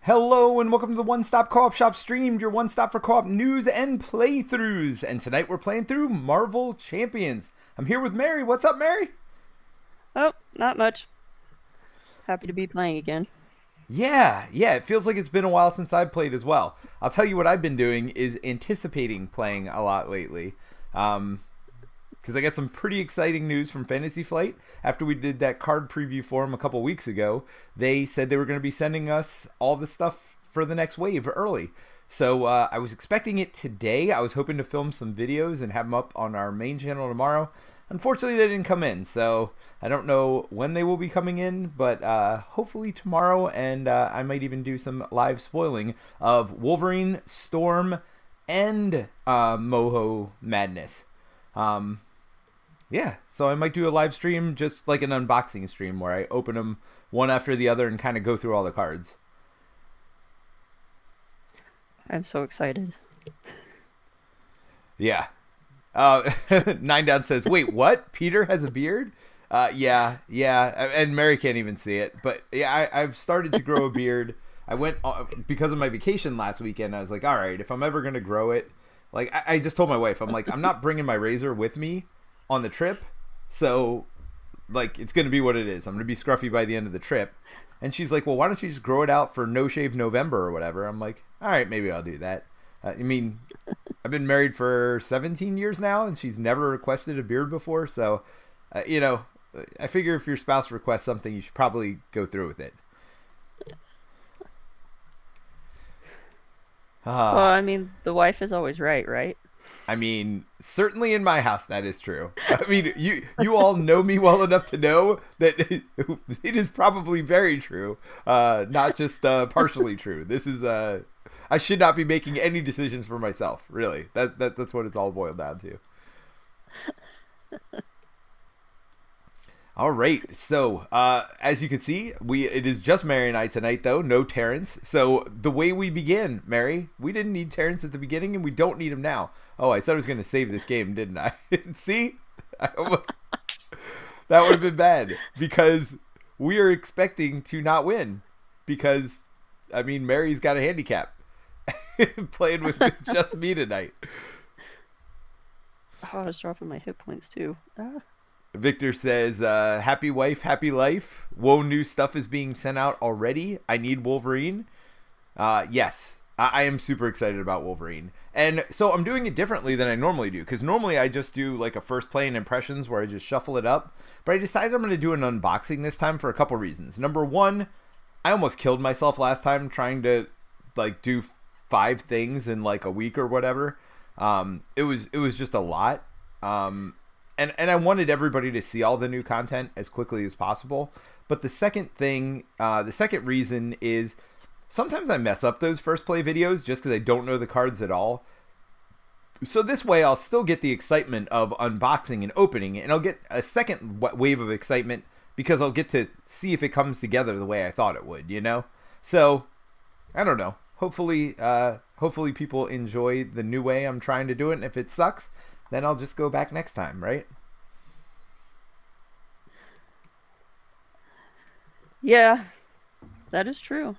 Hello and welcome to the One Stop Co-op Shop stream, your one stop for co-op news and playthroughs. And tonight we're playing through Marvel Champions. I'm here with Mary. What's up, Mary? Oh, not much. Happy to be playing again. Yeah, it feels like it's been a while since I've played as well. I'll tell you what I've been doing is anticipating playing a lot lately. Because I got some pretty exciting news from Fantasy Flight. After we did that card preview for them a couple weeks ago, they said they were going to be sending us all the stuff for the next wave early. So I was expecting it today. I was hoping to film some videos and have them up on our main channel tomorrow. Unfortunately, they didn't come in, so I don't know when they will be coming in, but hopefully tomorrow, and I might even do some live spoiling of Wolverine, Storm, and Moho Madness. Yeah, so I might do a live stream, just like an unboxing stream, where I open them one after the other and kind of go through all the cards. I'm so excited. Yeah. Nine Down says, wait, what? Peter has a beard? Yeah. And Mary can't even see it. But yeah, I've started to grow a beard. I went, because of my vacation last weekend, I was like, all right, if I'm ever going to grow it, like, I just told my wife, I'm like, I'm not bringing my razor with me on the trip. So, like, it's going to be what it is. I'm going to be scruffy by the end of the trip. And she's like, well, why don't you just grow it out for No Shave November or whatever? I'm like, all right, maybe I'll do that. I mean, I've been married for 17 years now, and she's never requested a beard before. So, I figure if your spouse requests something, you should probably go through with it. Well, I mean, the wife is always right, right? I mean, certainly in my house, that is true. I mean, you all know me well enough to know that it is probably very true, not just partially true. This is I should not be making any decisions for myself. Really, that's what it's all boiled down to. All right, so as you can see, it is just Mary and I tonight, though no Terrence. So the way we begin, Mary, we didn't need Terrence at the beginning, and we don't need him now. Oh, I said I was going to save this game, didn't I? See, I almost that would have been bad because we are expecting to not win because I mean Mary's got a handicap playing with just me tonight. Oh, I was dropping my hit points too. Victor says, happy wife, happy life. Whoa, new stuff is being sent out already. I need Wolverine. Yes, I am super excited about Wolverine. And so I'm doing it differently than I normally do. Because normally I just do like a first play and impressions where I just shuffle it up. But I decided I'm going to do an unboxing this time for a couple reasons. Number one, I almost killed myself last time trying to like do 5 things in like a week or whatever. It was just a lot. And I wanted everybody to see all the new content as quickly as possible. But the second reason is sometimes I mess up those first play videos just because I don't know the cards at all. So this way I'll still get the excitement of unboxing and opening, and I'll get a second wave of excitement because I'll get to see if it comes together the way I thought it would, you know? So, I don't know. Hopefully people enjoy the new way I'm trying to do it, and if it sucks, then I'll just go back next time, right? Yeah, that is true.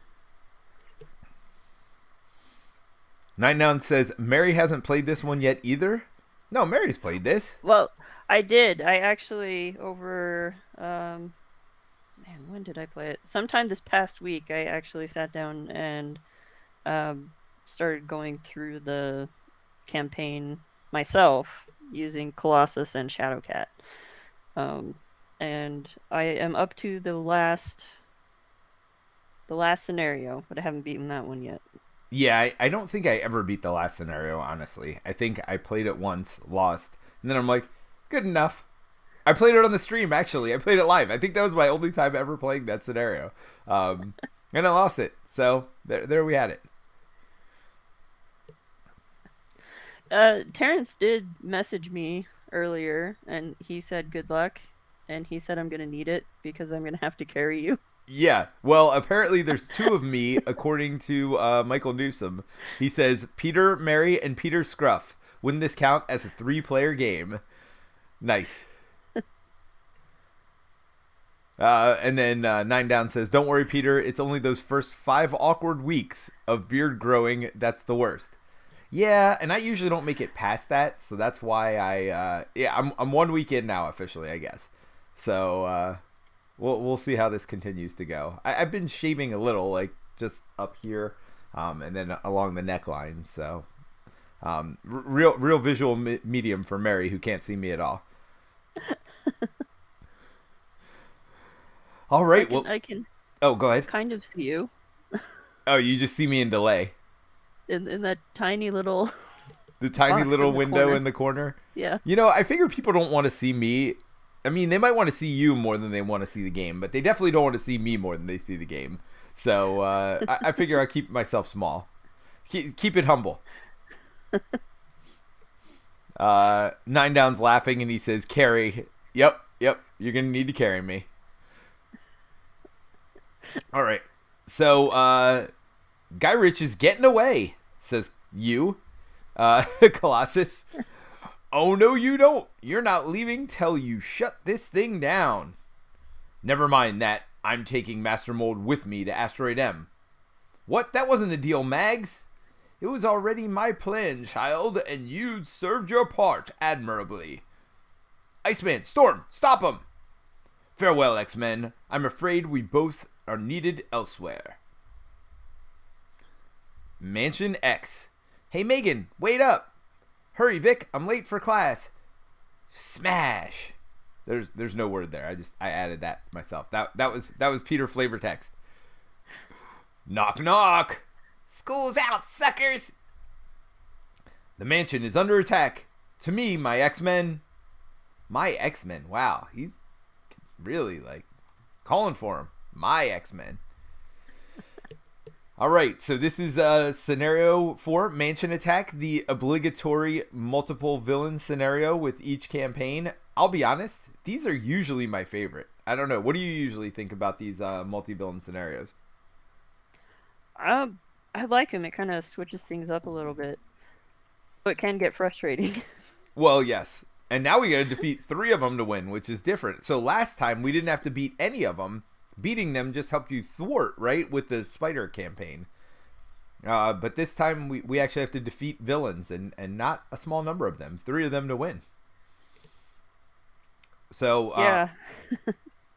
Nine Down says, Mary hasn't played this one yet either? No, Mary's played this. Well, I did. I actually man, when did I play it? Sometime this past week, I actually sat down and started going through the campaign myself using Colossus and Shadowcat. And I am up to the last scenario, but I haven't beaten that one yet. Yeah, I don't think I ever beat the last scenario, honestly. I think I played it once, lost, and then I'm like, good enough. I played it on the stream, actually. I played it live. I think that was my only time ever playing that scenario. And I lost it. So, there we had it. Terrence did message me earlier, and he said good luck, and he said I'm going to need it because I'm going to have to carry you. Yeah, well, apparently there's 2 of me, according to Michael Newsom. He says, Peter, Mary, and Peter Scruff. Wouldn't this count as a 3-player game? Nice. And then Nine Down says, "Don't worry, Peter. It's only those first 5 awkward weeks of beard growing that's the worst." Yeah, and I usually don't make it past that, so that's why I'm 1 week in now officially, I guess. So we'll see how this continues to go. I've been shaving a little, like just up here, and then along the neckline. So real visual medium for Mary, who can't see me at all. All right, I can oh, go ahead. kind of see you Oh, you just see me in delay. in that tiny little The tiny box little in the window corner. in the corner. Yeah. I figure people don't want to see me. I mean, they might want to see you more than they want to see the game, but they definitely don't want to see me more than they see the game. So I figure I keep myself small. Keep it humble. Nine Down's laughing and he says, "Carry. Yep. You're gonna need to carry me." All right. So Guy Rich is getting away, says you, Colossus. "Oh, no, you don't. You're not leaving till you shut this thing down." "Never mind that. I'm taking Master Mold with me to Asteroid M." "What? That wasn't the deal, Mags." "It was already my plan, child, and you'd served your part admirably." "Iceman, Storm, stop him!" "Farewell, X-Men. I'm afraid we both are needed elsewhere." Mansion X. "Hey, Megan, wait up." "Hurry, Vic, I'm late for class." Smash. There's no word there. I added that myself. That was Peter flavor text. "Knock knock." "School's out, suckers." "The mansion is under attack. To me, my X-Men." My X-Men. Wow, he's really like calling for him. My X-Men. All right, so this is a scenario for Mansion Attack, the obligatory multiple villain scenario with each campaign. I'll be honest, these are usually my favorite. I don't know. What do you usually think about these multi-villain scenarios? I like him. It kind of switches things up a little bit, but it can get frustrating. Well, yes. And now we got to defeat 3 of them to win, which is different. So last time we didn't have to beat any of them. Beating them just helped you thwart, right, with the Spider campaign. But this time we actually have to defeat villains, and not a small number of them. 3 of them to win. So Yeah.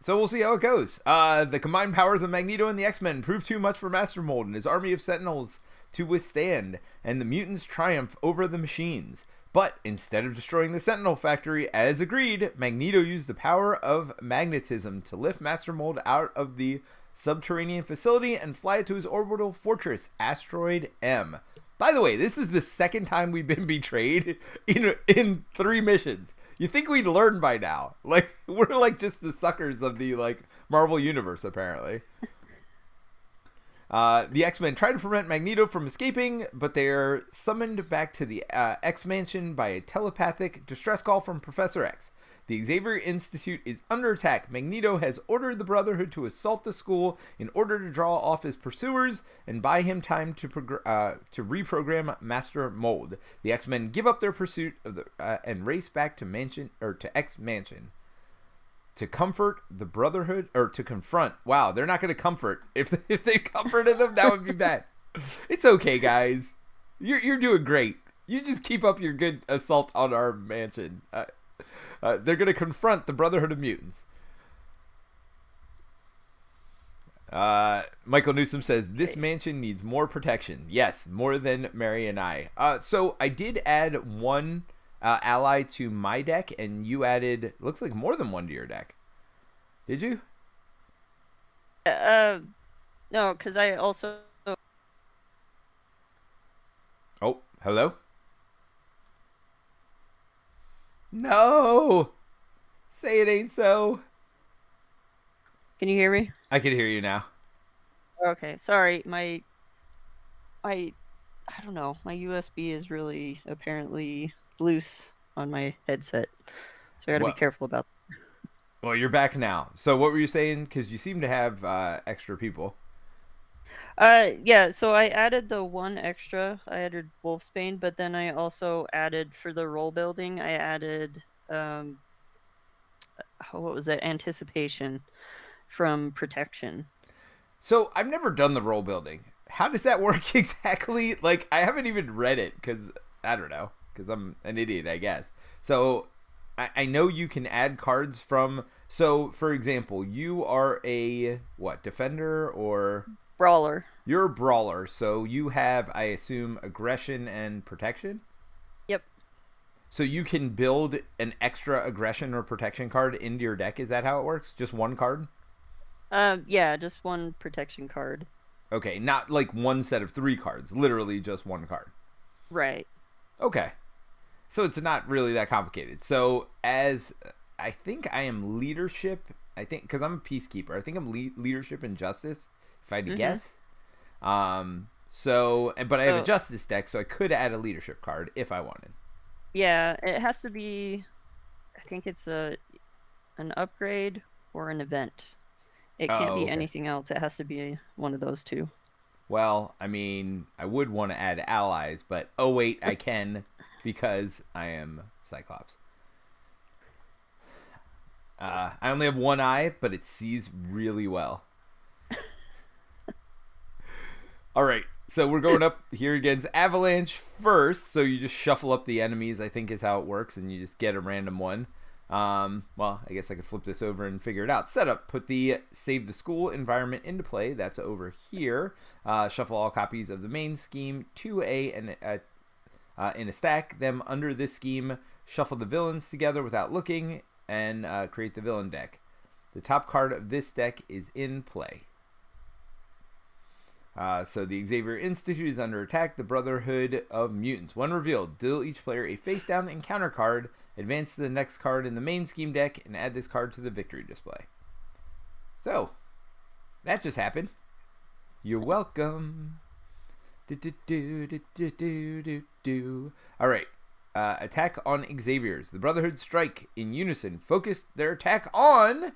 so we'll see how it goes. The combined powers of Magneto and the X-Men prove too much for Master Mold and his army of Sentinels to withstand, and the mutants triumph over the machines. But instead of destroying the Sentinel factory as agreed, Magneto used the power of magnetism to lift Master Mold out of the subterranean facility and fly it to his orbital fortress, Asteroid M. By the way, this is the second time we've been betrayed in 3 missions. You think we'd learn by now? Like, we're like just the suckers of the like Marvel universe, apparently. The X-Men try to prevent Magneto from escaping, but they are summoned back to the X-Mansion by a telepathic distress call from Professor X. The Xavier Institute is under attack. Magneto has ordered the Brotherhood to assault the school in order to draw off his pursuers and buy him time to reprogram Master Mold. The X-Men give up their pursuit of and race back to X-Mansion. To comfort the Brotherhood, or to confront. Wow, they're not going to comfort. If they comforted them, that would be bad. It's okay, guys. You're doing great. You just keep up your good assault on our mansion. They're going to confront the Brotherhood of Mutants. Michael Newsom says, this mansion needs more protection. Yes, more than Mary and I. So I did add one ally to my deck, and you added, looks like more than one to your deck. Did you? No, because I also... Oh, hello? No! Say it ain't so. Can you hear me? I can hear you now. Okay, sorry. I don't know. My USB is really apparently loose on my headset, so I gotta be careful about that. Well, you're back now. So what were you saying? Because you seem to have extra people. Yeah, so I added the one extra. I added Wolfsbane, but then I also added, for the role building, I added, what was it? Anticipation. from protection. So I've never done the role building. How does that work exactly? Like, I haven't even read it because I don't know, because I'm an idiot, I guess. So I know you can add cards from. So, for example, you are a what, defender or Brawler. you're a brawler. So you have, I assume, aggression and protection. Yep. So you can build an extra aggression or protection card into your deck. Is that how it works? Just one card? Yeah, just one protection card. Okay, not like one set of 3 cards. Literally just one card. Right. Okay. So it's not really that complicated. So as I think I am leadership, I think because I'm a peacekeeper, I think I'm leadership and justice, if I had to guess. So, but I have a justice deck, so I could add a leadership card if I wanted. Yeah, it has to be. I think it's an upgrade or an event. It can't be anything else. It has to be one of those two. Well, I mean, I would want to add allies, but oh wait, I can because I am Cyclops. I only have one eye, but it sees really well. All right, so we're going up here against Avalanche first. So you just shuffle up the enemies, I think is how it works, and you just get a random one. Well, I guess I could flip this over and figure it out. Setup. Put the save the school environment into play. That's over here. Shuffle all copies of the main scheme to in a stack. Them under this scheme. Shuffle the villains together without looking and create the villain deck. The top card of this deck is in play. So the Xavier Institute is under attack. The Brotherhood of Mutants. When revealed, deal each player a face-down encounter card, advance to the next card in the main scheme deck, and add this card to the victory display. So, that just happened. You're welcome. Alright. Attack on Xavier's. The Brotherhood strike in unison. Focus their attack on...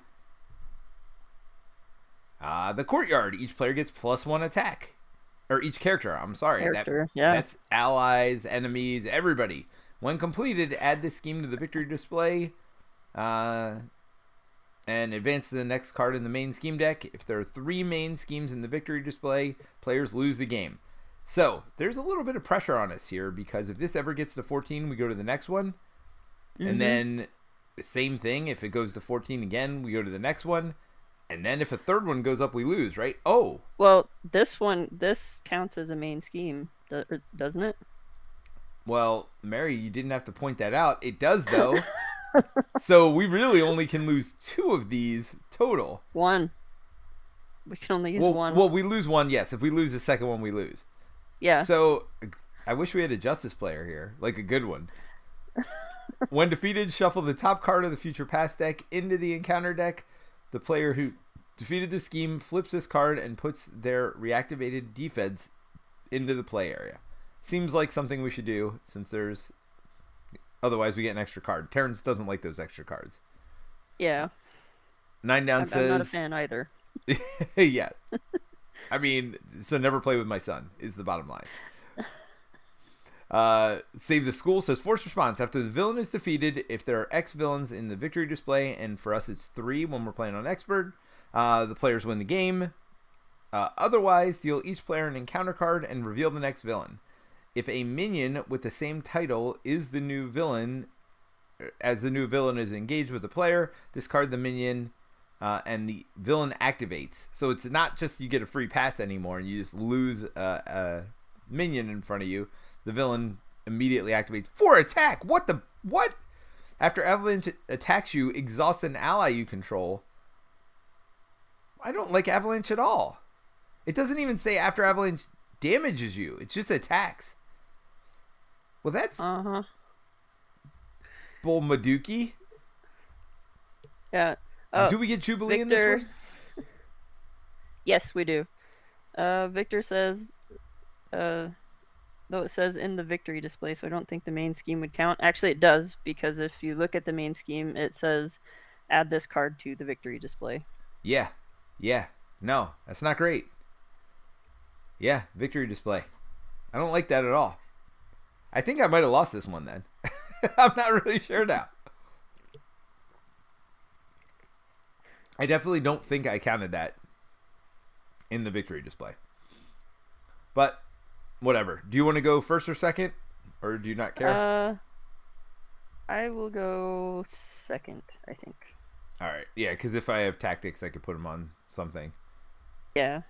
the courtyard. Each player gets +1 attack. Or each character, I'm sorry. That's allies, enemies, everybody. When completed, add this scheme to the victory display. And advance to the next card in the main scheme deck. If there are 3 main schemes in the victory display, players lose the game. So, there's a little bit of pressure on us here, because if this ever gets to 14, we go to the next one. And then, the same thing, if it goes to 14 again, we go to the next one. And then if a third one goes up, we lose, right? Oh. Well, this counts as a main scheme, doesn't it? Well, Mary, you didn't have to point that out. It does, though. So we really only can lose 2 of these total. 1. We can only use 1. Well, we lose 1, yes. If we lose the second one, we lose. Yeah. So I wish we had a justice player here, like a good one. When defeated, shuffle the top card of the future past deck into the encounter deck. The player who defeated the scheme flips this card and puts their reactivated defense into the play area. Seems like something we should do, since there's... Otherwise, we get an extra card. Terrence doesn't like those extra cards. Yeah. 9 down says... I'm not a fan either. Yeah. I mean, so never play with my son, is the bottom line. Save the school says force response. After the villain is defeated, if there are X villains in the victory display, and for us it's 3 when we're playing on expert, the players win the game. Otherwise, deal each player an encounter card and reveal the next villain. If a minion with the same title is the new villain, as the new villain is engaged with the player, discard the minion and the villain activates. So it's not just you get a free pass anymore and you just lose a minion in front of you. The villain immediately activates for attack. What? After Avalanche attacks you, exhaust an ally you control. I don't like Avalanche at all. It doesn't even say after Avalanche damages you. It's just attacks. Well, that's... Bull Maduki. Yeah. Do we get Jubilee in this one? Yes, we do. Victor says... Though it says in the victory display, so I don't think the main scheme would count. Actually, it does, because if you look at the main scheme, it says add this card to the victory display. Yeah. No, that's not great. Yeah, victory display. I don't like that at all. I think I might have lost this one then. I'm not really sure now. I definitely don't think I counted that in the victory display. But whatever. Do you want to go first or second? Or do you not care? I will go second, I think. All right. Yeah, because if I have tactics, I could put them on something. Yeah.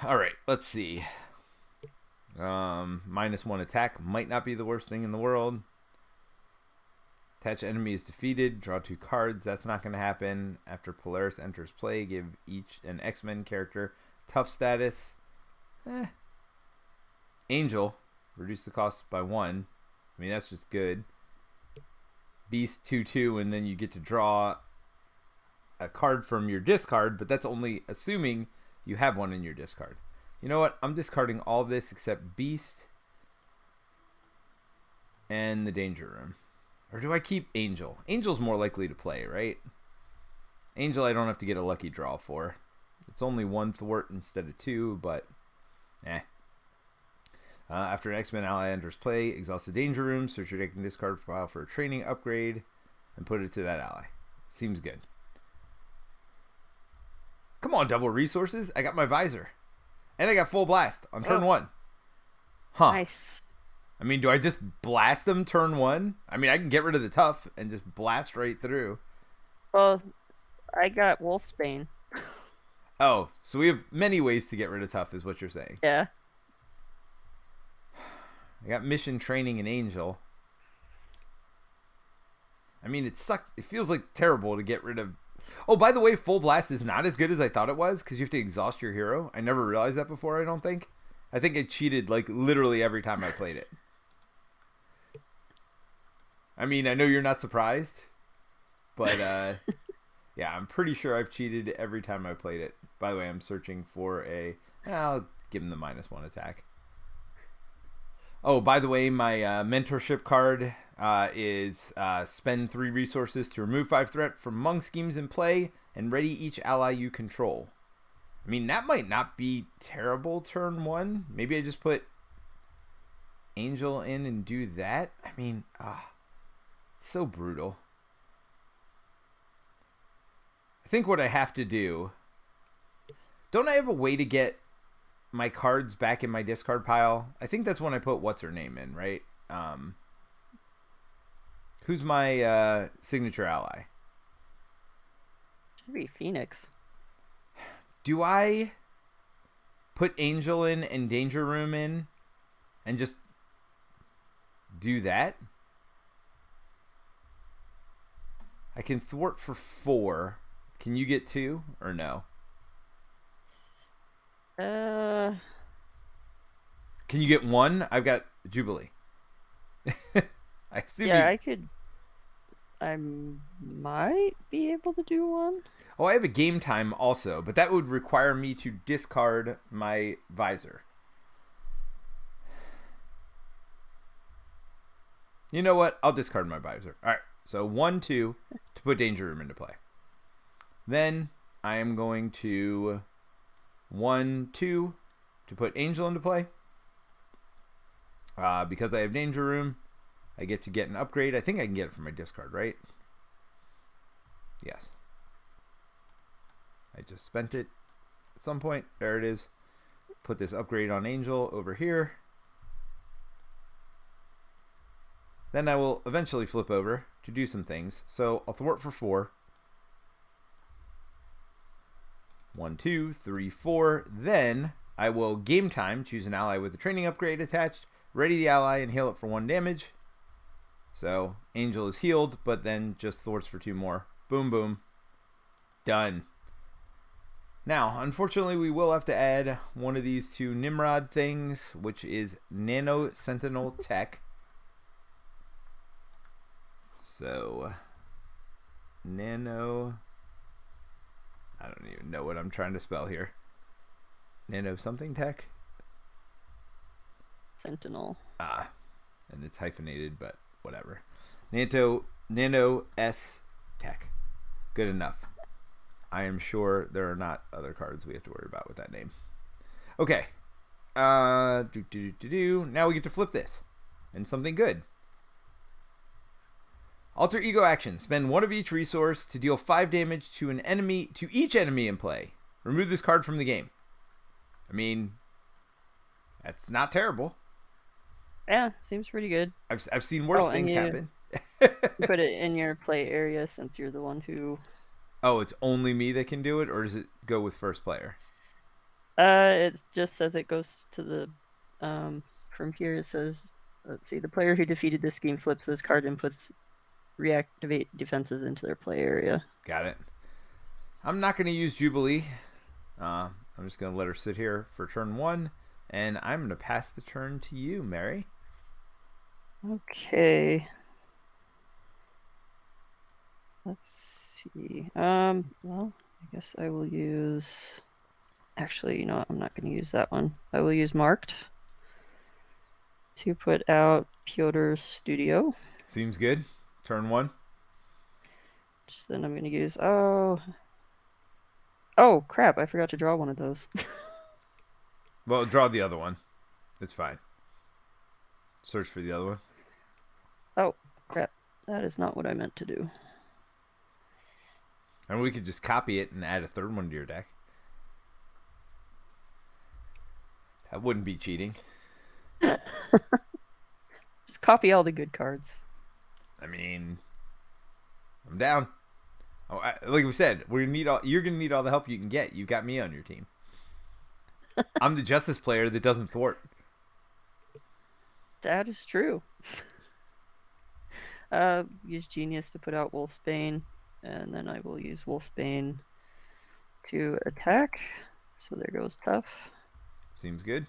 All right. Let's see. -1 attack might not be the worst thing in the world. Attach enemy is defeated. Draw 2 cards. That's not going to happen. After Polaris enters play, give each an X-Men character tough status. Angel. Reduce the cost by 1. I mean, that's just good. Beast 2/2, and then you get to draw a card from your discard, but that's only assuming you have one in your discard. You know what? I'm discarding all this except Beast and the Danger Room. Or do I keep Angel? Angel's more likely to play, right? Angel I don't have to get a lucky draw for. It's only 1 thwart instead of 2, but after an X-Men ally enters play, exhaust the Danger Room, search your deck and discard file for a training upgrade, and put it to that ally. Seems good. Come on, double resources. I got my visor. And I got full blast on turn 1. Huh. Nice. I mean, do I just blast them turn 1? I mean, I can get rid of the tough and just blast right through. Well, I got Wolfsbane. Oh, so we have many ways to get rid of tough is what you're saying. Yeah. I got mission training and Angel. I mean, it sucks. It feels like terrible to get rid of. Oh, by the way, full blast is not as good as I thought it was because you have to exhaust your hero. I never realized that before, I don't think. I think I cheated like literally every time I played it. I mean, I know you're not surprised, but yeah, I'm pretty sure I've cheated every time I played it. By the way, I'm searching for a. I'll give him the -1 attack. Oh, by the way, my mentorship card is spend 3 resources to remove 5 threat from among schemes in play and ready each ally you control. I mean, that might not be terrible turn 1. Maybe I just put Angel in and do that. I mean, it's so brutal. I think what I have to do... Don't I have a way to get my cards back in my discard pile? I think that's when I put what's-her-name in, right? Who's my signature ally? Should be Phoenix. Do I put Angel in and Danger Room in and just do that? I can thwart for 4. Can you get 2 or no? Can you get 1? I've got Jubilee. I assume I could. I might be able to do 1. Oh, I have a game time also, but that would require me to discard my visor. You know what? I'll discard my visor. All right. So 1, 2 to put Danger Room into play. Then I am going to 1, 2 to put Angel into play. Because I have Danger Room, I get to get an upgrade. I think I can get it from my discard, right? Yes. I just spent it at some point. There it is. Put this upgrade on Angel over here. Then I will eventually flip over to do some things. So I'll thwart for 4. 1, 2, 3, 4. Then I will game time, choose an ally with a training upgrade attached, ready the ally, and heal it for 1 damage. So Angel is healed, but then just thwarts for 2 more. Boom, boom. Done. Now, unfortunately, we will have to add one of these 2 Nimrod things, which is Nano Sentinel Tech. So, Nano... I don't even know what I'm trying to spell here. Nano something tech? Sentinel. And it's hyphenated, but whatever. Nano S Tech. Good enough. I am sure there are not other cards we have to worry about with that name. Okay. Now we get to flip this. And something good. Alter ego action. Spend one of each resource to deal 5 damage to each enemy in play. Remove this card from the game. I mean, that's not terrible. Yeah, seems pretty good. I've seen worse things happen. You put it in your play area since you're the one who. Oh, it's only me that can do it, or does it go with first player? It just says it goes to the. From here it says, let's see, the player who defeated this game flips this card and puts reactivate defenses into their play area. Got it. I'm not going to use Jubilee. I'm just going to let her sit here for turn 1, and I'm going to pass the turn to you, Mary. Okay. Let's see. Well, I guess I will use. Actually, you know what? I'm not going to use that one. I will use Marked to put out Piotr's Studio. Seems good. Turn 1. Then I'm going to use. Oh, crap. I forgot to draw one of those. Well, draw the other one. It's fine. Search for the other one. Oh, crap. That is not what I meant to do. And we could just copy it and add a third one to your deck. That wouldn't be cheating. Just copy all the good cards. I mean, I'm down. Oh, like we said, you're gonna need all the help you can get. You got me on your team. I'm the Justice player that doesn't thwart. That is true. Use Genius to put out Wolfsbane, and then I will use Wolfsbane to attack. So there goes Tough. Seems good.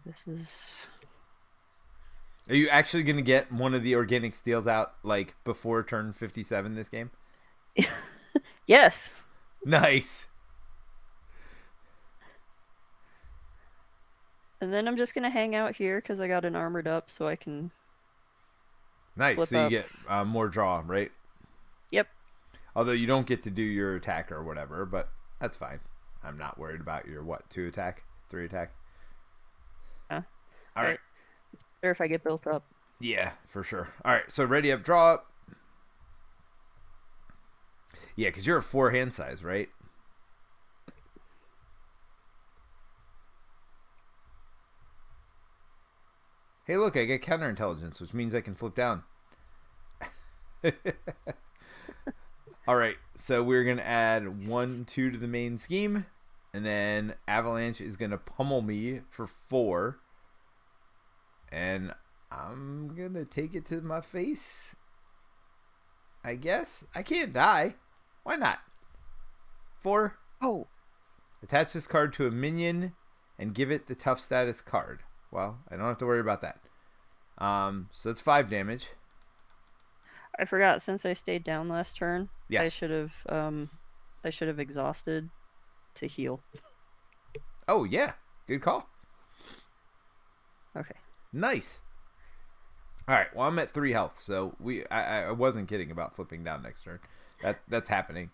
This is. Are you actually going to get one of the organic steals out like before turn 57 this game? Yes. Nice. And then I'm just going to hang out here because I got an armored up so I can. Nice. Flip so you up. get more draw, right? Yep. Although you don't get to do your attack or whatever, but that's fine. I'm not worried about your 2 attack, 3 attack. Yeah. All right. It's better if I get built up. Yeah, for sure. All right, so ready up, draw up. Yeah, because you're a 4 hand size, right? Hey, look, I get counterintelligence, which means I can flip down. All right, so we're going to add 1, 2 to the main scheme, and then Avalanche is going to pummel me for 4. And I'm going to take it to my face. I guess. I can't die. Why not? 4. Oh. Attach this card to a minion and give it the tough status card. Well, I don't have to worry about that. So it's 5 damage. I forgot, since I stayed down last turn, Yes. I should have exhausted to heal. Oh, yeah. Good call. Okay. Nice. All right. Well, I'm at 3 health, so I wasn't kidding about flipping down next turn. That's happening.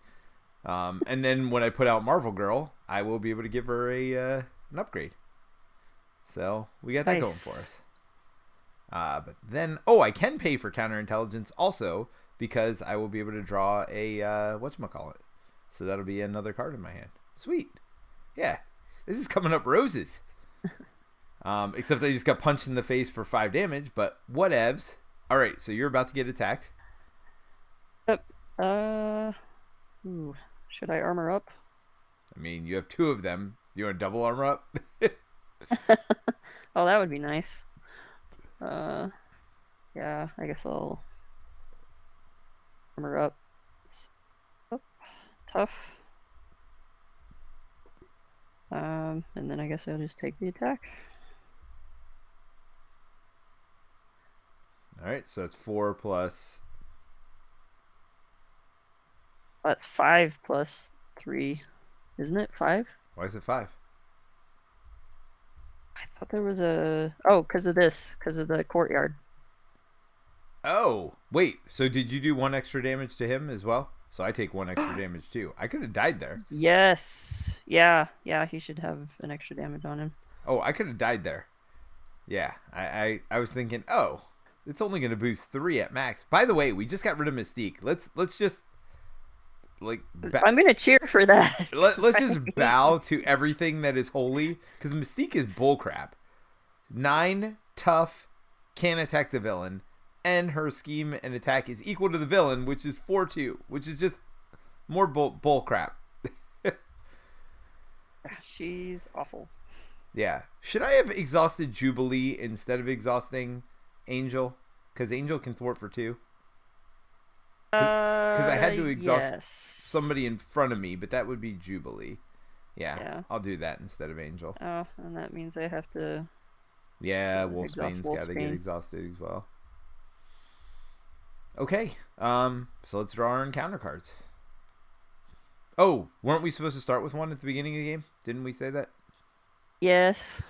And then when I put out Marvel Girl, I will be able to give her an upgrade. So we got that going for us. But then, I can pay for counterintelligence also because I will be able to draw a whatchamacallit. So that'll be another card in my hand. Sweet. Yeah. This is coming up roses. Except I just got punched in the face for 5 damage, but whatevs. All right, so you're about to get attacked. Yep. Should I armor up? I mean, you have 2 of them. You want to double armor up? Oh, that would be nice. Yeah, I guess I'll armor up. Oh, Tough. And then I guess I'll just take the attack. All right, so it's 4 plus. That's 5 plus 3, isn't it? 5? Why is it 5? I thought there was a. Oh, because of the courtyard. Oh, wait. So did you do 1 extra damage to him as well? So I take 1 extra damage too. I could have died there. Yes. Yeah, he should have an extra damage on him. Oh, I could have died there. Yeah, I was thinking, oh, it's only going to boost 3 at max. By the way, we just got rid of Mystique. Let's just like I'm gonna cheer for that. let's I just hate bow Mystique. to everything that is holy, because Mystique is bullcrap. 9 tough, can't attack the villain, and her scheme and attack is equal to the villain, which is 4-2, which is just more bullcrap. She's awful. Yeah. Should I have exhausted Jubilee instead of exhausting Angel? Because Angel can thwart for 2. Because I had to exhaust Yes. somebody in front of me, but that would be Jubilee. Yeah. I'll do that instead of Angel. Oh, and that means I have to. Yeah, Exhaust Wolfsbane's got to get Wolfsbane. exhausted as well. Okay, so let's draw our encounter cards. Oh, weren't we supposed to start with one at the beginning of the game? Didn't we say that? Yes.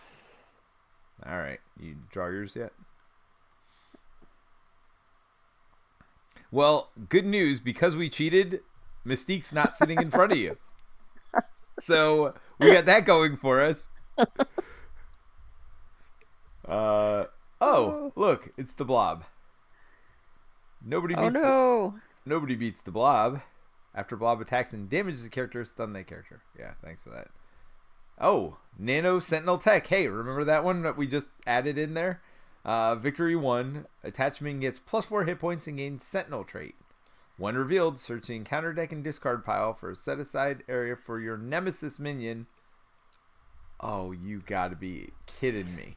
All right, you draw yours yet? Well, good news, because we cheated, Mystique's not sitting in front of you. So we got that going for us. Oh, look, it's the Blob. Nobody beats the Blob. After Blob attacks and damages a character, stun that character. Yeah, thanks for that. Oh, Nano Sentinel Tech. Hey, remember that one that we just added in there? Victory 1. Attachment gets +4 hit points and gains Sentinel trait. When revealed, search the encounter deck and discard pile for a set-aside area for your Nemesis minion. Oh, you gotta be kidding me.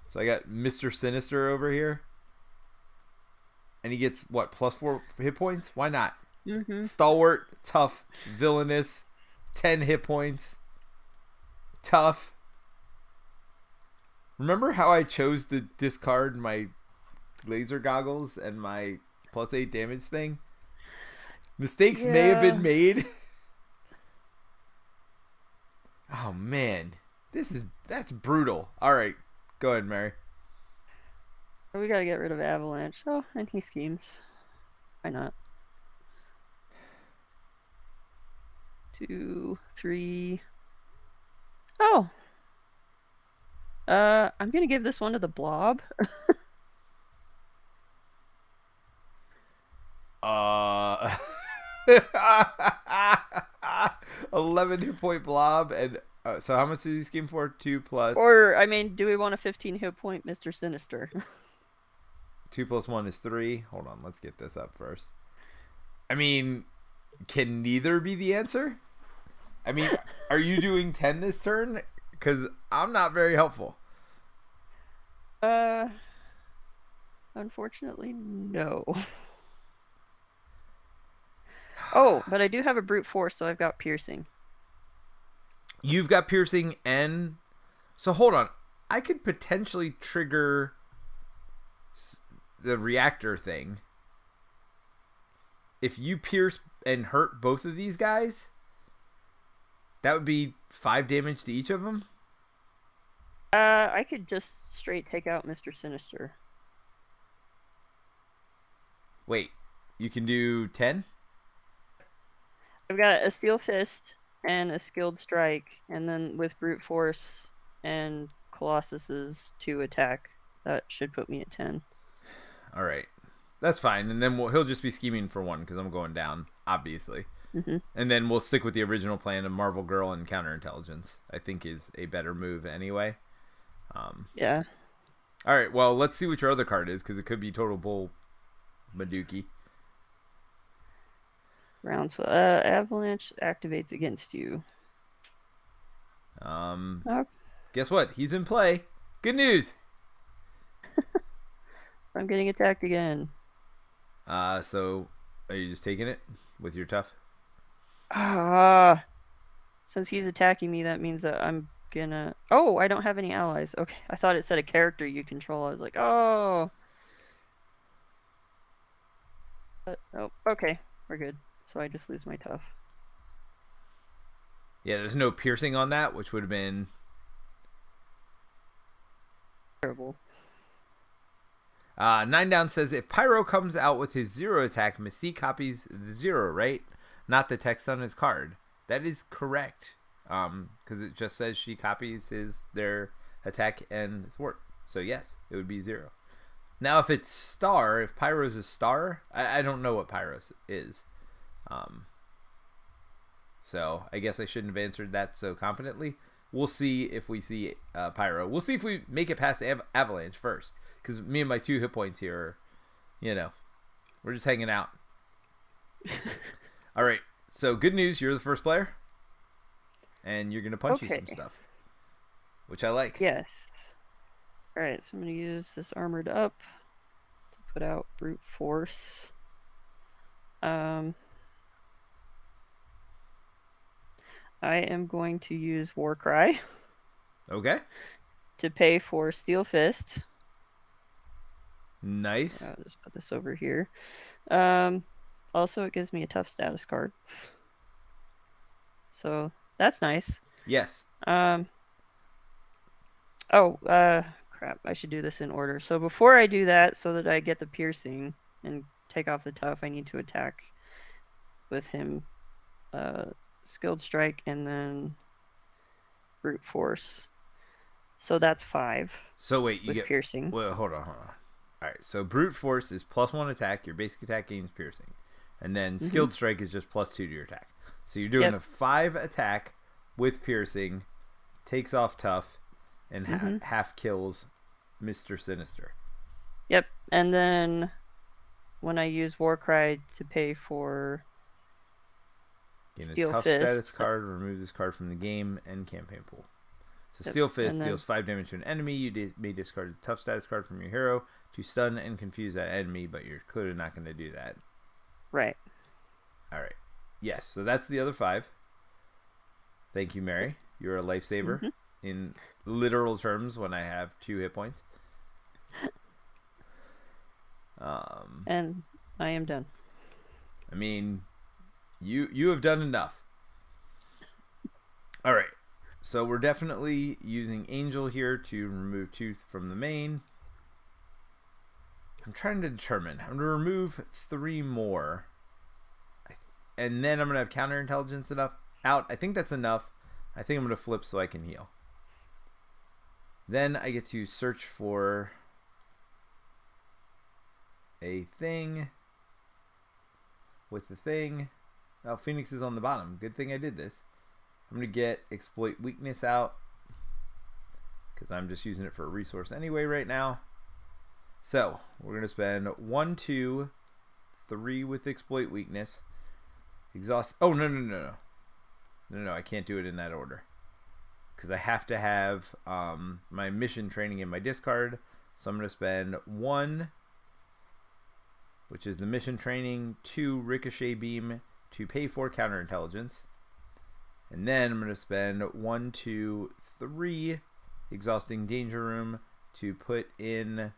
So I got Mr. Sinister over here. And he gets, what, +4 hit points? Why not? Mm-hmm. Stalwart, tough, villainous, 10 hit points. Tough. Remember how I chose to discard my laser goggles and my +8 damage thing? Mistakes may have been made. Oh, man. That's brutal. All right. Go ahead, Mary. We gotta get rid of Avalanche. Oh, and he schemes. Why not? 2, 3. Oh. I'm gonna give this one to the Blob. 11 hit point Blob, and so how much did he scheme for? 2 plus. Or, I mean, do we want a 15 hit point Mr. Sinister? 2 plus 1 is 3. Hold on, let's get this up first. I mean, can neither be the answer? I mean, are you doing 10 this turn? Because I'm not very helpful. Unfortunately, no. Oh, but I do have a brute force, so I've got piercing. You've got piercing and... So hold on. I could potentially trigger the reactor thing. If you pierce and hurt both of these guys, that would be 5 damage to each of them? I could just straight take out Mr. Sinister. Wait, you can do 10? I've got a Steel Fist and a Skilled Strike, and then with Brute Force and Colossus's 2 attack, that should put me at 10. All right. That's fine. And then he'll just be scheming for 1 because I'm going down, obviously. Mm-hmm. And then we'll stick with the original plan of Marvel Girl and Counterintelligence. I think is a better move anyway. Yeah. All right. Well, let's see what your other card is because it could be total bull Maduki. Rounds. Avalanche activates against you. Guess what? He's in play. Good news. I'm getting attacked again. So are you just taking it with your tough? Since he's attacking me, that means that I'm gonna... Oh, I don't have any allies. Okay, I thought it said a character you control. I was like, oh. But, oh, okay, we're good. So I just lose my tough. Yeah, there's no piercing on that, which would have been Terrible. 9 down says if Pyro comes out with his 0 attack, Mystique copies the 0, right? Not the text on his card. That is correct. because it just says she copies their attack and thwart. So yes, it would be 0. Now if it's star, if Pyro's a star, I don't know what Pyro's is. So I guess I shouldn't have answered that so confidently. We'll see if we see Pyro. We'll see if we make it past Avalanche first. Because me and my 2 hit points here are, we're just hanging out. All right. So good news. You're the first player. And you're going to punch you some stuff. Which I like. Yes. All right. So I'm going to use this armored up to put out brute force. I am going to use Warcry. Okay. To pay for Steel Fist. Nice. I'll just put this over here. Also, it gives me a tough status card. So that's nice. Yes. Crap. I should do this in order. So before I do that, so that I get the piercing and take off the tough, I need to attack with him. Skilled strike and then brute force. So that's 5. So wait, you get piercing. Well, hold on. All right. So brute force is +1 attack. Your basic attack gains piercing, and then skilled strike is just +2 to your attack. So you're doing a 5 attack with piercing, takes off tough, and half kills Mr. Sinister. Yep. And then when I use Warcry to pay for Gain a tough status card, remove this card from the game and campaign pool. So Steel Fist deals 5 damage to an enemy. You may discard a tough status card from your hero to stun and confuse that enemy, but you're clearly not going to do that. Right. All right. Yes, so that's the other 5. Thank you, Mary. You're a lifesaver in literal terms when I have 2 hit points. And I am done. I mean, you have done enough. All right. So we're definitely using Angel here to remove Tooth from the main. I'm trying to determine. I'm going to remove 3 more. And then I'm going to have counterintelligence out. I think that's enough. I think I'm going to flip so I can heal. Then I get to search for a thing with the thing. Oh, Phoenix is on the bottom. Good thing I did this. I'm going to get exploit weakness out because I'm just using it for a resource anyway right now. So we're going to spend 1, 2, 3 with exploit weakness. Exhaust. Oh, no. I can't do it in that order because I have to have my mission training in my discard. So I'm going to spend 1, which is the mission training, 2 ricochet beam to pay for counterintelligence. And then I'm going to spend 1, 2, 3 exhausting danger room to put in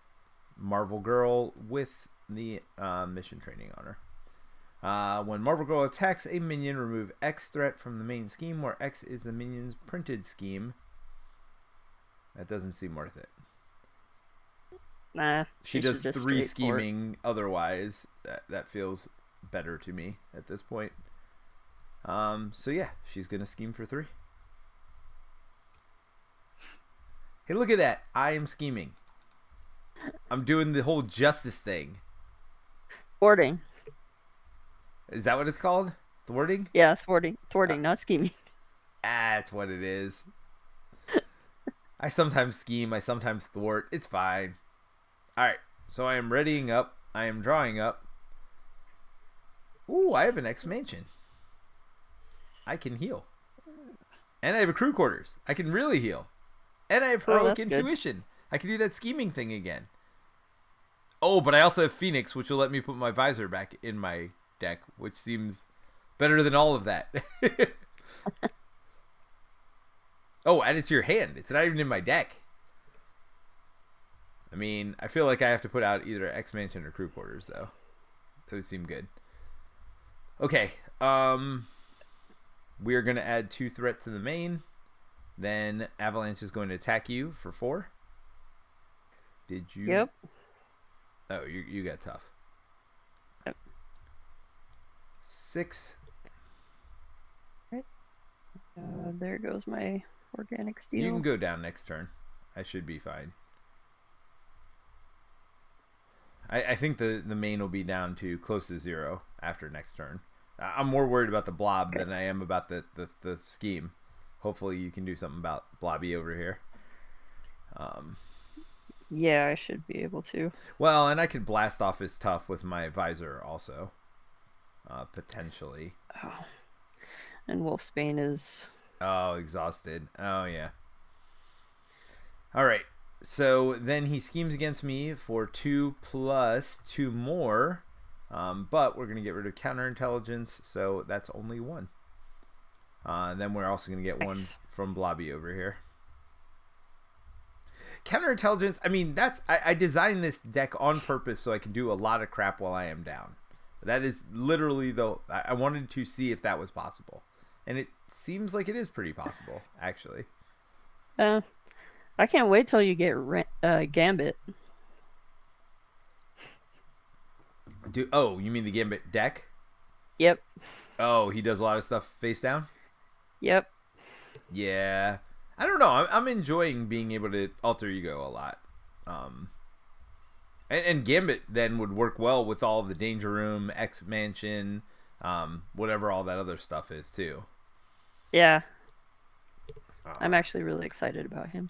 Marvel Girl with the mission training on her. When Marvel Girl attacks a minion, remove X threat from the main scheme, where X is the minion's printed scheme. That doesn't seem worth it. Nah. She does 3 scheming otherwise. That feels better to me at this point. So yeah, she's gonna scheme for 3. Hey, look at that! I am scheming. I'm doing the whole justice thing. Thwarting. Is that what it's called? Thwarting? Yeah, thwarting, not scheming. That's what it is. I sometimes scheme, I sometimes thwart. It's fine. Alright, so I am readying up. I am drawing up. Ooh, I have an expansion. I can heal. And I have a crew quarters. I can really heal. And I have heroic intuition. Good. I can do that scheming thing again. Oh, but I also have Phoenix, which will let me put my visor back in my deck, which seems better than all of that. Oh, add it to your hand. It's not even in my deck. I mean, I feel like I have to put out either X-Mansion or crew quarters, though. Those seem good. Okay. We are going to add 2 threats to the main. Then Avalanche is going to attack you for 4. Did you? Yep. Oh, you got tough. Yep. 6. Right. There goes my organic You steel. can go down next turn. I should be fine. I think the main will be down to close to 0 after next turn. I'm more worried about the blob than I am about the scheme. Hopefully you can do something about Blobby over here. Yeah, I should be able to. Well, and I could blast off his tough with my visor also. Potentially. Oh. And Wolfsbane is... Oh, exhausted. Oh, yeah. All right. So then he schemes against me for 2 plus 2 more. But we're going to get rid of counterintelligence, so that's only 1. Then we're also going to get nice. 1 from Blobby over here. Counterintelligence, I mean, I designed this deck on purpose so I can do a lot of crap while I am down. That is literally, though, I wanted to see if that was possible. And it seems like it is pretty possible, actually. I can't wait till you get Gambit. Oh, you mean the Gambit deck? Yep. Oh, he does a lot of stuff face down? Yep. Yeah. I don't know. I'm enjoying being able to alter ego a lot. And Gambit then would work well with all the Danger Room, X Mansion, whatever all that other stuff is, too. Yeah. I'm actually really excited about him.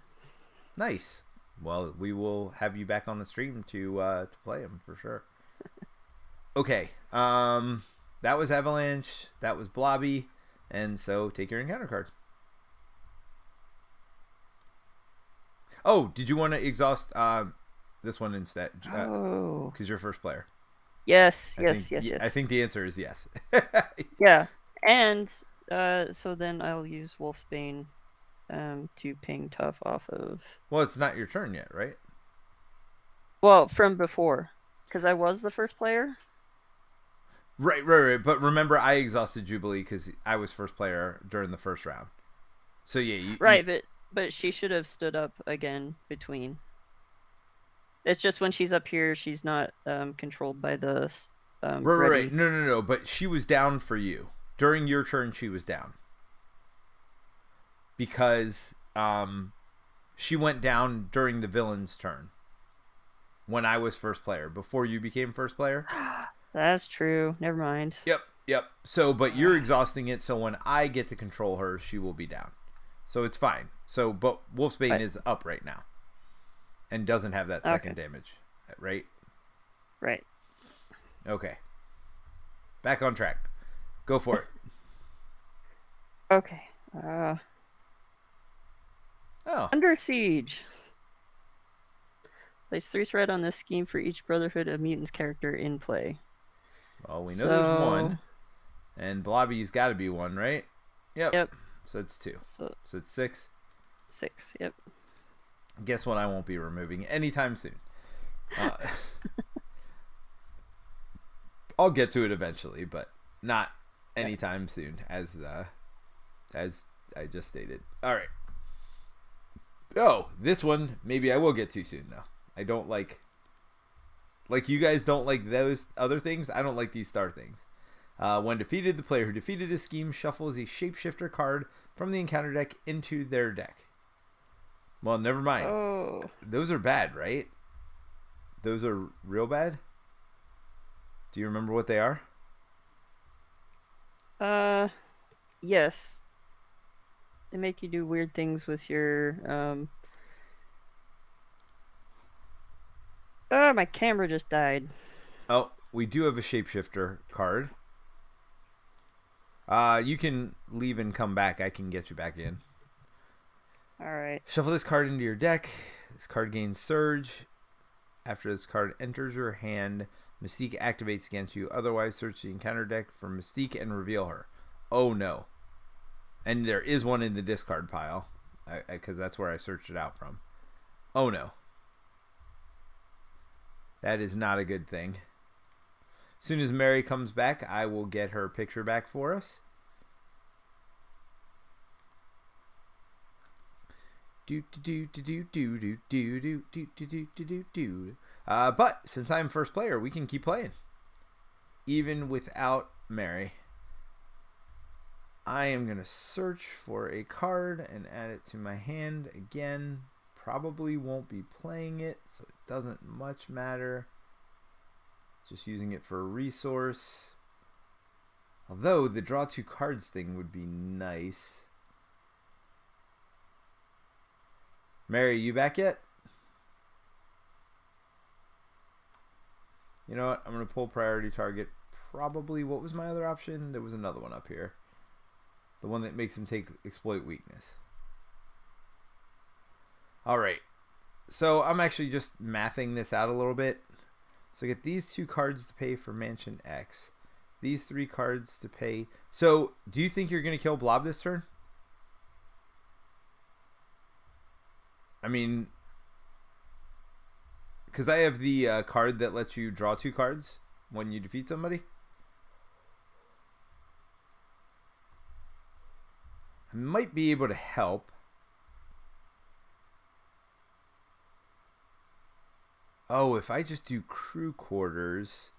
Nice. Well, we will have you back on the stream to play him for sure. Okay. That was Avalanche. That was Blobby. And so take your encounter card. Oh, did you want to exhaust this one instead? Because you're first player. Yes. I think the answer is yes. Yeah. And so then I'll use Wolfsbane to ping tough off of... Well, it's not your turn yet, right? Well, from before. Because I was the first player. Right. But remember, I exhausted Jubilee because I was first player during the first round. So, yeah. But she should have stood up again between. It's just when she's up here, she's not controlled by the... Right. No. But she was down for you. During your turn, she was down. Because she went down during the villain's turn. When I was first player. Before you became first player. That's true. Never mind. Yep. So, but you're exhausting it, so when I get to control her, she will be down. So it's fine. So, but Wolfsbane is up right now. And doesn't have that second damage. Right? Right. Okay. Back on track. Go for it. Okay. Oh. Under Siege. Place 3 threat on this scheme for each Brotherhood of Mutants character in play. Well, we know there's 1. And Blobby's got to be 1, right? Yep. So it's 2. So it's 6. 6, yep. Guess what I won't be removing anytime soon. I'll get to it eventually, but not anytime soon, as I just stated. All right. Oh, this one, maybe I will get to soon, though. I don't like you guys don't like those other things. I don't like these star things. When defeated, the player who defeated this scheme shuffles a shapeshifter card from the encounter deck into their deck. Well, never mind. Oh. Those are bad, right? Those are real bad? Do you remember what they are? Yes. They make you do weird things with your my camera just died. Oh, we do have a shapeshifter card. You can leave and come back. I can get you back in. Alright. Shuffle this card into your deck. This card gains Surge. After this card enters your hand, Mystique activates against you. Otherwise, search the encounter deck for Mystique and reveal her. Oh, no. And there is one in the discard pile. Because that's where I searched it out from. Oh, no. That is not a good thing. As soon as Mary comes back, I will get her picture back for us. But since I'm first player, we can keep playing, even without Mary. I am going to search for a card and add it to my hand. Again, probably won't be playing it, so it doesn't much matter. Just using it for a resource. Although the draw 2 cards thing would be nice. Mary, you back yet? You know what? I'm going to pull priority target. Probably, what was my other option? There was another one up here. The one that makes him take exploit weakness. Alright. So I'm actually just mathing this out a little bit. So I get these 2 cards to pay for Mansion X. These 3 cards to pay. So, do you think you're going to kill Blob this turn? I mean, because I have the card that lets you draw 2 cards when you defeat somebody. I might be able to help. Oh, if I just do crew quarters.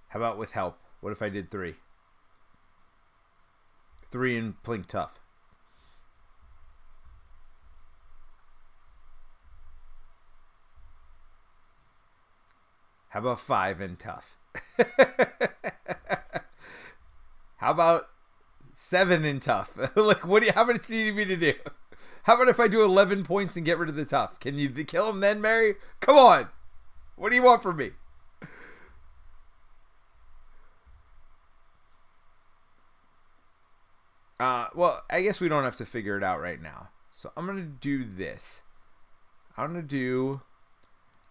How about with help? What if I did 3? 3 and Plink Tough. How about 5 and Tough? How about 7 and Tough? Like, how much do you need me to do? How about if I do 11 points and get rid of the Tough? Can you kill him then, Mary? Come on. What do you want from me? Well, I guess we don't have to figure it out right now. So I'm going to do this. I'm going to do...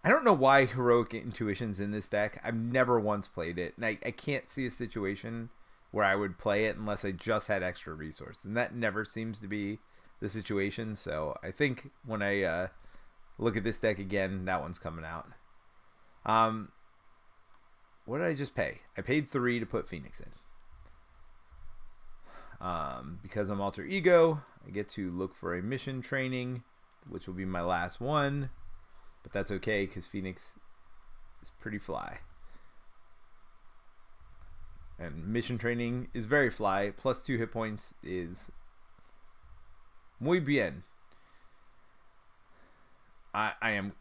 I don't know why Heroic Intuition's in this deck. I've never once played it. And I can't see a situation where I would play it unless I just had extra resources. And that never seems to be the situation. So I think when I look at this deck again, that one's coming out. What did I just pay? I paid 3 to put Phoenix in. Because I'm Alter Ego, I get to look for a mission training, which will be my last one. But that's okay, because Phoenix is pretty fly. And mission training is very fly. Plus 2 hit points is muy bien. I am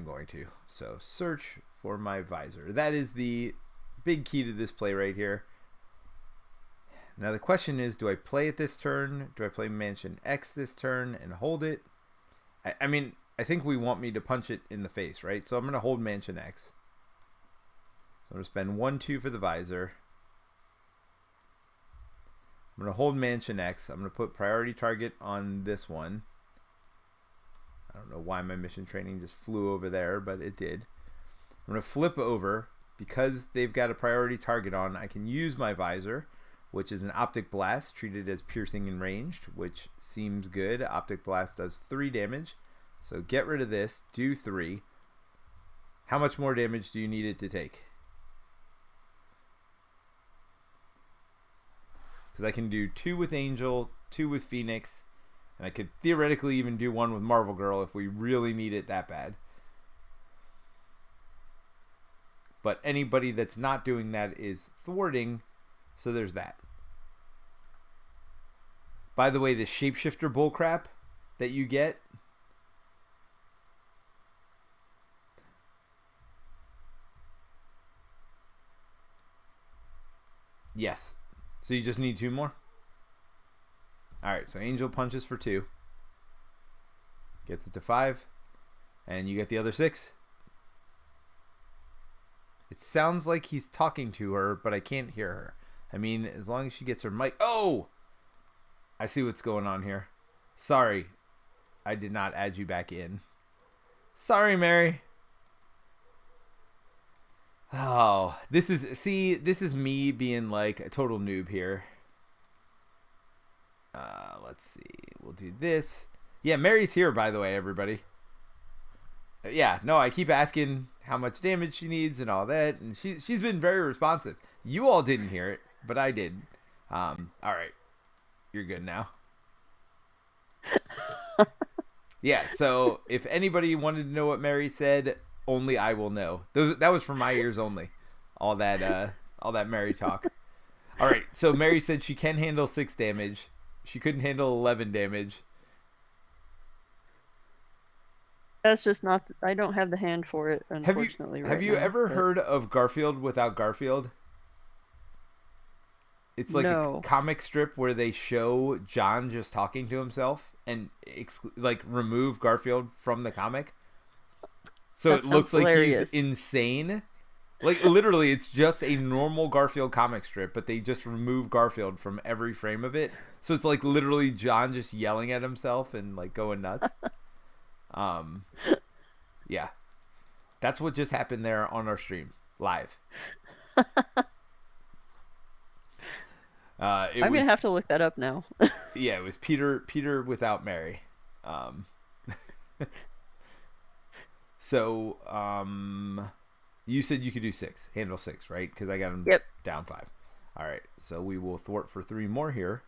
going to. So search for my visor. That is the big key to this play right here. Now the question is, do I play it this turn? Do I play Mansion X this turn and hold it? I mean, I think we want me to punch it in the face, right? So I'm going to hold Mansion X. So I'm going to spend 1-2 for the visor. I'm going to hold Mansion X. I'm going to put priority target on this one. I don't know why my mission training just flew over there, but it did. I'm going to flip over. Because they've got a priority target on, I can use my visor, which is an Optic Blast, treated as piercing and ranged, which seems good. Optic Blast does 3 damage. So get rid of this, do 3. How much more damage do you need it to take? Because I can do 2 with Angel, 2 with Phoenix, and I could theoretically even do 1 with Marvel Girl if we really need it that bad. But anybody that's not doing that is thwarting, so there's that. By the way, the shapeshifter bullcrap that you get, yes. So you just need 2 more? Alright, so Angel punches for 2. Gets it to 5. And you get the other 6. It sounds like he's talking to her, but I can't hear her. I mean, as long as she gets her mic... Oh! I see what's going on here. Sorry. I did not add you back in. Sorry, Mary. Oh, this is me being like a total noob here. Let's see. We'll do this. Yeah, Mary's here, by the way, everybody. Yeah, no, I keep asking how much damage she needs and all that, and she's been very responsive. You all didn't hear it, but I did. All right. You're good now. Yeah, so if anybody wanted to know what Mary said, only I will know. That was for my ears only. All that Mary talk. All right, so Mary said she can handle 6 damage. She couldn't handle 11 damage. That's just not. I don't have the hand for it, Have you unfortunately, have right you now. ever But heard of Garfield without Garfield? It's like a no, comic strip where they show John just talking to himself and like remove Garfield from the comic. So that it sounds looks like he's hilarious. insane. Like literally it's just a normal Garfield comic strip, but they just remove Garfield from every frame of it. So it's like literally John just yelling at himself and like going nuts. Um yeah. That's what just happened there on our stream live. It I'm gonna was have to look that up now. yeah, it was Peter without Mary. Um So, you said you could do 6, handle 6, right? Because I got him Yep. down 5. All right, so we will thwart for 3 more here,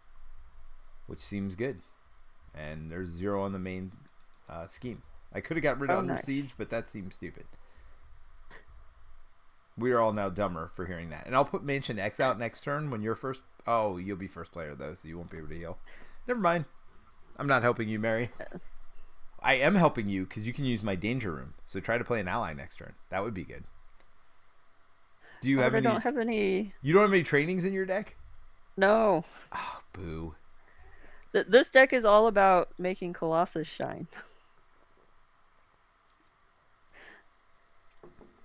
which seems good. And there's 0 on the main scheme. I could have got rid of Under Nice. Siege, but that seems stupid. We are all now dumber for hearing that. And I'll put Mansion X out next turn when you're first. Oh, you'll be first player though, so you won't be able to heal. Never mind. I'm not helping you, Mary. I am helping you because you can use my danger room. So try to play an ally next turn. That would be good. Do you have I any? don't have any. You don't have any trainings in your deck? No. Oh, boo. This deck is all about making Colossus shine.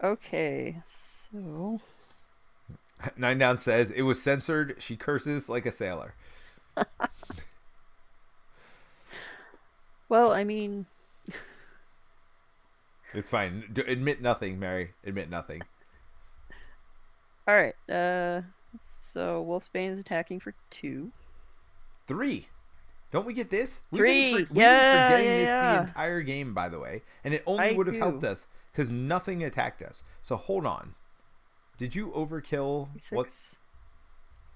Okay, so 9 Down says it was censored. She curses like a sailor. well, I mean, It's fine. Admit nothing, Mary. Admit nothing. all right. So Wolfsbane's attacking for 2. 3. Don't we get this? 3. We've been Yeah, forgetting yeah, this the yeah. entire game, by the way, and it only I would have do. helped us because nothing attacked us. So hold on. Did you overkill? 6. What?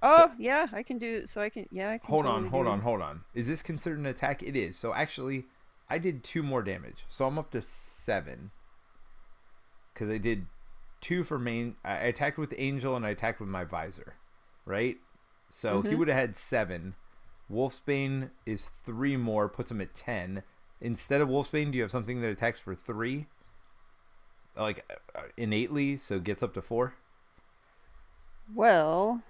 Oh, yeah, I can do. So I can. Yeah, I can. Hold totally on, do- hold on. Is this considered an attack? It is. So actually, I did 2 more damage. So I'm up to 7. Because I did 2 for main. I attacked with Angel and I attacked with my visor. Right? So he would have had 7. Wolfsbane is 3 more, puts him at 10. Instead of Wolfsbane, do you have something that attacks for 3? Like innately, so gets up to 4? Well,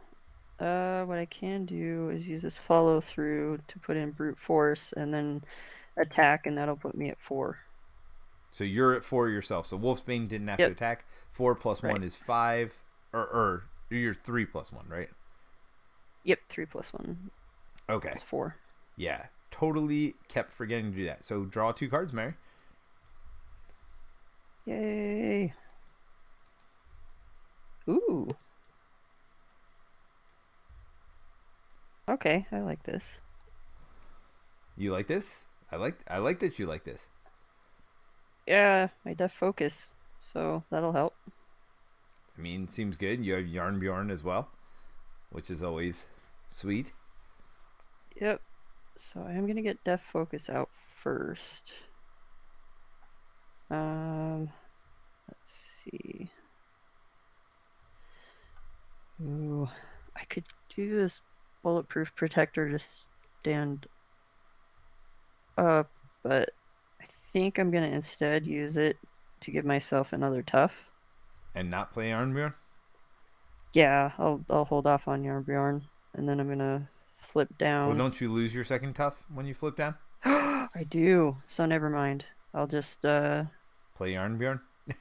what I can do is use this follow through to put in brute force and then attack, and that'll put me at 4. So you're at 4 yourself. So Wolfsbane didn't have to Yep. attack. 4 plus 1 Right. is 5. Or you're 3 plus 1, right? Yep, 3 plus 1 Okay. is 4. Yeah. Totally kept forgetting to do that. So draw 2 cards, Mary. Yay! Ooh. Okay, I like this. You like this? I like that you like this. Yeah, my def focus, so that'll help. I mean, seems good. You have Yarnbjorn as well, which is always sweet. Yep. So I am gonna get def focus out first. Let's see. Ooh, I could do this bulletproof protector to stand up, but I think I'm gonna instead use it to give myself another tough. And not play Yarnbjorn? Yeah, I'll hold off on Yarnbjorn, and then I'm gonna flip Well, down. don't you lose your second tough when you flip down? I do, so never mind. I'll just Play Yarnbjorn?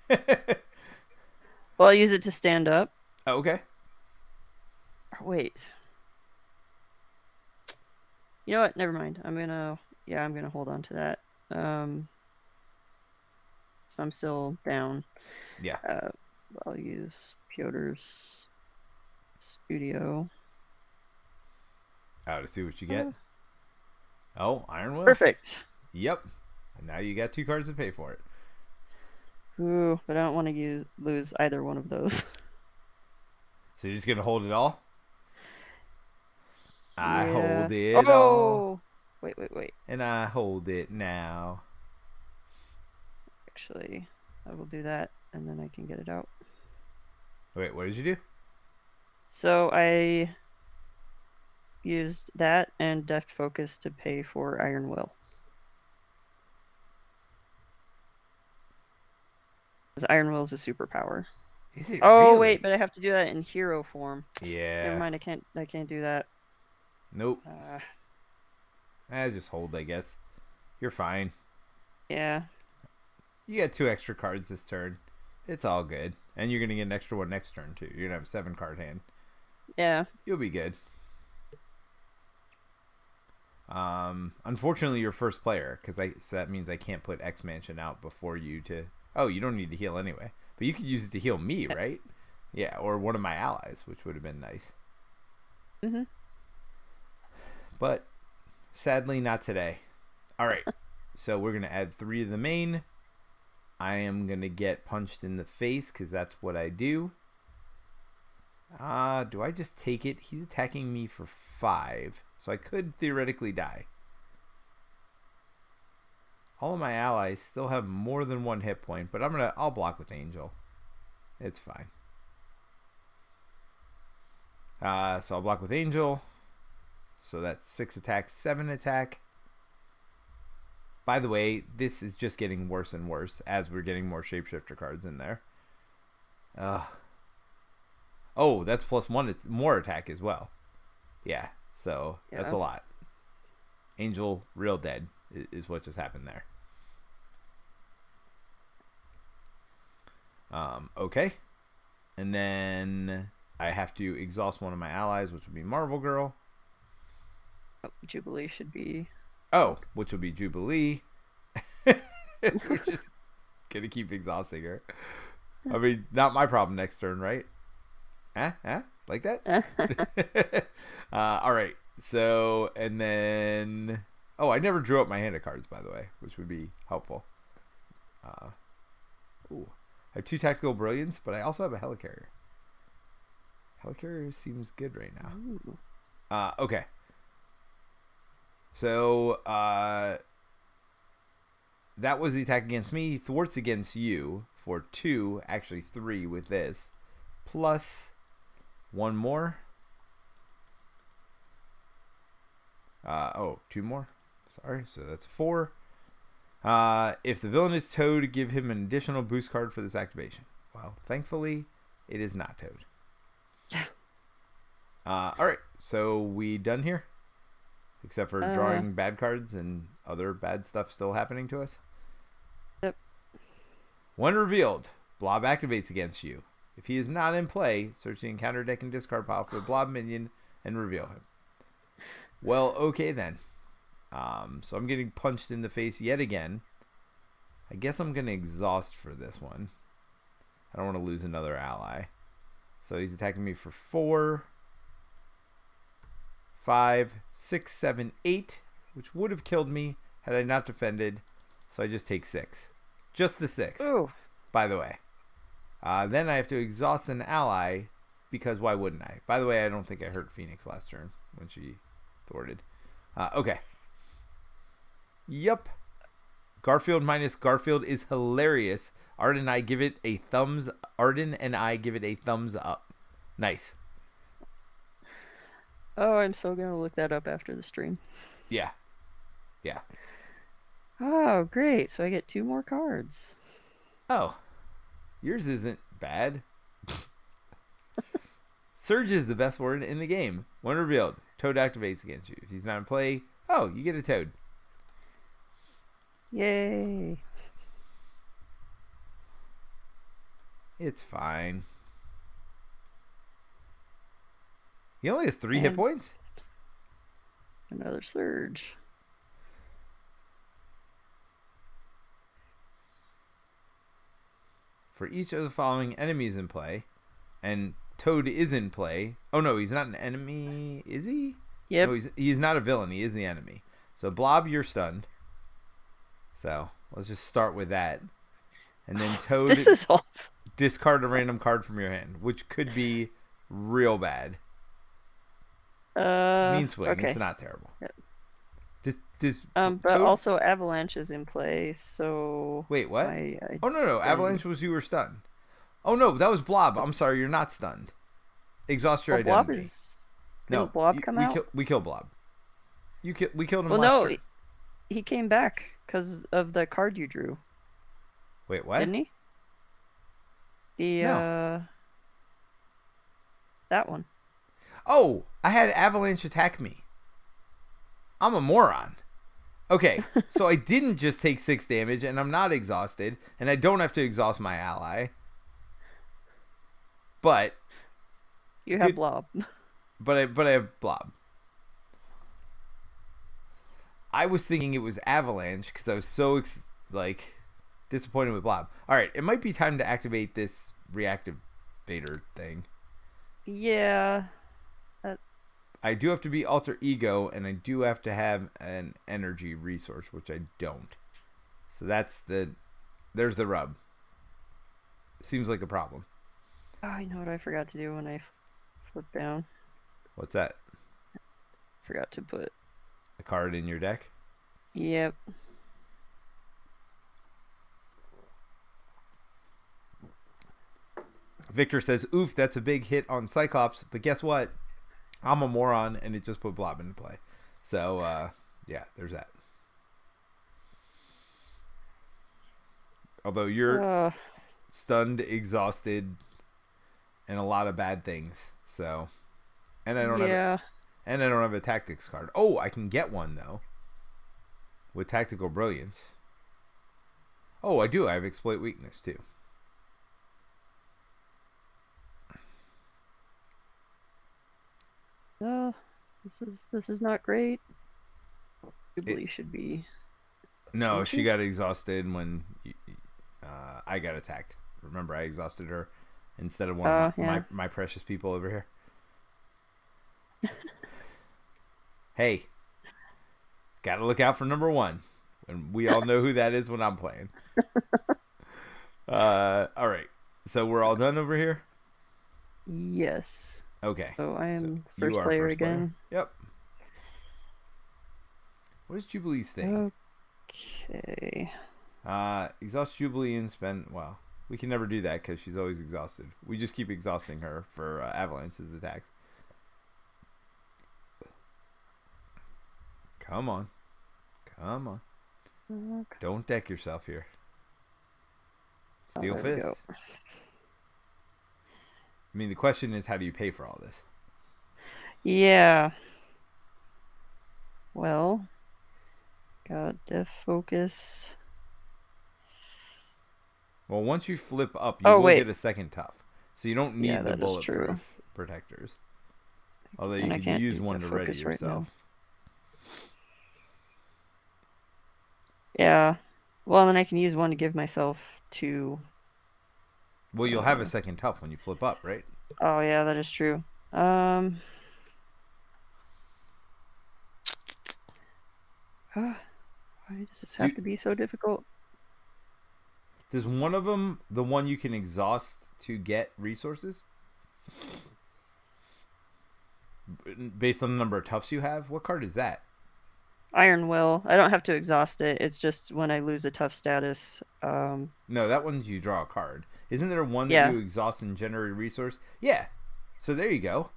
well, I'll use it to stand up. Oh, okay. Wait. You know what? Never mind. I'm gonna hold on to that. So I'm still down. Yeah. I'll use Piotr's studio. To see what you get. Oh, Iron Will. Perfect. Yep. And now you got 2 cards to pay for it. Ooh, but I don't want to lose either one of those. So you're just gonna hold it all? I Yeah. hold it all. Wait. And I hold it now. Actually, I will do that, and then I can get it out. Wait, what did you do? So I used that and Deft Focus to pay for Iron Will. Because Iron Will is a superpower. Is it Oh really? wait, but I have to do that in hero form. Yeah. Never mind, I can't do that. Nope. Just hold, I guess. You're fine. Yeah. You get 2 extra cards this turn. It's all good. And you're going to get an extra one next turn, too. You're going to have a 7-card hand. Yeah. You'll be good. Unfortunately, you're first player, so that means I can't put X Mansion out before you to... Oh, you don't need to heal anyway. But you could use it to heal me, right? Yeah, or one of my allies, which would have been nice. Mm-hmm. But sadly, not today. All right. So we're going to add 3 to the main. I am going to get punched in the face because that's what I do. Do I just take it? He's attacking me for 5. So I could theoretically die. All of my allies still have more than 1 hit point, but I'll block with Angel. It's fine. So I'll block with Angel. So that's 6 attack, 7 attack. By the way, this is just getting worse and worse as we're getting more shapeshifter cards in there. Oh, that's +1 more attack as well. Yeah, so that's a lot. Angel real dead is what just happened there. Okay. And then I have to exhaust one of my allies, which would be Marvel Girl. Oh, Jubilee should be... Oh, which will be Jubilee. We're just going to keep exhausting her. I mean, not my problem next turn, right? Like that? All right. So, and then... Oh, I never drew up my hand of cards, by the way, which would be helpful. Ooh. I have 2 Tactical Brilliance, but I also have a Helicarrier. Helicarrier seems good right now. Okay. So, that was the attack against me. Thwarts against you for 2, actually 3 with this. Plus 1 more. 2 more. Sorry, so that's 4. If the villain is Toad, give him an additional boost card for this activation. Well, thankfully, it is not Toad. Alright, so we done here? Except for drawing bad cards and other bad stuff still happening to us? Yep. When revealed, Blob activates against you. If he is not in play, search the encounter deck and discard pile for the Blob minion and reveal him. Well, okay then. So I'm getting punched in the face yet again. I guess I'm going to exhaust for this one. I don't want to lose another ally. So he's attacking me for 4, 5, 6, 7, 8, which would have killed me had I not defended. So I just take 6. Just the 6, Ooh. by the way. Then I have to exhaust an ally, because why wouldn't I? By the way, I don't think I hurt Phoenix last turn when she thwarted. Okay. Yup. Garfield minus Garfield is hilarious. Arden and I give it a thumbs up. Nice. Oh, I'm so gonna look that up after the stream. Yeah. Yeah. Oh, great. So I get 2 more cards. Oh. Yours isn't bad. Surge is the best word in the game. When revealed, Toad activates against you. If he's not in play, you get a Toad. Yay. It's fine. He only has 3 hit points? Another Surge. For each of the following enemies in play, and Toad is in play. Oh no, he's not an enemy, is he? Yep. No, he's not a villain. He is the enemy. So Blob, you're stunned. So let's just start with that. And then Toad, this is off. Discard a random card from your hand, which could be real bad. Mean Swing. Okay. It's not terrible. Yep. Does But Toad? also Avalanche is in play, so Wait, what? I Oh no, don't. Avalanche was you were stunned. Oh no, that was Blob. I'm sorry, you're not stunned. Exhaust your Well, Blob identity. is. Didn't No, Blob come out? we killed Blob. We killed him Well, last no, turn. he came back because of the card you drew, Wait, what? didn't he? The No. that one. Oh, I had Avalanche attack me. I'm a moron. Okay, so I didn't just take 6 damage, and I'm not exhausted, and I don't have to exhaust my ally. But You have good, Blob. but I have Blob. I was thinking it was Avalanche because I was so like disappointed with Blob. All right, it might be time to activate this reactivator thing. Yeah. I do have to be alter ego, and I do have to have an energy resource, which I don't. So there's the rub. Seems like a problem. Oh, I know what I forgot to do when I flipped down. What's that? Forgot to put. A card in your deck? Yep. Victor says, "Oof, that's a big hit on Cyclops." But guess what? I'm a moron, and it just put Blob into play. So yeah, there's that. Although you're stunned, exhausted, and a lot of bad things. So, and I don't have a tactics card. Oh, I can get one though. With tactical brilliance. Oh, I do. I have exploit weakness too. This is not great. Jubilee should be. No, she got exhausted when I got attacked. Remember, I exhausted her instead of one of my precious people over here. Hey, gotta look out for number 1. And we all know who that is when I'm playing. All right. So we're all done over here? Yes. Okay. So I am first player again. Yep. What is Jubilee's thing? Okay. Exhaust Jubilee and spend... Well, we can never do that because she's always exhausted. We just keep exhausting her for Avalanche's attacks. Come on. Come on. Okay. Don't deck yourself here. Steel Fist. I mean, the question is, how do you pay for all this? Yeah. Well, got Def Focus. Well, once you flip up, you will get a second tough. So you don't need the bulletproof protectors. Although you can use one to ready yourself. Yeah. Well, then I can use one to give myself 2. Well, you'll have a second tough when you flip up, right? Oh, yeah, that is true. Why does this have to be so difficult? Does one of them, the one you can exhaust to get resources? Based on the number of toughs you have? What card is that? Iron Will. I don't have to exhaust it. It's just when I lose a tough status. No, that one's you draw a card. Isn't there one that you exhaust and generate a resource? Yeah. So there you go.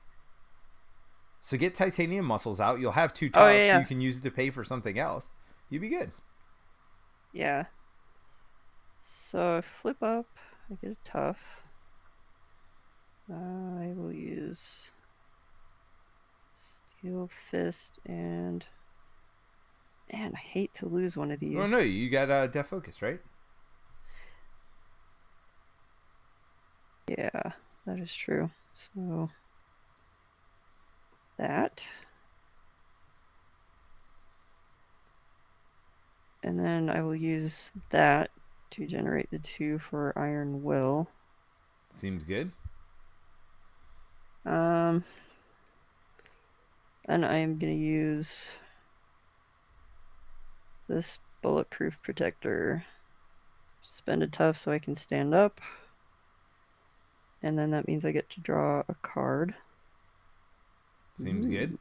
So get titanium muscles out. You'll have 2 toughs, so you can use it to pay for something else. You'd be good. Yeah. So I flip up. I get a tough. I will use Steel Fist and... Man, I hate to lose one of these. Oh, no, you got Def Focus, right? Yeah, that is true. So, that. And then I will use that to generate the 2 for Iron Will. Seems good. And I am going to use this bulletproof protector. Spend a tough so I can stand up. And then that means I get to draw a card. Seems good.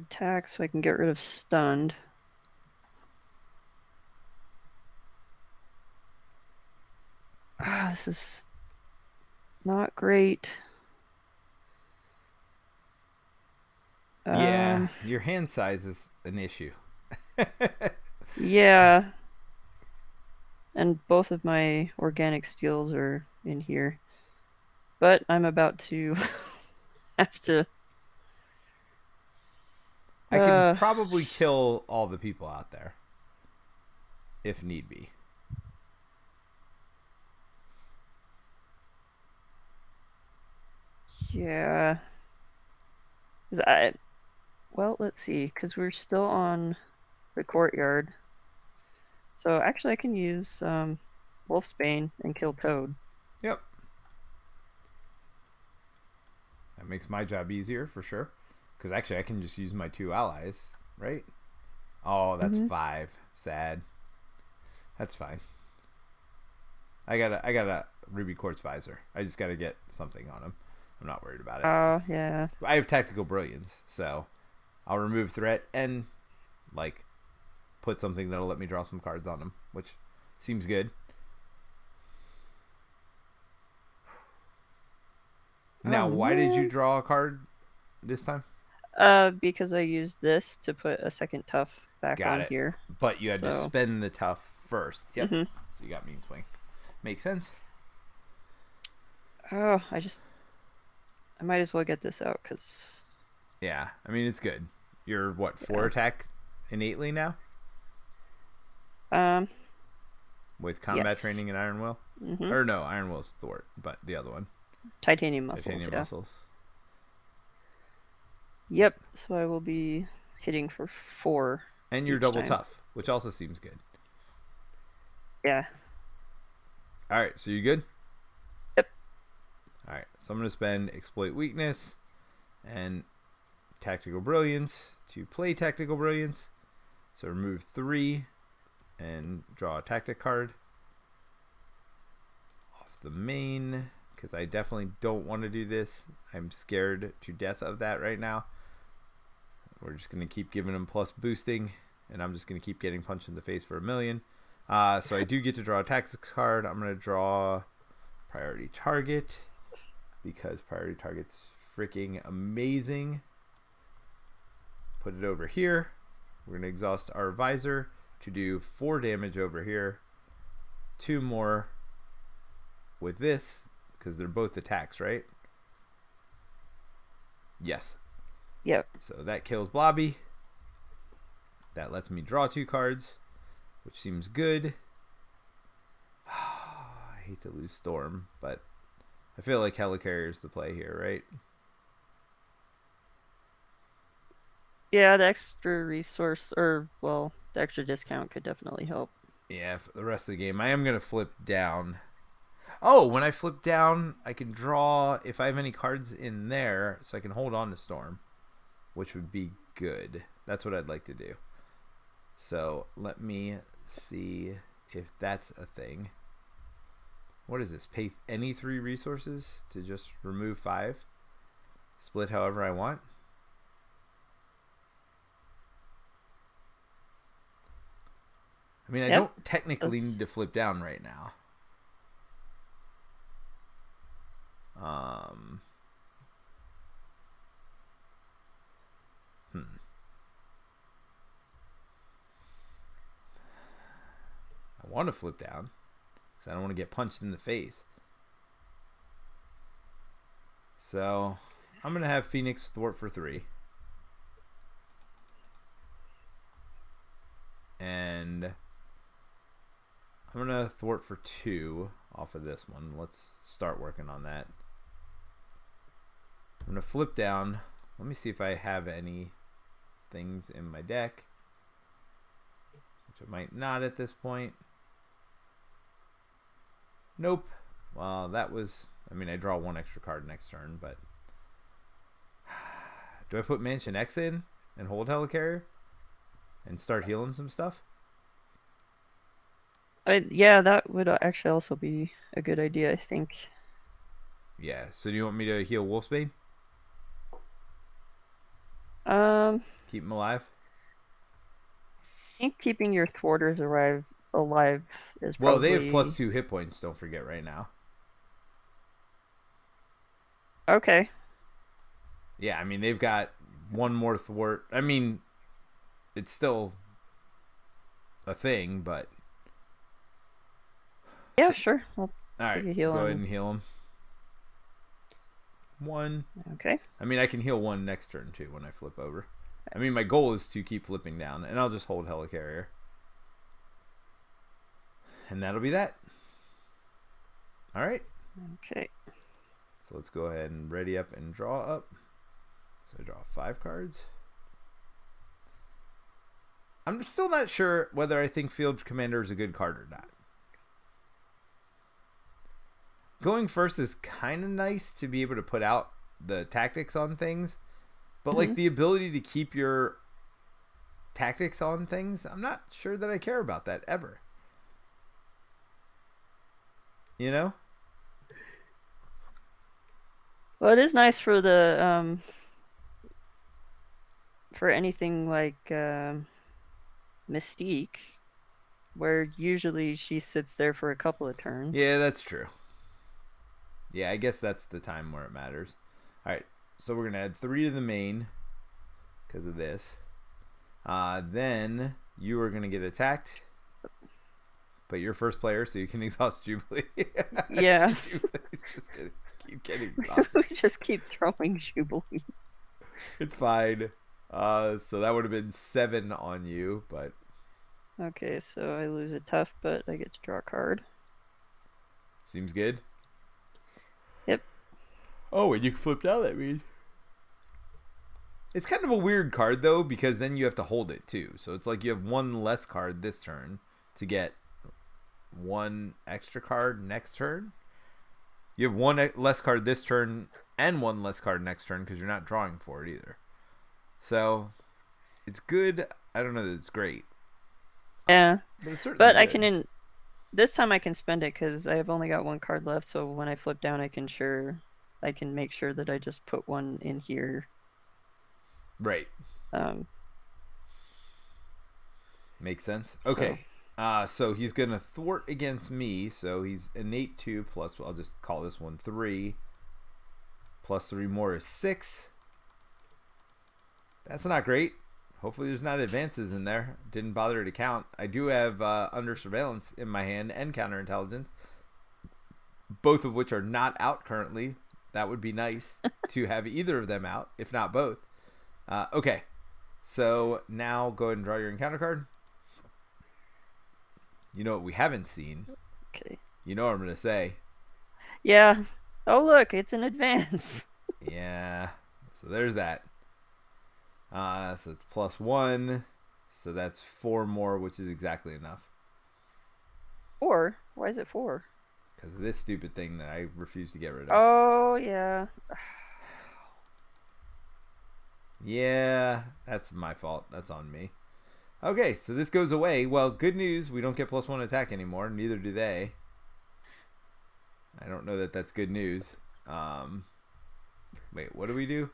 attack so I can get rid of stunned. This is not great. Yeah, your hand size is an issue. Yeah. And both of my organic steels are in here. But I'm about to have to. I can probably kill all the people out there if need be. Yeah. Well, let's see, because we're still on the courtyard. So actually, I can use Wolfsbane and kill Toad. Yep. That makes my job easier for sure. Because actually, I can just use my 2 allies, right? Oh, that's 5. Sad. That's fine. I got a ruby quartz visor. I just got to get something on him. I'm not worried about it. Oh, yeah. I have tactical brilliance, so I'll remove threat and like put something that'll let me draw some cards on him, which seems good. Now, why did you draw a card this time? Because I used this to put a second tough back Got on it. here. But you had to spend the tough first. Yep. So you got mean swing. Makes sense. Oh, I might as well get this out because. Yeah, I mean it's good. You're what, 4 attack innately now? With combat training and Iron Will? Or no, Iron Will's thwart, but the other one. Titanium muscles. Titanium muscles. Yep. So I will be hitting for 4. And you're double tough, which also seems good. Yeah. All right, so you good? Yep. All right, so I'm going to spend Exploit Weakness and Tactical Brilliance to play Tactical Brilliance. So remove 3 and draw a tactic card off the main, because I definitely don't want to do this. I'm scared to death of that right now. We're just going to keep giving him plus boosting, and I'm just going to keep getting punched in the face for 1,000,000. So I do get to draw a tactics card. I'm going to draw Priority Target, because Priority Target's freaking amazing. Put it over here. We're going to exhaust our visor to do 4 damage over here. 2 more with this, because they're both attacks, right? Yes. Yep. So that kills Blobby. That lets me draw 2 cards, which seems good. I hate to lose Storm, but I feel like Helicarrier's the play here, right? Yeah, the extra resource, or, well, the extra discount could definitely help. Yeah, for the rest of the game. I am going to flip down. Oh, when I flip down, I can draw, if I have any cards in there, so I can hold on to Storm, which would be good. That's what I'd like to do. So let me see if that's a thing. What is this? Pay any 3 resources to just remove 5? Split however I want? I mean, I don't technically need to flip down right now. I want to flip down because I don't want to get punched in the face. So I'm going to have Phoenix thwart for 3. And I'm going to thwart for 2 off of this one. Let's start working on that. I'm going to flip down. Let me see if I have any things in my deck, which I might not at this point. Nope. Well, that was... I mean, I draw 1 extra card next turn, but... Do I put Mansion X in and hold Helicarrier and start healing some stuff? Yeah, that would actually also be a good idea, I think. Yeah, so do you want me to heal Wolfsbane? Keep them alive. I think keeping your thwarters alive is Well, they have probably +2 hit points. Don't forget right now. okay. Yeah, I mean they've got one more thwart. I mean, it's still a thing, but Yeah, so, sure. I'll all take right, a heal go ahead on. and heal him. One. Okay. I mean, I can heal one next turn too when I flip over. I mean, my goal is to keep flipping down, and I'll just hold Helicarrier, and that'll be that. All right. Okay. So let's go ahead and ready up and draw up. So I draw 5 cards. I'm still not sure whether I think Field Commander is a good card or not. Going first is kind of nice to be able to put out the tactics on things, but like the ability to keep your tactics on things, I'm not sure that I care about that ever. You know? Well, it is nice for the for anything like Mystique, where usually she sits there for a couple of turns. Yeah, that's true. Yeah, I guess that's the time where it matters. All right, so we're gonna add 3 to the main because of this. Then you are gonna get attacked, but you're first player, so you can exhaust Jubilee. Yeah. Jubilee's just gonna keep getting exhausted. We just keep throwing Jubilee. It's fine. So that would have been 7 on you, but Okay, so I lose a tough, but I get to draw a card. seems good. Yep. Oh, and you can flip down, that means. It's kind of a weird card, though, because then you have to hold it, too. So it's like you have 1 less card this turn to get 1 extra card next turn. You have 1 less card this turn and 1 less card next turn because you're not drawing for it either. So it's good. I don't know that it's great. Yeah. But it's certainly But good. I can this time I can spend it because I have only got 1 card left, so when I flip down I can make sure that I just put 1 in here. Right. Makes sense. Okay. So he's going to thwart against me. So he's innate 2 plus, I'll just call this one 3. Plus 3 more is 6. That's not great. Hopefully there's not advances in there. Didn't bother to count. I do have under surveillance in my hand and counterintelligence, both of which are not out currently. That would be nice to have either of them out, if not both. Okay. So now go ahead and draw your encounter card. You know what we haven't seen? Okay. You know what I'm going to say. Yeah. Oh, look, it's an advance. Yeah. So there's that. So it's +1. So that's 4 more, which is exactly enough. 4? Why is it 4? Because of this stupid thing that I refuse to get rid of. Oh, yeah. Yeah, that's my fault. That's on me. Okay, so this goes away. Well, good news. We don't get +1 attack anymore. Neither do they. I don't know that that's good news. Wait, what do we do?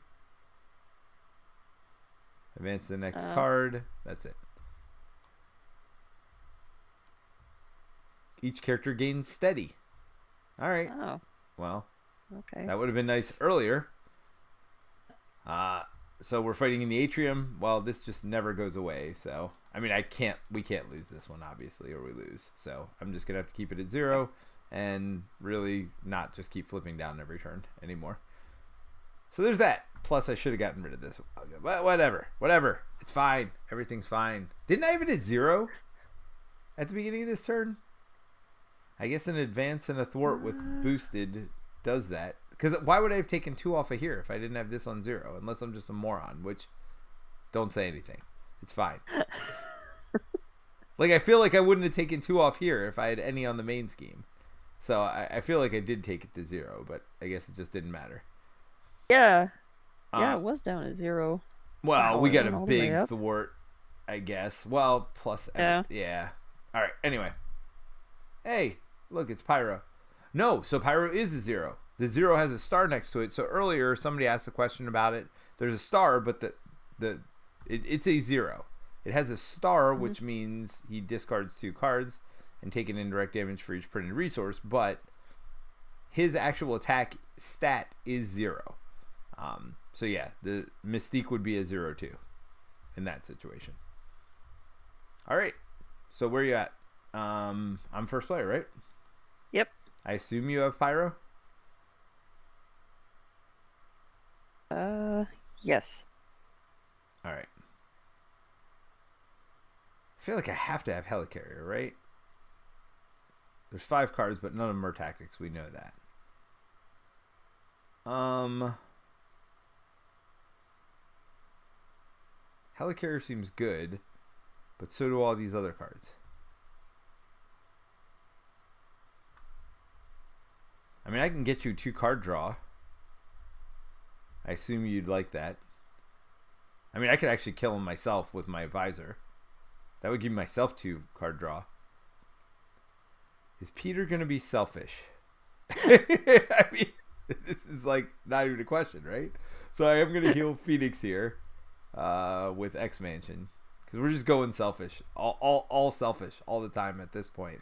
Advance the next card. That's it. Each character gains steady. All right. Oh. Well, Okay. that would have been nice earlier. So we're fighting in the atrium. Well, this just never goes away. So, I mean, we can't lose this one, obviously, or we lose. So I'm just going to have to keep it at 0 and really not just keep flipping down every turn anymore. So there's that. Plus, I should have gotten rid of this. But whatever. It's fine. Everything's fine. Didn't I have it at 0 at the beginning of this turn? I guess an advance and a thwart with boosted does that. Because why would I have taken 2 off of here if I didn't have this on 0? Unless I'm just a moron, which, don't say anything. It's fine. Like, I feel like I wouldn't have taken 2 off here if I had any on the main scheme. So I feel like I did take it to 0, but I guess it just didn't matter. Yeah. Yeah, it was down at 0. Well, Wow, we it got went a all the way big up. thwart, I guess. Well, plus... Yeah. All right, anyway. Hey, look, it's Pyro. No, so Pyro is a 0. The 0 has a star next to it. So earlier, somebody asked a question about it. There's a star, but the It's a 0. It has a star, which means he discards 2 cards and take an indirect damage for each printed resource, but his actual attack stat is 0. So yeah, the Mystique would be a 0-2 in that situation. All right. So where are you at? I'm first player, right? Yep. I assume you have Pyro? Yes. All right. I feel like I have to have Helicarrier, right? There's 5 cards, but none of them are tactics. We know that. Helicarrier seems good, but so do all these other cards. I mean, I can get you 2 card draw. I assume you'd like that. I mean, I could actually kill him myself with my advisor. That would give myself 2 card draw. Is Peter going to be selfish? I mean, this is like not even a question, right? So I am going to heal Phoenix here with X Mansion because we're just going selfish, all selfish all the time at this point.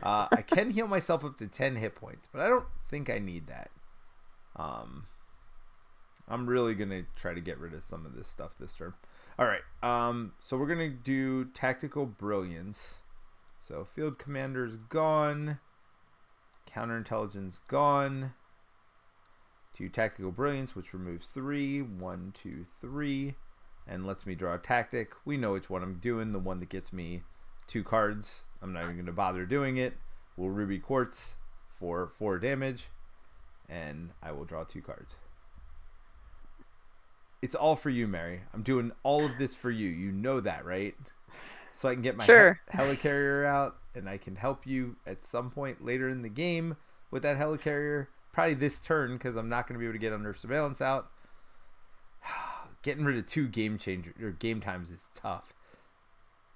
I can heal myself up to 10 hit points, but I don't think I need that. I'm really going to try to get rid of some of this stuff this turn. All right, so we're going to do Tactical Brilliance. So Field Commander's gone. Counterintelligence gone. 2 Tactical Brilliance, which removes 3. 1, 2, 3. And lets me draw a tactic. We know which one I'm doing. The one that gets me 2 cards. I'm not even going to bother doing it. We'll Ruby Quartz for 4 damage. And I will draw 2 cards. It's all for you, Mary. I'm doing all of this for you. You know that, right? So I can get my Helicarrier out, and I can help you at some point later in the game with that Helicarrier. Probably this turn, because I'm not going to be able to get under surveillance out. Getting rid of 2 game times is tough.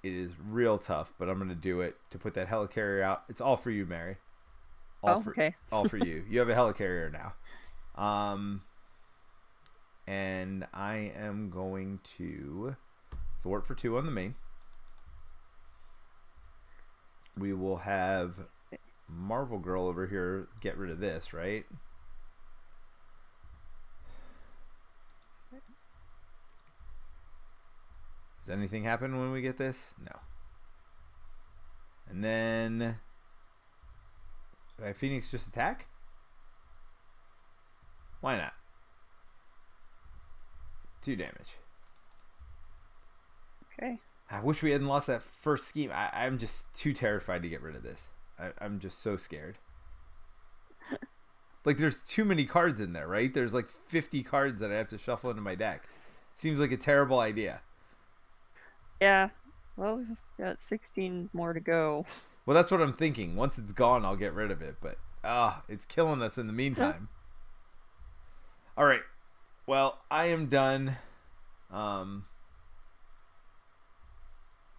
It is real tough, but I'm going to do it to put that Helicarrier out. It's all for you, Mary. Okay. All for you. You have a Helicarrier now. And I am going to thwart for 2 on the main. We will have Marvel Girl over here get rid of this, right? Does anything happen when we get this? No. And then Phoenix just attack? Why not? 2 damage. Okay. I wish we hadn't lost that first scheme. I'm just too terrified to get rid of this. I'm just so scared. Like, there's too many cards in there, right? There's like 50 cards that I have to shuffle into my deck. Seems like a terrible idea. Yeah. Well, we've got 16 more to go. Well, that's what I'm thinking. Once it's gone, I'll get rid of it. But, it's killing us in the meantime. All right. Well, I am done.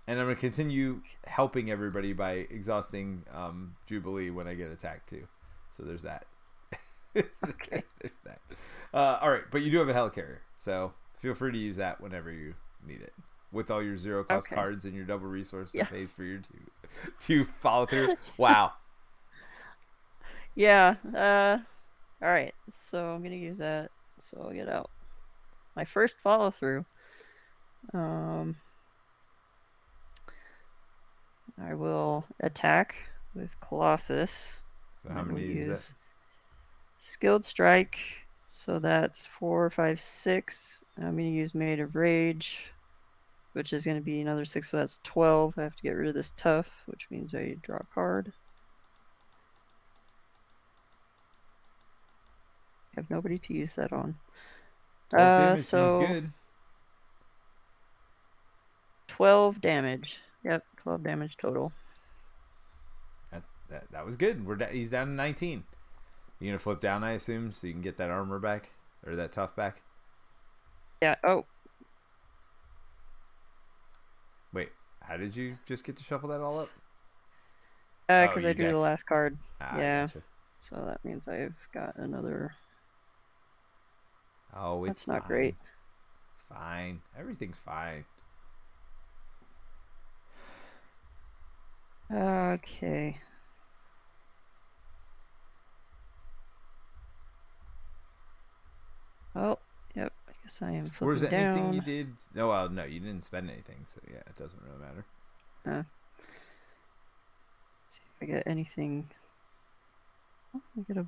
And I'm going to continue helping everybody by exhausting Jubilee when I get attacked too. So there's that. Okay. There's that. All right, but you do have a Helicarrier, so feel free to use that whenever you need it. With all your 0-cost cards and your double resource that pays for your to follow through. Wow. Yeah. All right. So I'm gonna use that. So I'll get out my first follow through. I will attack with Colossus. So how many is that? Skilled Strike. So that's 4, 5, 6. I'm going to use Made of Rage, which is going to be another 6. So that's 12. I have to get rid of this Tough, which means I draw a card. I have nobody to use that on. 12 damage seems good. 12 damage. Yep, 12 damage total. That was good. He's down to 19. You're gonna flip down, I assume, so you can get that armor back or that Tough back. Yeah. Oh. Wait, how did you just get to shuffle that all up? Because I drew the last card. Yeah. Gotcha. So that means I've got another. Oh, That's not great. It's fine. Everything's fine. Okay. Oh, yep. I guess I am Was flipping there anything down. you did? No, well, no, you didn't spend anything, so yeah, it doesn't really matter. See if I get anything. Oh, I get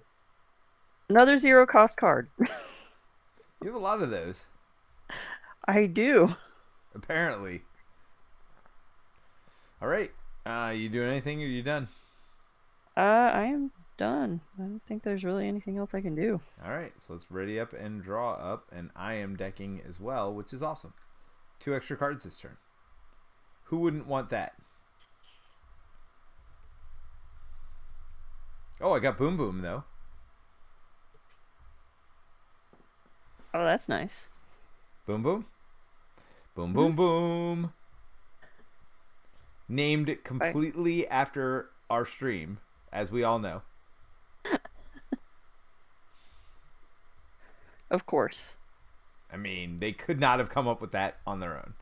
another zero cost card. You have a lot of those, I do. apparently. All right. You doing anything, or you done? I am done. I don't think there's really anything else I can do. All right, so let's ready up and draw up, and I am decking as well, which is awesome. 2 extra cards this turn. Who wouldn't want that? Oh, I got Boom Boom, though. Oh, that's nice. Boom Boom. Boom Boom Boom. Named completely after our stream, as we all know. Of course. I mean, they could not have come up with that on their own.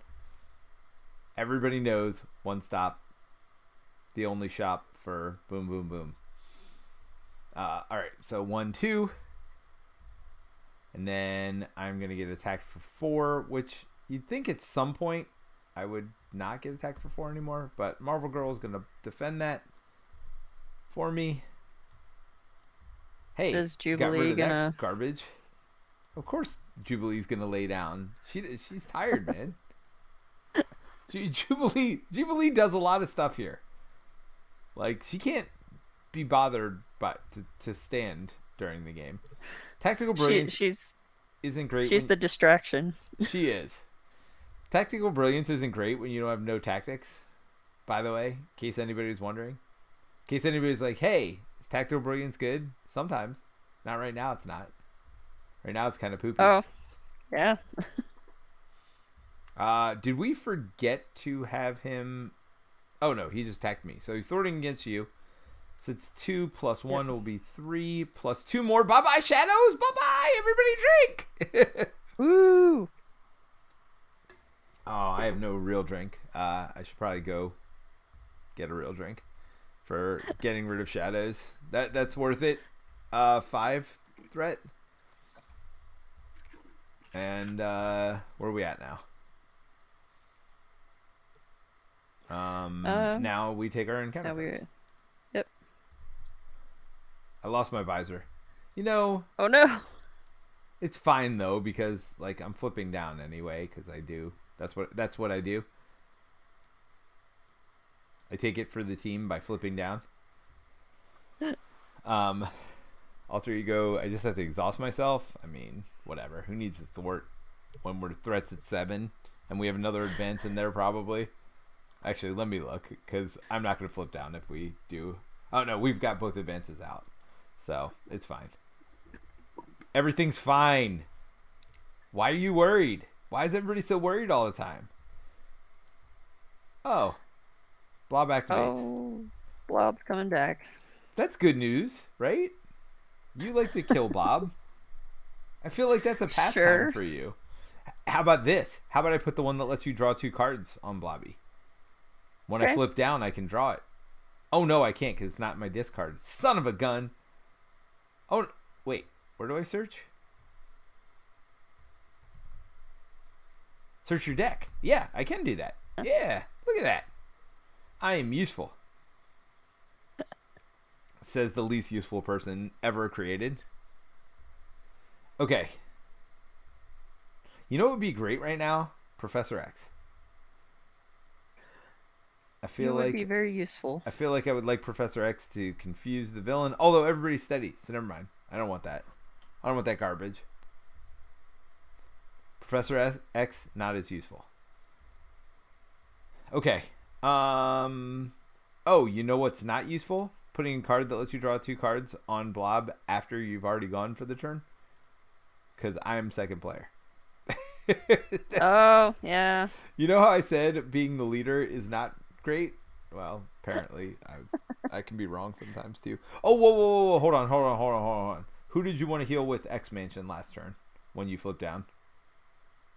Everybody knows One Stop, the only shop for Boom Boom Boom. All right, so 1, 2. And then I'm going to get attacked for 4, which you'd think at some point I would not get attacked for 4 anymore. But Marvel Girl is going to defend that for me. Hey, Is got rid Jubilee of gonna? that garbage. Of course Jubilee's going to lay down. She's tired, man. Jubilee does a lot of stuff here. Like, she can't be bothered to stand during the game. Tactical Brilliance isn't great. She's the distraction. She is. Tactical Brilliance isn't great when you don't have no tactics, by the way, in case anybody's wondering. In case anybody's like, hey, is Tactical Brilliance good? Sometimes. Not right now, it's not. Right now, it's kind of poopy. Oh, yeah. Did we forget to have him... Oh, no, he just attacked me. So he's thwarting against you. So it's 2 plus 1 will be 3 plus 2 more. Bye-bye, Shadows! Bye-bye! Everybody drink! Woo! Oh, I have no real drink. I should probably go get a real drink for getting rid of Shadows. That's worth it. 5 threat. And where are we at now? Now we take our encounter. Yep. I lost my visor. You know. Oh no. It's fine though, because like I'm flipping down anyway, because I do. That's what I do. I take it for the team by flipping down. Alter ego. I just have to exhaust myself. I mean, whatever. Who needs to thwart when we're threats at 7 and we have another advance in there probably? Actually, let me look, because I'm not going to flip down if we do. Oh, no, we've got both advances out. So, it's fine. Everything's fine. Why are you worried? Why is everybody so worried all the time? Oh. Blob activates. Oh, Blob's coming back. That's good news, right? You like to kill Blob. I feel like that's a pastime for you. How about this? How about I put the one that lets you draw 2 cards on Blobby? When I flip down, I can draw it. Oh, no, I can't because it's not in my discard. Son of a gun. Oh, wait. Where do I search? Search your deck. Yeah, I can do that. Yeah, look at that. I am useful. Says the least useful person ever created. Okay. You know what would be great right now? Professor X. I feel like would be very useful. I feel like I would like Professor X to confuse the villain. Although everybody's steady, so never mind. I don't want that. I don't want that garbage. Professor X, not as useful. Okay. Oh, you know what's not useful? Putting a card that lets you draw 2 cards on Blob after you've already gone for the turn. Because I am second player. Oh, yeah. You know how I said being the leader is not great? Well, apparently I can be wrong sometimes too. Oh, whoa. Hold on. Who did you want to heal with X Mansion last turn when you flipped down?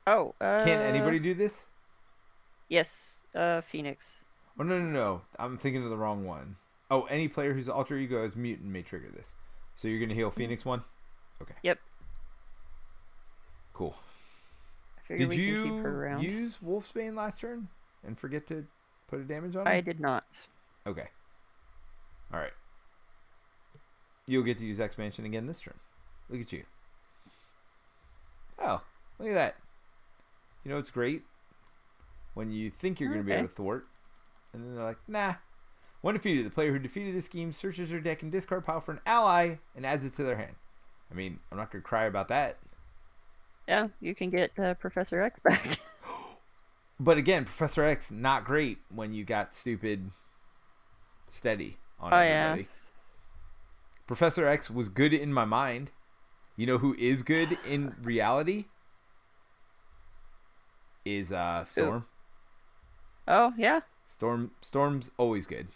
Oh, Can't anybody do this? yes, Phoenix. Oh, no, no, no. I'm thinking of the wrong one. Oh, any player whose alter ego is mutant may trigger this. So you're going to heal Phoenix 1? Okay. Yep. Cool. I figure Did we can keep her you around. use Wolfsbane last turn and forget to put a damage on I him? did not. Okay. All right. You'll get to use Expansion again this turn. Look at you. Oh, look at that. You know what's great? When you think you're going to be able to thwart, and then they're like, nah. When defeated, the player who defeated this scheme searches their deck and discard pile for an ally and adds it to their hand. I mean, I'm not going to cry about that. Yeah, you can get Professor X back. But again, Professor X, not great when you got stupid steady on everybody. Yeah. Professor X was good in my mind. You know who is good in reality? Is Storm. Ooh. Oh, yeah. Storm's always good.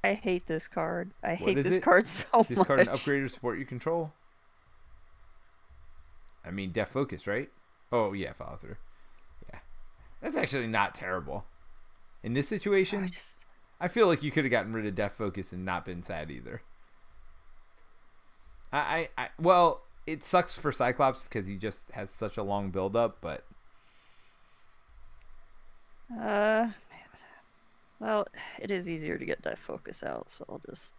I hate this card. I hate this card so much. Discard an upgrade or support you control. I mean, Def Focus, right? Oh, yeah, follow through. Yeah. That's actually not terrible. In this situation, I feel like you could have gotten rid of Def Focus and not been sad either. Well, it sucks for Cyclops because he just has such a long build-up, but... Well, it is easier to get that focus out, so I'll just,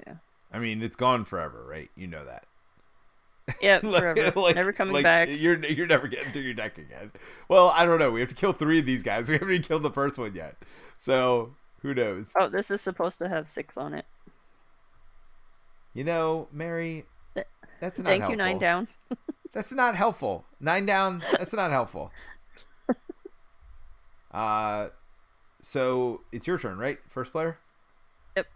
yeah. I mean, it's gone forever, right? You know that. Yeah, forever. Never coming back. You're never getting through your deck again. Well, I don't know. We have to kill 3 of these guys. We haven't even killed the first one yet. So, who knows? Oh, this is supposed to have 6 on it. You know, Mary, that's not Thank helpful. You, 9 down. That's not helpful. 9 down, that's not helpful. So it's your turn, right? First player? Yep.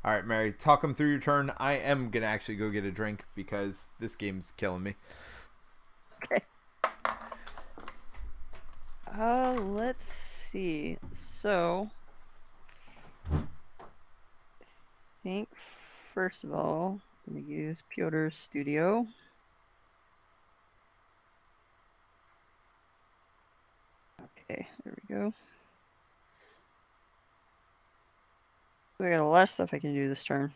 All right, Mary, talk them through your turn. I am going to actually go get a drink because this game's killing me. Okay. Let's see. So, I think, first of all, I'm going to use Piotr's Studio. Okay, there we go. We got a lot of stuff I can do this turn.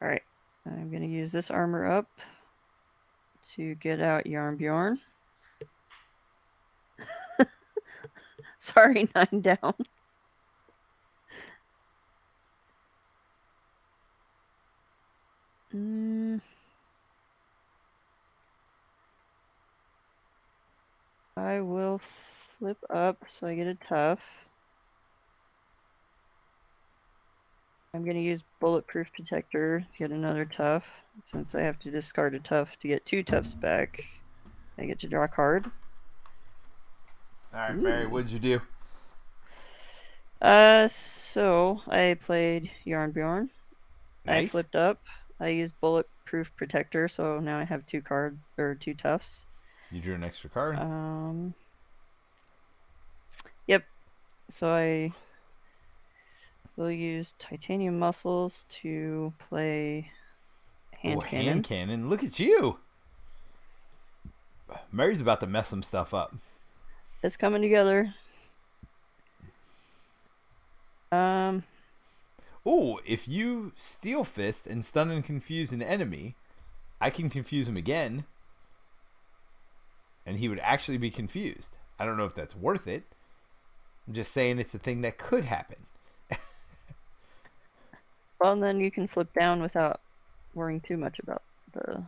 Alright, I'm going to use this armor up to get out Yarnbjorn. Sorry, 9 down. I will flip up so I get a tough. I'm going to use Bulletproof Protector to get another tough. Since I have to discard a tough to get 2 toughs back, I get to draw a card. Alright, Mary, what'd you do? So I played Yarnbjorn. Nice. I flipped up. I used Bulletproof Protector, so now I have 2 toughs. You drew an extra card? Yep. So I will use Titanium Muscles to play Hand Cannon. Hand Cannon. Look at you. Mary's about to mess some stuff up. It's coming together. Oh, if you Steel Fist and stun and confuse an enemy, I can confuse him again. And he would actually be confused. I don't know if that's worth it. I'm just saying it's a thing that could happen. Well, and then you can flip down without worrying too much about the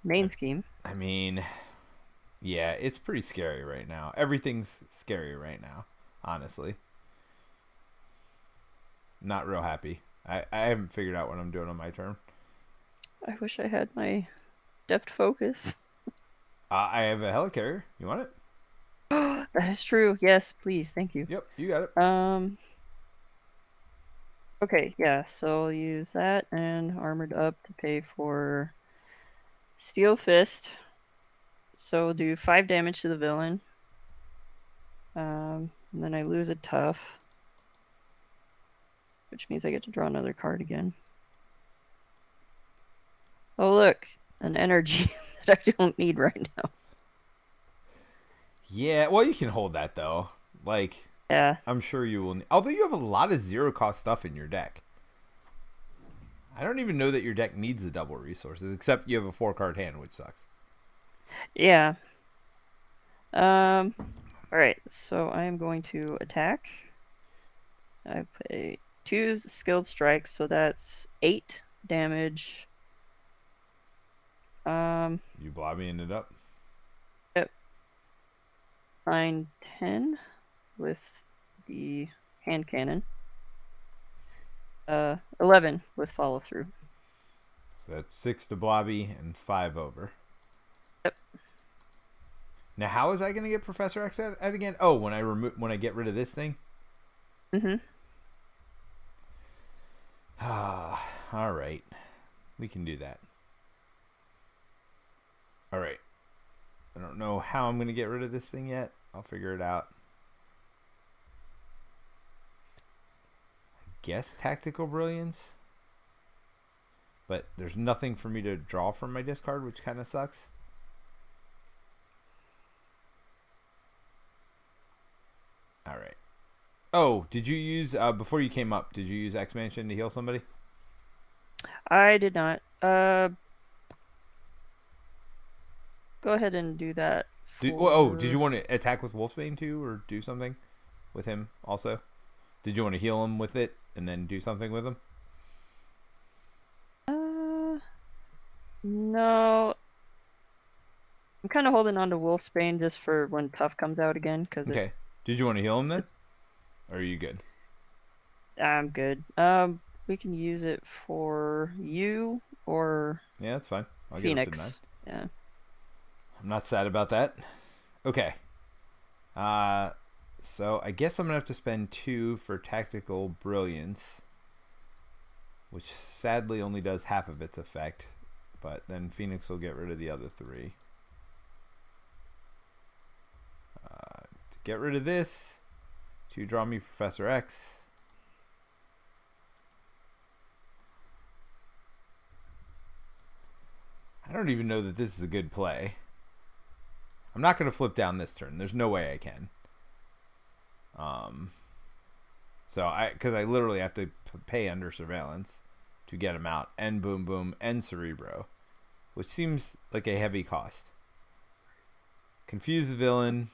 main scheme. I mean, yeah, it's pretty scary right now. Everything's scary right now, honestly. Not real happy. I haven't figured out what I'm doing on my turn. I wish I had my deft focus. I have a helicarrier. You want it? That is true. Yes, please. Thank you. Yep, you got it. Okay, yeah, so I'll use that and Armored Up to pay for Steel Fist. So we'll do 5 damage to the villain. And then I lose a tough. which means I get to draw another card again. Oh, look, an energy that I don't need right now. Yeah, well, you can hold that, though. Like, Yeah. I'm sure you will. Although you have a lot of zero-cost stuff in your deck. I don't even know that your deck needs the double resources, except you have a 4-card hand, which sucks. Yeah. All right, so I am going to attack. I play 2 skilled strikes, so that's 8 damage. You blobbying it up? Yep. 9, 10 with the hand cannon. 11 with follow through. So that's 6 to blobby and 5 over. Yep. Now, how is I going to get Professor X at again? Oh, when I get rid of this thing. All right, we can do that. All right. I don't know how I'm going to get rid of this thing yet. I'll figure it out. I guess Tactical Brilliance. But there's nothing for me to draw from my discard, which kind of sucks. All right. Oh, did you use, before you came up, did you use X-Mansion to heal somebody? I did not. Go ahead and do that. Did you want to attack with Wolfsbane too, or do something with him also? Did you want to heal him with it and then do something with him? No. I'm kind of holding on to Wolfsbane just for when Tough comes out again. Okay. Did you want to heal him then? Or are you good? I'm good. We can use it for you or yeah, that's fine. I'll Phoenix. Get up to 9. Yeah. I'm not sad about that. Okay. So I guess I'm gonna have to spend 2 for Tactical Brilliance, which sadly only does half of its effect, but then Phoenix will get rid of the other 3. To get rid of this, to draw me Professor X. I don't even know that this is a good play. I'm not going to flip down this turn. There's no way I can. Because I literally have to pay under surveillance to get him out, and Boom Boom and Cerebro, which seems like a heavy cost. Confuse the villain.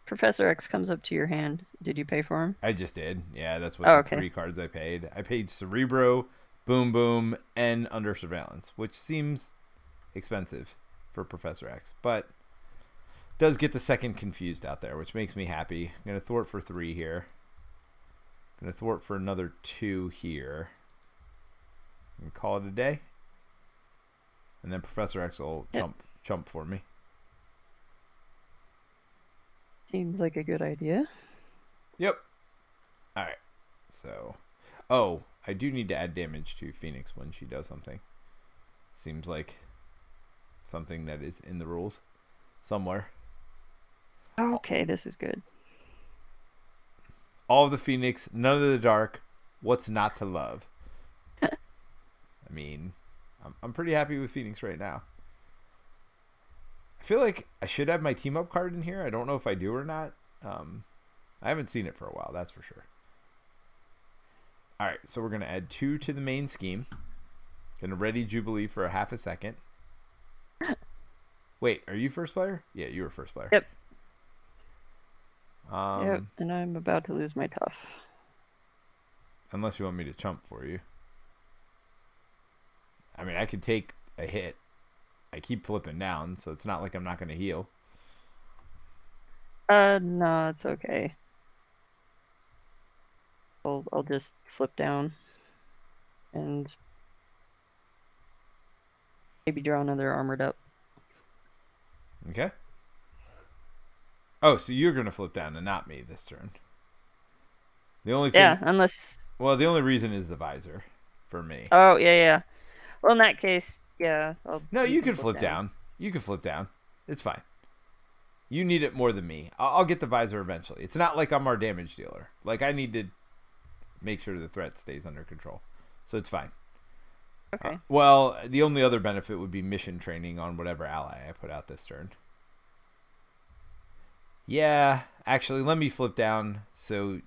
Professor X comes up to your hand. Did you pay for him? I just did. Yeah, that's what the 3 cards I paid. I paid Cerebro, Boom Boom, and under surveillance, which seems expensive for Professor X, but does get the second confused out there, which makes me happy. I'm going to thwart for 3 here. I'm going to thwart for another 2 here. And call it a day. And then Professor X will chump for me. Seems like a good idea. Yep. Alright. So. Oh, I do need to add damage to Phoenix when she does something. Seems like something that is in the rules somewhere. Okay, this is good. All of the Phoenix, none of the dark. What's not to love? I mean, I'm pretty happy with Phoenix right now. I feel like I should have my team up card in here. I don't know if I do or not. I haven't seen it for a while, that's for sure. All right, so we're going to add 2 to the main scheme. Going to ready Jubilee for a half a second. Wait, are you first player? Yeah, you were first player. Yep. Yep, and I'm about to lose my Tough. Unless you want me to chump for you. I mean, I could take a hit. I keep flipping down, so it's not like I'm not going to heal. No, it's okay. I'll just flip down and maybe draw another armored up. Okay. Oh, so you're going to flip down and not me this turn. The only thing, yeah, unless... Well, the only reason is the visor for me. Oh, yeah. Well, in that case, yeah. No, you can flip down. You can flip down. It's fine. You need it more than me. I'll get the visor eventually. It's not like I'm our damage dealer. Like, I need to make sure the threat stays under control. So it's fine. Okay. Well, the only other benefit would be mission training on whatever ally I put out this turn. Yeah, actually, let me flip down so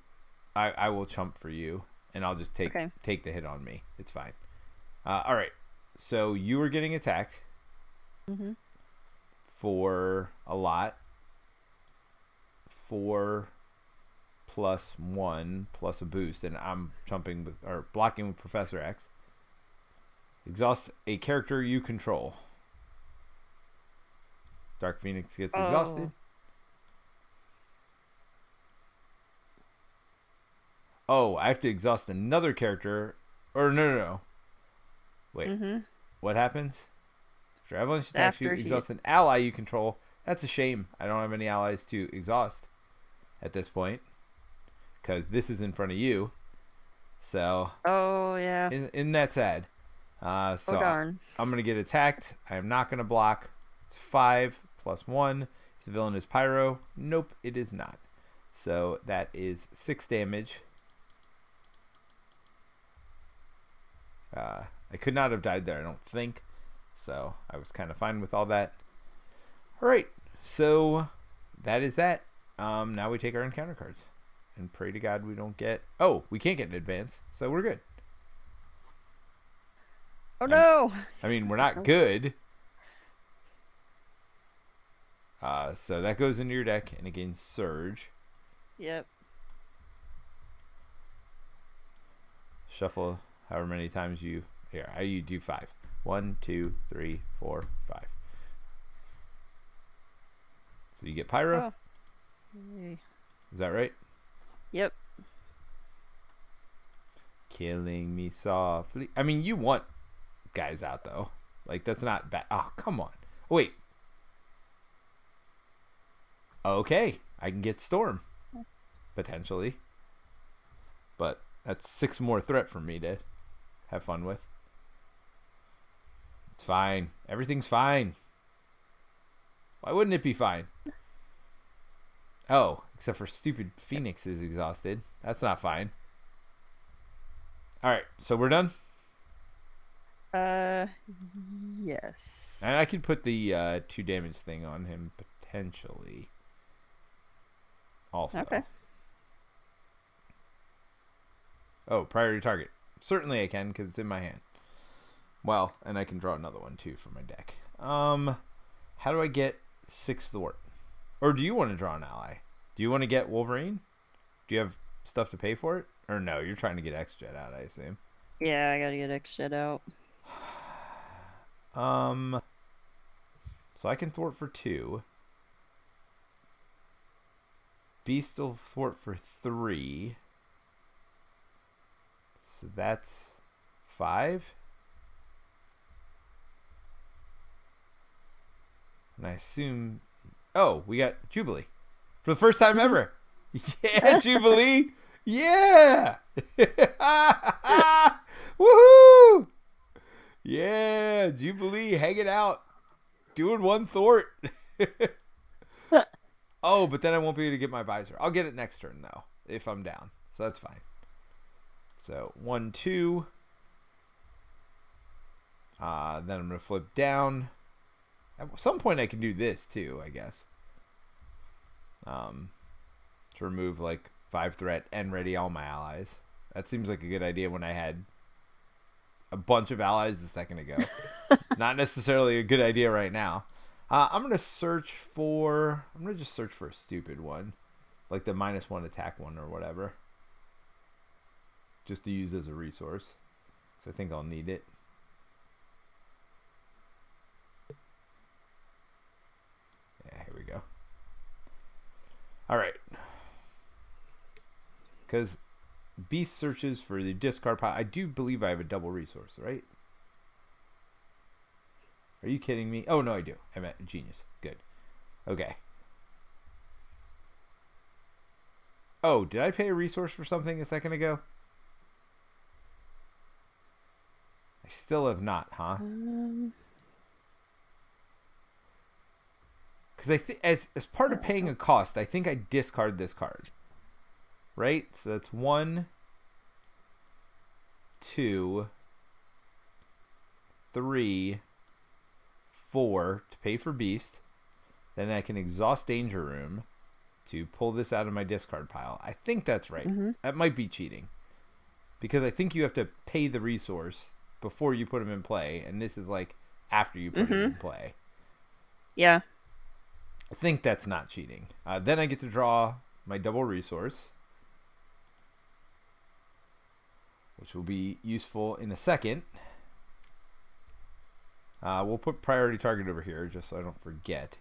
I will chump for you, and I'll just take the hit on me. It's fine. All right. So you were getting attacked for a lot. 4 plus 1 plus a boost, and I'm blocking with Professor X. Exhaust a character you control. Dark Phoenix gets exhausted. Oh, I have to exhaust another character. Or no. Wait. What happens? After Avalanche attacks you, exhaust an ally you control. That's a shame. I don't have any allies to exhaust at this point. Because this is in front of you. So. Oh, yeah. Isn't that sad? So darn. I'm going to get attacked. I am not going to block. It's 5 plus 1. If the villain is Pyro. Nope, it is not. So that is 6 damage. I could not have died there, I don't think. So I was kind of fine with all that. All right, so that is that. Now we take our encounter cards and pray to God we don't get. Oh, we can't get an advance, so we're good. Oh no! I mean, we're not good. So that goes into your deck, and it gains Surge. Yep. Shuffle however many times you do 5. 1, 2, 3, 4, 5. So you get Pyro. Oh. Is that right? Yep. Killing me softly. I mean, you want guys out though. Like, that's not bad. Oh, come on. Wait. Okay, I can get Storm potentially, but that's 6 more threat for me to have fun with. It's fine. Everything's fine. Why wouldn't it be fine? Oh, except for stupid Phoenix is exhausted. That's not fine. All right, so we're done? Yes. And I could put the 2 damage thing on him potentially. Also. Okay. Oh, priority target. Certainly I can because it's in my hand. Well, and I can draw another one too for my deck. How do I get 6 thwart? Or do you want to draw an ally? Do you want to get Wolverine? Do you have stuff to pay for it? Or no, you're trying to get X-Jet out, I assume. Yeah, I gotta get X-Jet out. So I can thwart for 2. Beast will thwart for 3. So that's 5. And I assume... Oh, we got Jubilee. For the first time ever. Yeah, Jubilee. Yeah. Woohoo. Yeah, Jubilee hanging out. Doing 1 thwart. Oh, but then I won't be able to get my visor. I'll get it next turn, though, if I'm down. So that's fine. So 1, 2. Then I'm going to flip down. At some point I can do this, too, I guess. To remove, like, 5 threat and ready all my allies. That seems like a good idea when I had a bunch of allies a second ago. Not necessarily a good idea right now. I'm going to search for... I'm going to just search for a stupid one. Like the -1 attack one or whatever. Just to use as a resource. So I think I'll need it. Yeah, here we go. Alright. Because Beast searches for the discard pile. I do believe I have a double resource, right? Are you kidding me? Oh, no, I do. I'm at Genius. Good. Okay. Oh, did I pay a resource for something a second ago? I still have not, huh? Because I think as part of paying a cost, I think I discard this card. Right? So that's 1, 2, 3, 4 to pay for Beast. Then I can exhaust Danger Room to pull this out of my discard pile. I think that's right. Mm-hmm. That might be cheating. Because I think you have to pay the resource before you put them in play. And this is like after you put it in play. Yeah. I think that's not cheating. Then I get to draw my double resource, which will be useful in a second. We'll put priority target over here just so I don't forget.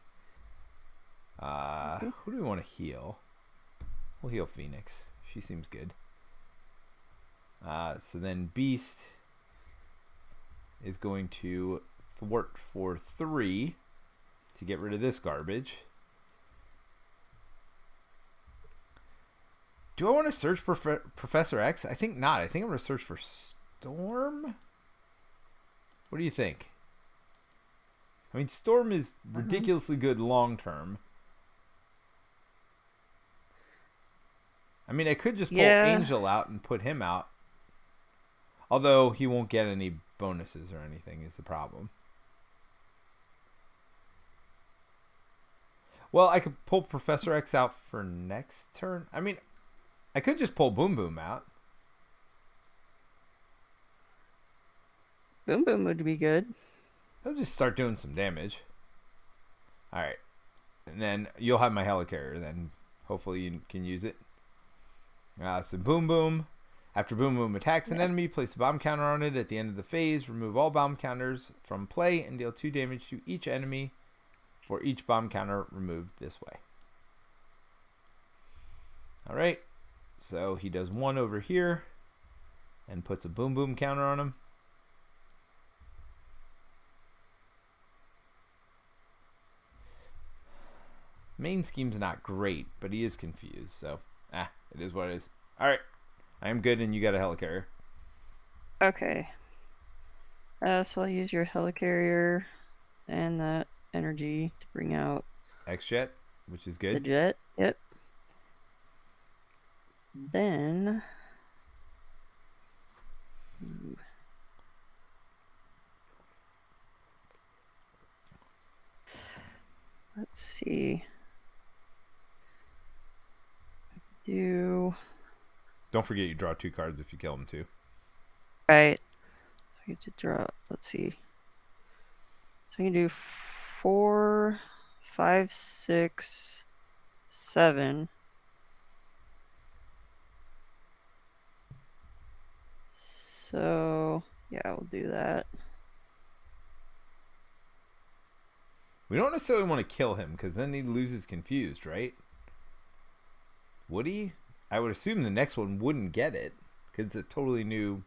Who do we want to heal? We'll heal Phoenix. She seems good. So then Beast is going to thwart for 3 to get rid of this garbage. Do I want to search for Professor X? I think not. I think I'm going to search for Storm. What do you think? I mean, Storm is ridiculously good long term. I mean, I could just pull Angel out and put him out. Although he won't get any bonuses or anything is the problem. Well, I could pull Professor X out for next turn. I mean, I could just pull Boom Boom out. Boom Boom would be good. He'll just start doing some damage. Alright. And then you'll have my helicarrier then. Hopefully you can use it. So Boom Boom. After Boom Boom attacks an enemy, place a bomb counter on it at the end of the phase. Remove all bomb counters from play and deal 2 damage to each enemy for each bomb counter removed this way. Alright. So he does 1 over here and puts a Boom Boom counter on him. Main scheme's not great, but he is confused, so it is what it is. Alright. I am good, and you got a helicarrier. Okay. So I'll use your helicarrier and that energy to bring out X-Jet, which is good. the jet. Yep. Then let's see. Don't forget you draw 2 cards if you kill him too. Right. I get to draw. Let's see. So I can do 4, 5, 6, 7. So yeah, we'll do that. We don't necessarily want to kill him because then he loses confused, right? Would he? I would assume the next one wouldn't get it because it's a totally new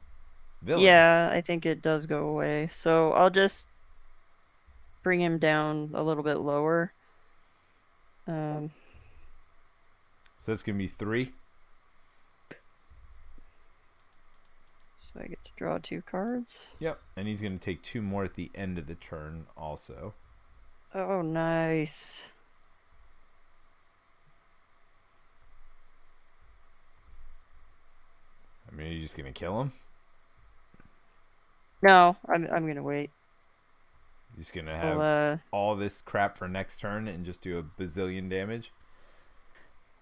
villain. Yeah, I think it does go away. So I'll just bring him down a little bit lower. So that's going to be 3. So I get to draw 2 cards. Yep. And he's going to take 2 more at the end of the turn also. Oh, nice. I mean, are you just going to kill him? No, I'm gonna wait. You're just going to have all this crap for next turn and just do a bazillion damage?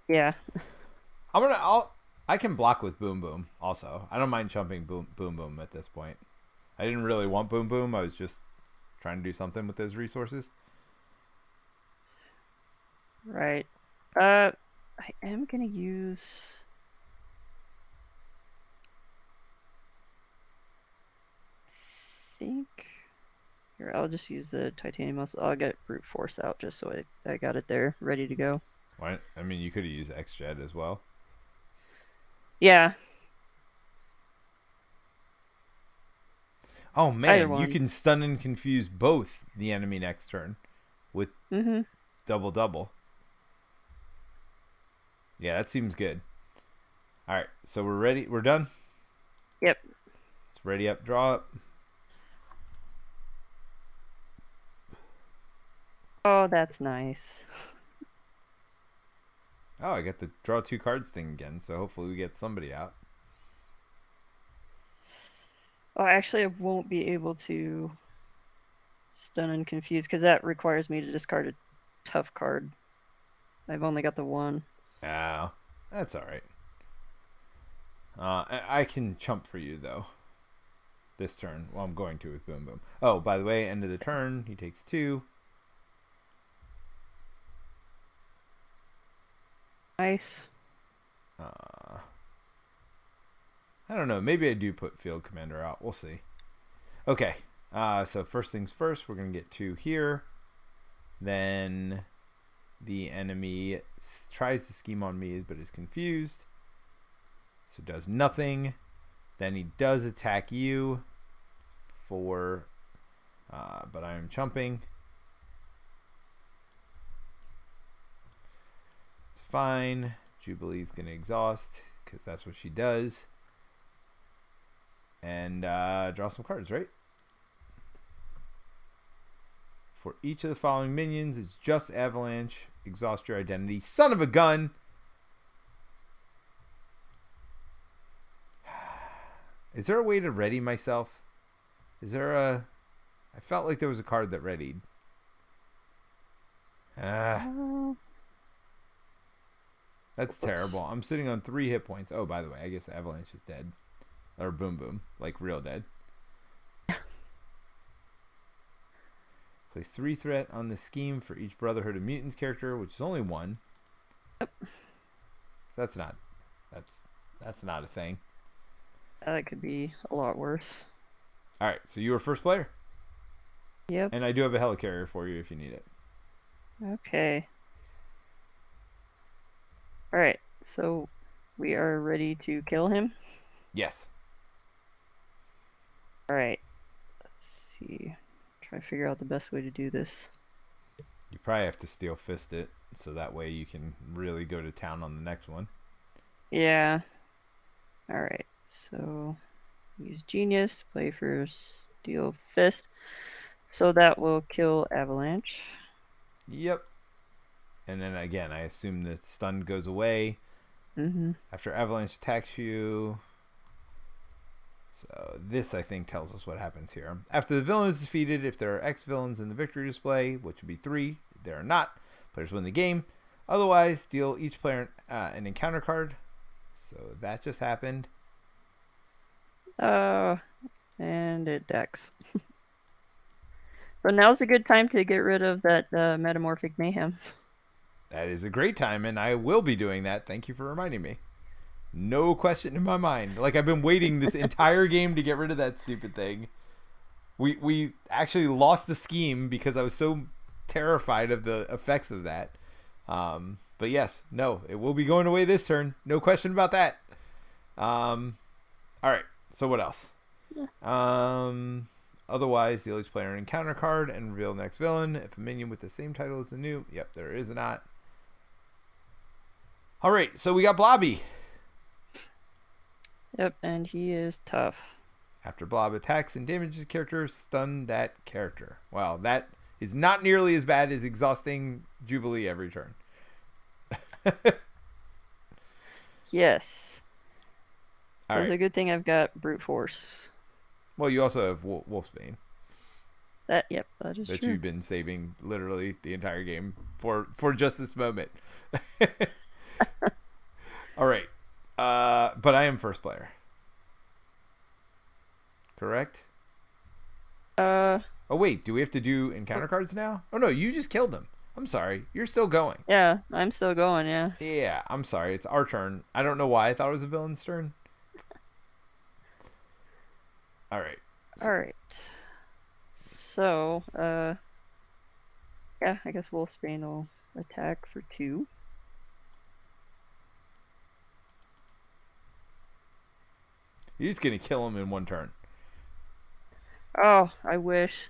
Yeah. I can block with Boom Boom also. I don't mind chumping Boom Boom at this point. I didn't really want Boom Boom. I was just trying to do something with those resources. Right. I am gonna use. I think. Here, I'll just use the titanium muscle. I'll get brute force out just so I got it there, ready to go. Why? I mean, you could have used X-Jet as well. Yeah. Oh man, you can stun and confuse both the enemy next turn with double. Yeah, that seems good. All right, so we're ready. We're done. Yep. It's ready up, draw up. Oh, that's nice. Oh, I got the draw 2 cards thing again, so hopefully we get somebody out. Oh, actually, I won't be able to stun and confuse because that requires me to discard a tough card. I've only got the one. Oh, that's all right. I can chump for you though. This turn. Well, I'm going to with Boom Boom. Oh, by the way, end of the turn, he takes 2. Nice. I don't know. Maybe I do put Field Commander out. We'll see. Okay. So first things first, we're going to get 2 here. Then the enemy tries to scheme on me, but is confused. So does nothing. Then he does attack you for... but I am chumping. It's fine. Jubilee's going to exhaust because that's what she does. And draw some cards, right? For each of the following minions, it's just Avalanche. Exhaust your identity. Son of a gun! Is there a way to ready myself? Is there a... I felt like there was a card that readied. That's terrible. I'm sitting on 3 hit points. Oh, by the way, I guess Avalanche is dead. Or Boom Boom. Like, real dead. Place 3 threat on the scheme for each Brotherhood of Mutants character, which is only 1. Yep. That's not a thing. That could be a lot worse. Alright, so you were first player. Yep. And I do have a helicarrier for you if you need it. Okay. Alright, so we are ready to kill him? Yes. Alright. Let's see. Try to figure out the best way to do this. You probably have to steel fist it, so that way you can really go to town on the next one. Yeah. Alright, so use Genius, play for Steel Fist. So that will kill Avalanche. Yep. And then again, I assume the stun goes away after Avalanche attacks you. So this, I think, tells us what happens here. After the villain is defeated, if there are X villains in the victory display, which would be 3, there are not, players win the game. Otherwise, deal each player an encounter card. So that just happened. And it decks. But now's a good time to get rid of that Metamorphic Mayhem. That is a great time, and I will be doing that. Thank you for reminding me. No question in my mind. Like, I've been waiting this entire game to get rid of that stupid thing. We actually lost the scheme because I was so terrified of the effects of that. But yes, no, it will be going away this turn. No question about that. All right, so what else? Otherwise, deal each player an encounter card and reveal the next villain. If a minion with the same title as the new... Yep, there is not. All right, so we got Blobby. Yep, and he is tough. After Blob attacks and damages a character, stun that character. Wow, that is not nearly as bad as exhausting Jubilee every turn. Yes. So All it's right. a good thing I've got Brute Force. Well, you also have Wolfsbane. Yep, that is that true. you've been saving literally the entire game for just this moment. All right. But I am first player. Correct? Oh, wait. Do we have to do encounter cards now? Oh, no. You just killed him. I'm sorry. You're still going. Yeah, I'm still going, yeah. Yeah, I'm sorry. It's our turn. I don't know why I thought it was a villain's turn. All right. All right. So, yeah, I guess Wolfsbane will attack for 2. You're just going to kill him in one turn. Oh, I wish.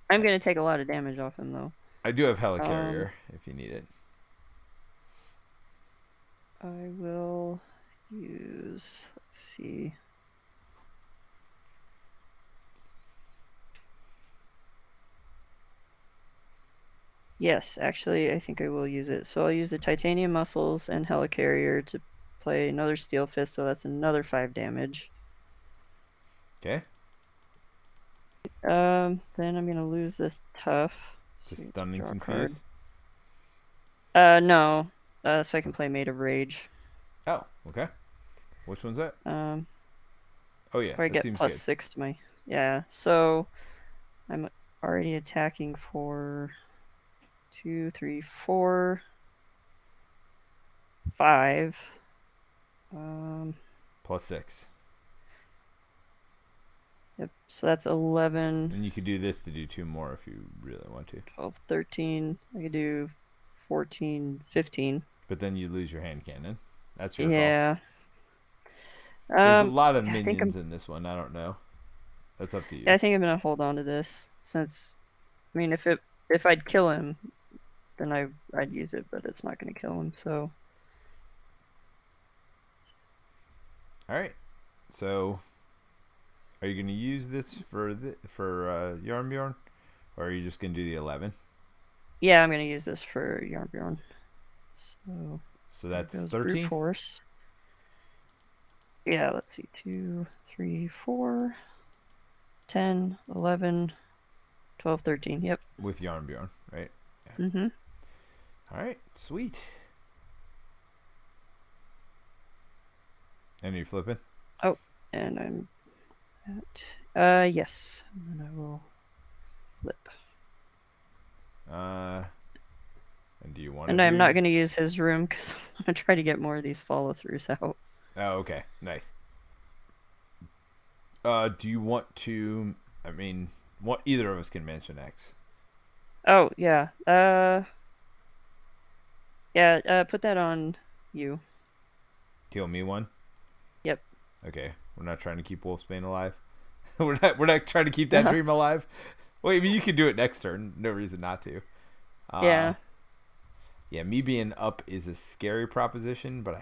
I'm going to take a lot of damage off him, though. I do have Helicarrier if you need it. I will use... Let's see... Yes, actually, I think I will use it. So I'll use the Titanium Muscles and Helicarrier to play another Steel Fist, so that's another 5 damage. Okay. Then I'm gonna lose this tough. So Just stunned and draw a card. confused. No. So I can play Made of Rage. Oh, okay. Which one's that? Um, Oh yeah, where I that get seems good. +6 to my. Yeah. So I'm already attacking for 2, 3, 4, 5. +6. Yep. So that's 11, And you could do this to do 2 more if you really want to. 12, 13. I could do 14, 15. But then you lose your hand cannon. That's your call. Yeah. There's a lot of I think minions in this one. I don't know. That's up to you. Yeah, I think I'm gonna hold on to this since, I mean, if I'd kill him, then I'd use it, but it's not gonna kill him. So All right. So, are you going to use this for Yarnbjorn, or are you just going to do the 11? yeah, I'm gonna use this for Yarnbjorn. So that's goes 13. brute force. Yeah, let's see, 2, 3, 4, 10, 11, 12, 13. Yep. With Yarnbjorn, right? Yeah. Mm-hmm. All right, sweet. And you're flipping? Oh, and I'm at yes. And then I will flip. And do you want? And I'm not gonna use his room because I'm gonna try to get more of these follow-throughs out. Oh, okay, nice. Do you want to? I mean, what either of us can mention X. Oh yeah. Yeah. Put that on you. Kill me one. Yep. Okay, we're not trying to keep Wolfsbane alive. We're not trying to keep that dream alive. Well, I mean, you can do it next turn. No reason not to. Yeah. Yeah, me being up is a scary proposition, but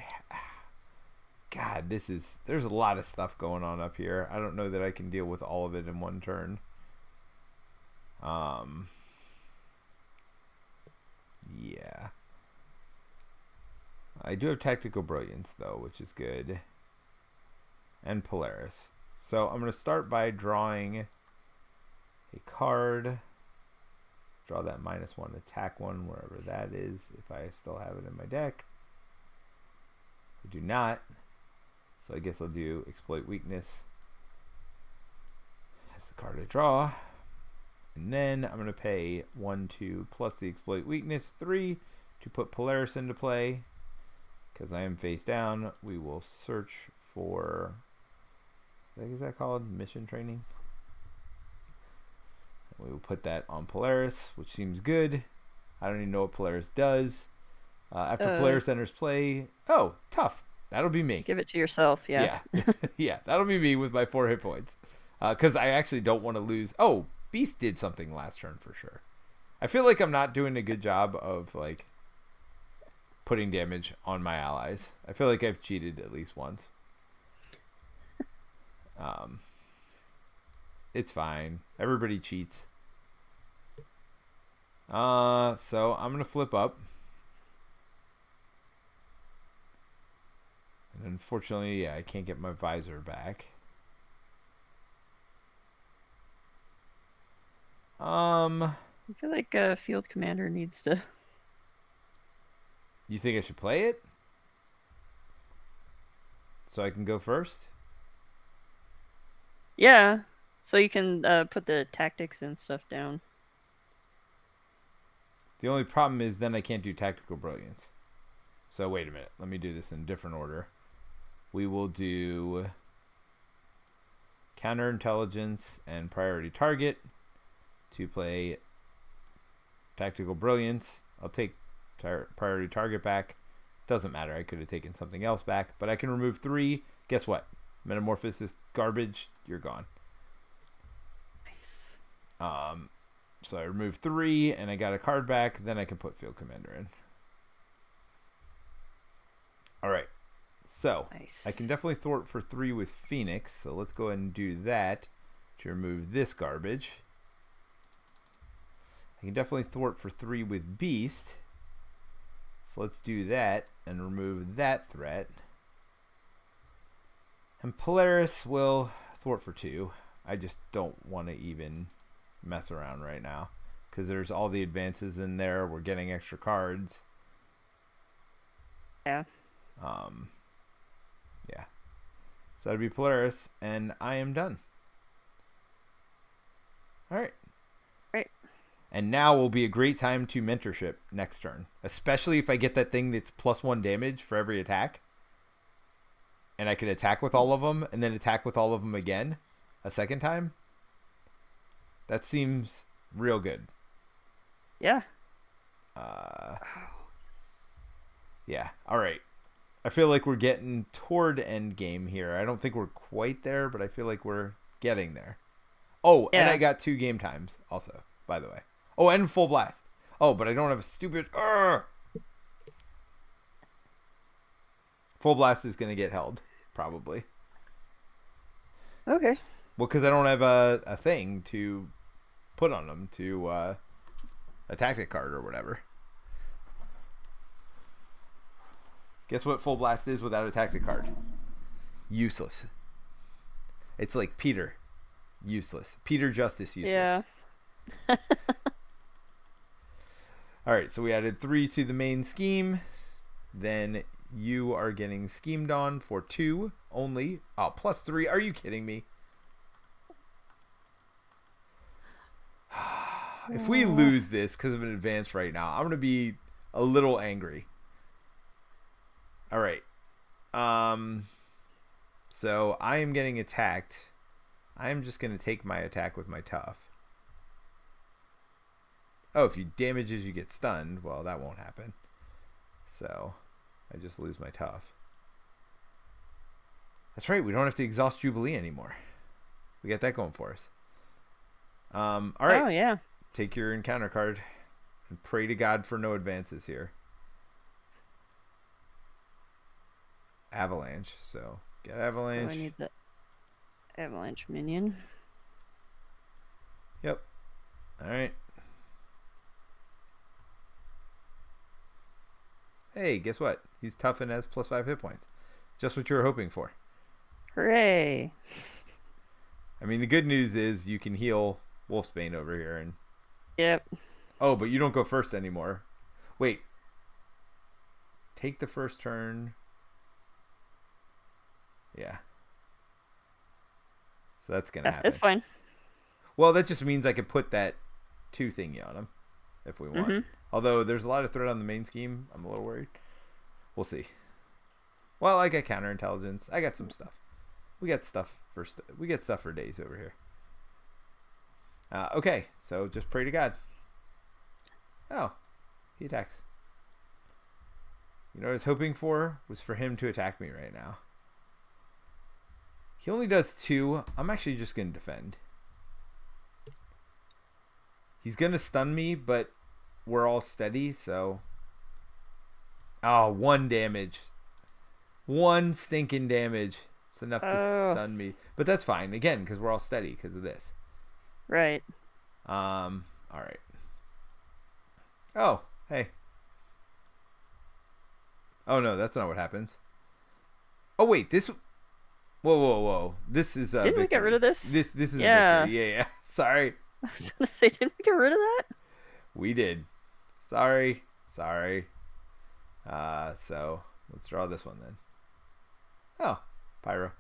God, there's a lot of stuff going on up here. I don't know that I can deal with all of it in one turn. Yeah. I do have Tactical Brilliance, though, which is good. And Polaris. So I'm going to start by drawing a card. Draw that -1 attack one, wherever that is, if I still have it in my deck. I do not. So I guess I'll do Exploit Weakness. That's the card I draw. And then I'm going to pay 1, 2, plus the Exploit Weakness, 3, to put Polaris into play. Because I am face down, we will search for, what is that called? Mission Training. We will put that on Polaris, which seems good. I don't even know what Polaris does. After Polaris enters play, oh, tough. That'll be me. Give it to yourself, yeah. Yeah, yeah, that'll be me with my 4 hit points. Because I actually don't want to lose. Oh, Beast did something last turn for sure. I feel like I'm not doing a good job of like putting damage on my allies. I feel like I've cheated at least once. It's fine. Everybody cheats. So I'm gonna flip up. And unfortunately, yeah, I can't get my visor back. I feel like a field commander needs to. You think I should play it? So I can go first? Yeah. So you can put the tactics and stuff down. The only problem is then I can't do Tactical Brilliance. So wait a minute. Let me do this in different order. We will do Counterintelligence and Priority Target to play Tactical Brilliance. I'll take Priority Target back. Doesn't matter. I could have taken something else back. But I can remove 3. Guess what? Metamorphosis garbage. You're gone. Nice. So I remove 3 and I got a card back. Then I can put Field Commander in. Alright. So nice. I can definitely thwart for 3 with Phoenix. So let's go ahead and do that to remove this garbage. I can definitely thwart for 3 with Beast. So let's do that and remove that threat. And Polaris will thwart for 2. I just don't want to even mess around right now because there's all the advances in there. We're getting extra cards. Yeah. Yeah. So that'd be Polaris, and I am done. All right. Right. And now will be a great time to mentorship next turn, especially if I get that thing that's +1 damage for every attack. And I can attack with all of them and then attack with all of them again a second time. That seems real good. Yeah. Yeah. All right. I feel like we're getting toward end game here. I don't think we're quite there, but I feel like we're getting there. Oh, Yeah. and I got 2 game times also, by the way. Oh, and full blast. Oh, but I don't have a stupid... Full blast is going to get held, probably. Okay. Well, because I don't have a thing to put on them to a tactic card or whatever. Guess what full blast is without a tactic card? Useless. It's like Peter. Useless. Peter Justice useless. Yeah. All right, so we added 3 to the main scheme. Then you are getting schemed on for 2 only. Oh, +3. Are you kidding me? If we lose this because of an advance right now, I'm going to be a little angry. All right. So I am getting attacked. I am just going to take my attack with my tough. Oh, if you damages, you get stunned. Well, that won't happen. So I just lose my tough. That's right. We don't have to exhaust Jubilee anymore. We got that going for us. All right. Oh, yeah. Take your encounter card and pray to God for no advances here. Avalanche. So get Avalanche. Oh, I need the Avalanche minion. Yep. All right. Hey, guess what? He's tough and has +5 hit points. Just what you were hoping for. Hooray. I mean, the good news is you can heal Wolfsbane over here. And Yep. oh, but you don't go first anymore. Wait. Take the first turn. Yeah. So that's going to happen. That's fine. Well, that just means I can put that 2 thingy on him if we want. Mm-hmm. Although there's a lot of threat on the main scheme. I'm a little worried. We'll see. Well, I got counterintelligence. I got some stuff. We got stuff for days over here. Okay, so just pray to God. Oh, he attacks. You know what I was hoping for was for him to attack me right now. He only does 2. I'm actually just going to defend. He's going to stun me, but we're all steady, so... Oh, 1 damage. 1 stinking damage. It's enough to stun me. But that's fine, again, because we're all steady because of this. Right. All right. Oh, hey. Oh, no, that's not what happens. Oh, wait, this... Whoa. This is Didn't we get rid of this? This is Yeah. a victory. Yeah. Sorry. I was going to say, didn't we get rid of that? We did. Sorry. So let's draw this one then. Oh, Pyro.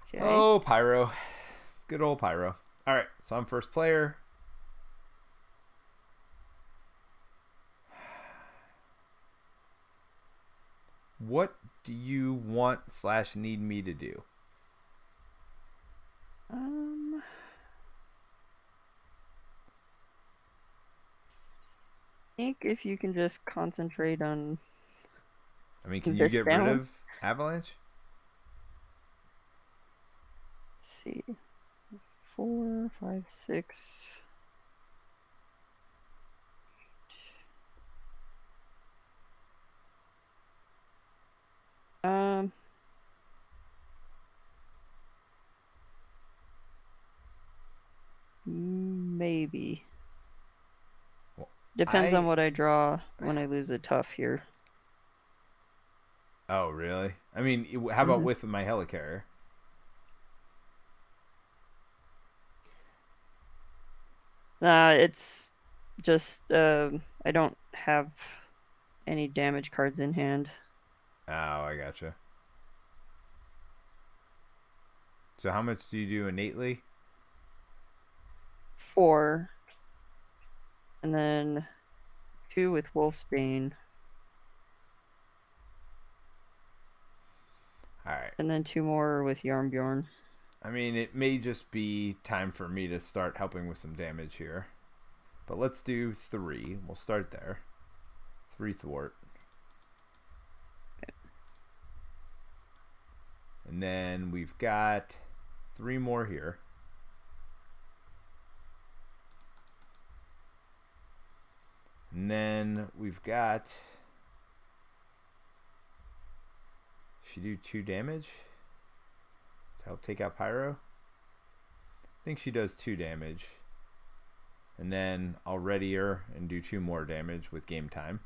Okay. Oh, Pyro. Good old Pyro. All right, so I'm first player. What do you want / need me to do? I think if you can just concentrate on... I mean, can you get rid of Avalanche? Let's see. 4, 5, 6. Maybe. Well, Depends on what I draw when I lose a tough here. Oh, really? I mean, how about with my helicarrier? It's just I don't have any damage cards in hand. Oh, I gotcha. So how much do you do innately? 4, and then 2 with Wolfsbane, All right. and then 2 more with Yarnbjorn. I mean, it may just be time for me to start helping with some damage here. But let's do 3. We'll start there. 3 thwart. And then we've got 3 more here. And then we've got... She do 2 damage to help take out Pyro. I think she does 2 damage. And then I'll ready her and do 2 more damage with game time,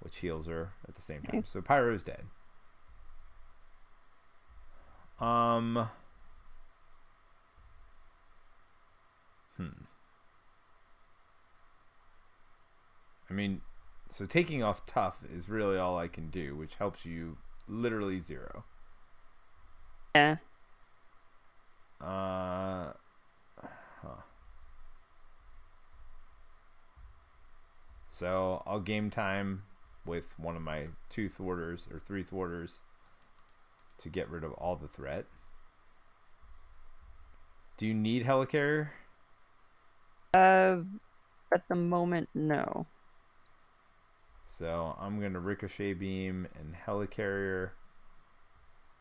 which heals her at the same time. Okay. So Pyro's dead. I mean, so taking off tough is really all I can do, which helps you literally 0. Yeah. Huh. So I'll game time with one of my 2 thwarters or 3 thwarters to get rid of all the threat. Do you need Helicarrier? At the moment, no. So I'm going to Ricochet Beam and Helicarrier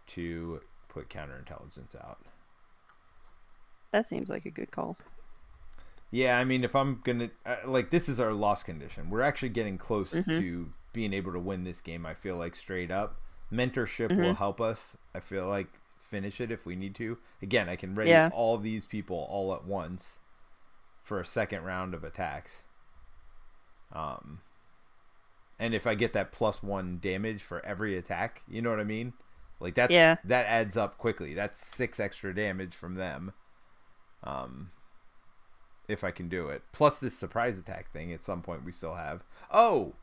to put Counterintelligence out. That seems like a good call. Yeah, I mean, if I'm going to... like, this is our loss condition. We're actually getting close to being able to win this game, I feel like, straight up. Mentorship will help us, I feel like, finish it if we need to. Again, I can ready all these people all at once for a second round of attacks. And if I get that +1 damage for every attack, you know what I mean? Like, that adds up quickly. That's 6 extra damage from them. If I can do it. Plus this surprise attack thing at some point we still have. Oh!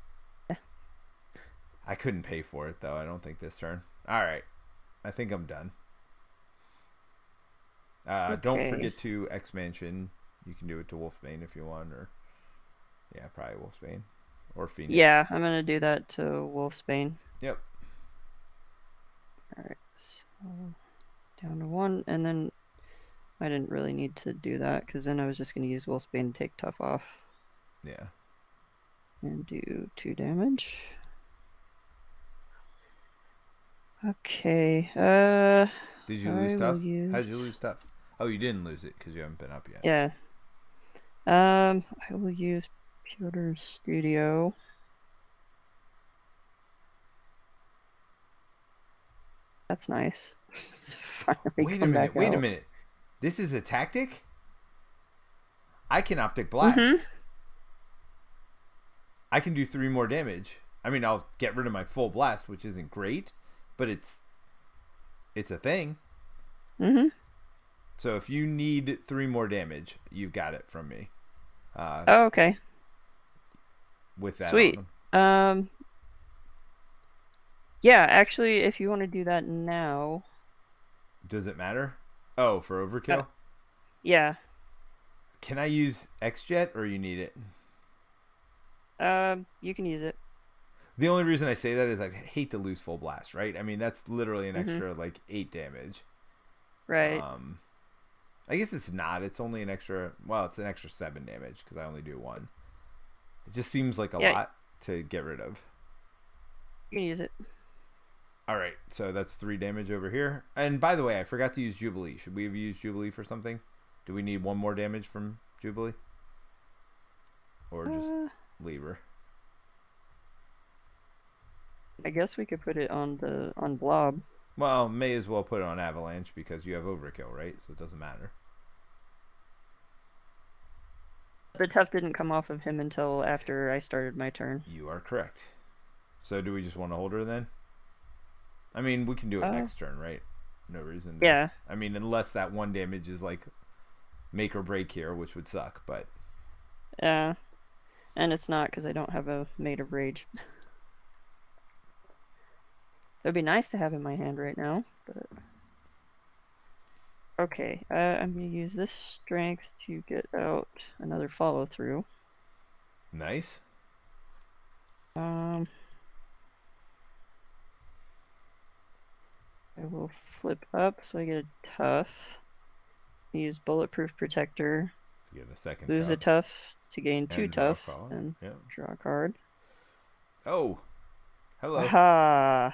I couldn't pay for it, though. I don't think this turn. Alright. I think I'm done. Okay. Don't forget to X-Mansion. You can do it to Wolfsbane if you want. Or yeah, probably Wolfsbane. Or Phoenix. Yeah, I'm going to do that to Wolfsbane. Yep. Alright, so down to 1, and then I didn't really need to do that, because then I was just going to use Wolfsbane to take tough off. Yeah. And do 2 damage. Okay, Did you lose tough? How did you lose tough? Oh, you didn't lose it, because you haven't been up yet. Yeah. I will use Pewter's Studio. That's nice. Wait a minute. This is a tactic? I can Optic Blast. I can do 3 more damage. I mean, I'll get rid of my full blast, which isn't great, but it's a thing. So if you need 3 more damage, you've got it from me. Oh, okay. With that sweet. Yeah, actually, if you want to do that now. Does it matter? Oh, for overkill? Yeah. Can I use X-Jet, or you need it? You can use it. The only reason I say that is I hate to lose full blast, right? I mean, that's literally an extra, like, 8 damage. Right. I guess it's not. It's only an extra... Well, it's an extra 7 damage, because I only do 1. It just seems like a lot to get rid of. You can use it. Alright, so that's 3 damage over here. And by the way, I forgot to use Jubilee. Should we have used Jubilee for something? Do we need 1 more damage from Jubilee? Or just leave her? I guess we could put it on Blob. Well, may as well put it on Avalanche because you have overkill, right? So it doesn't matter. The tough didn't come off of him until after I started my turn. You are correct. So do we just want to hold her then? I mean, we can do it next turn, right? No reason to, I mean, unless that 1 damage is like make or break here, which would suck, but Yeah, and it's not because I don't have a Maid of Rage. It'd be nice to have in my hand right now, but okay. I'm gonna use this strength to get out another follow through. Nice. I will flip up so I get a tough. Use bulletproof protector. To get a second Lose a tough. tough to gain 2 And draw a tough card. and Yep. draw a card. Oh, hello. Aha!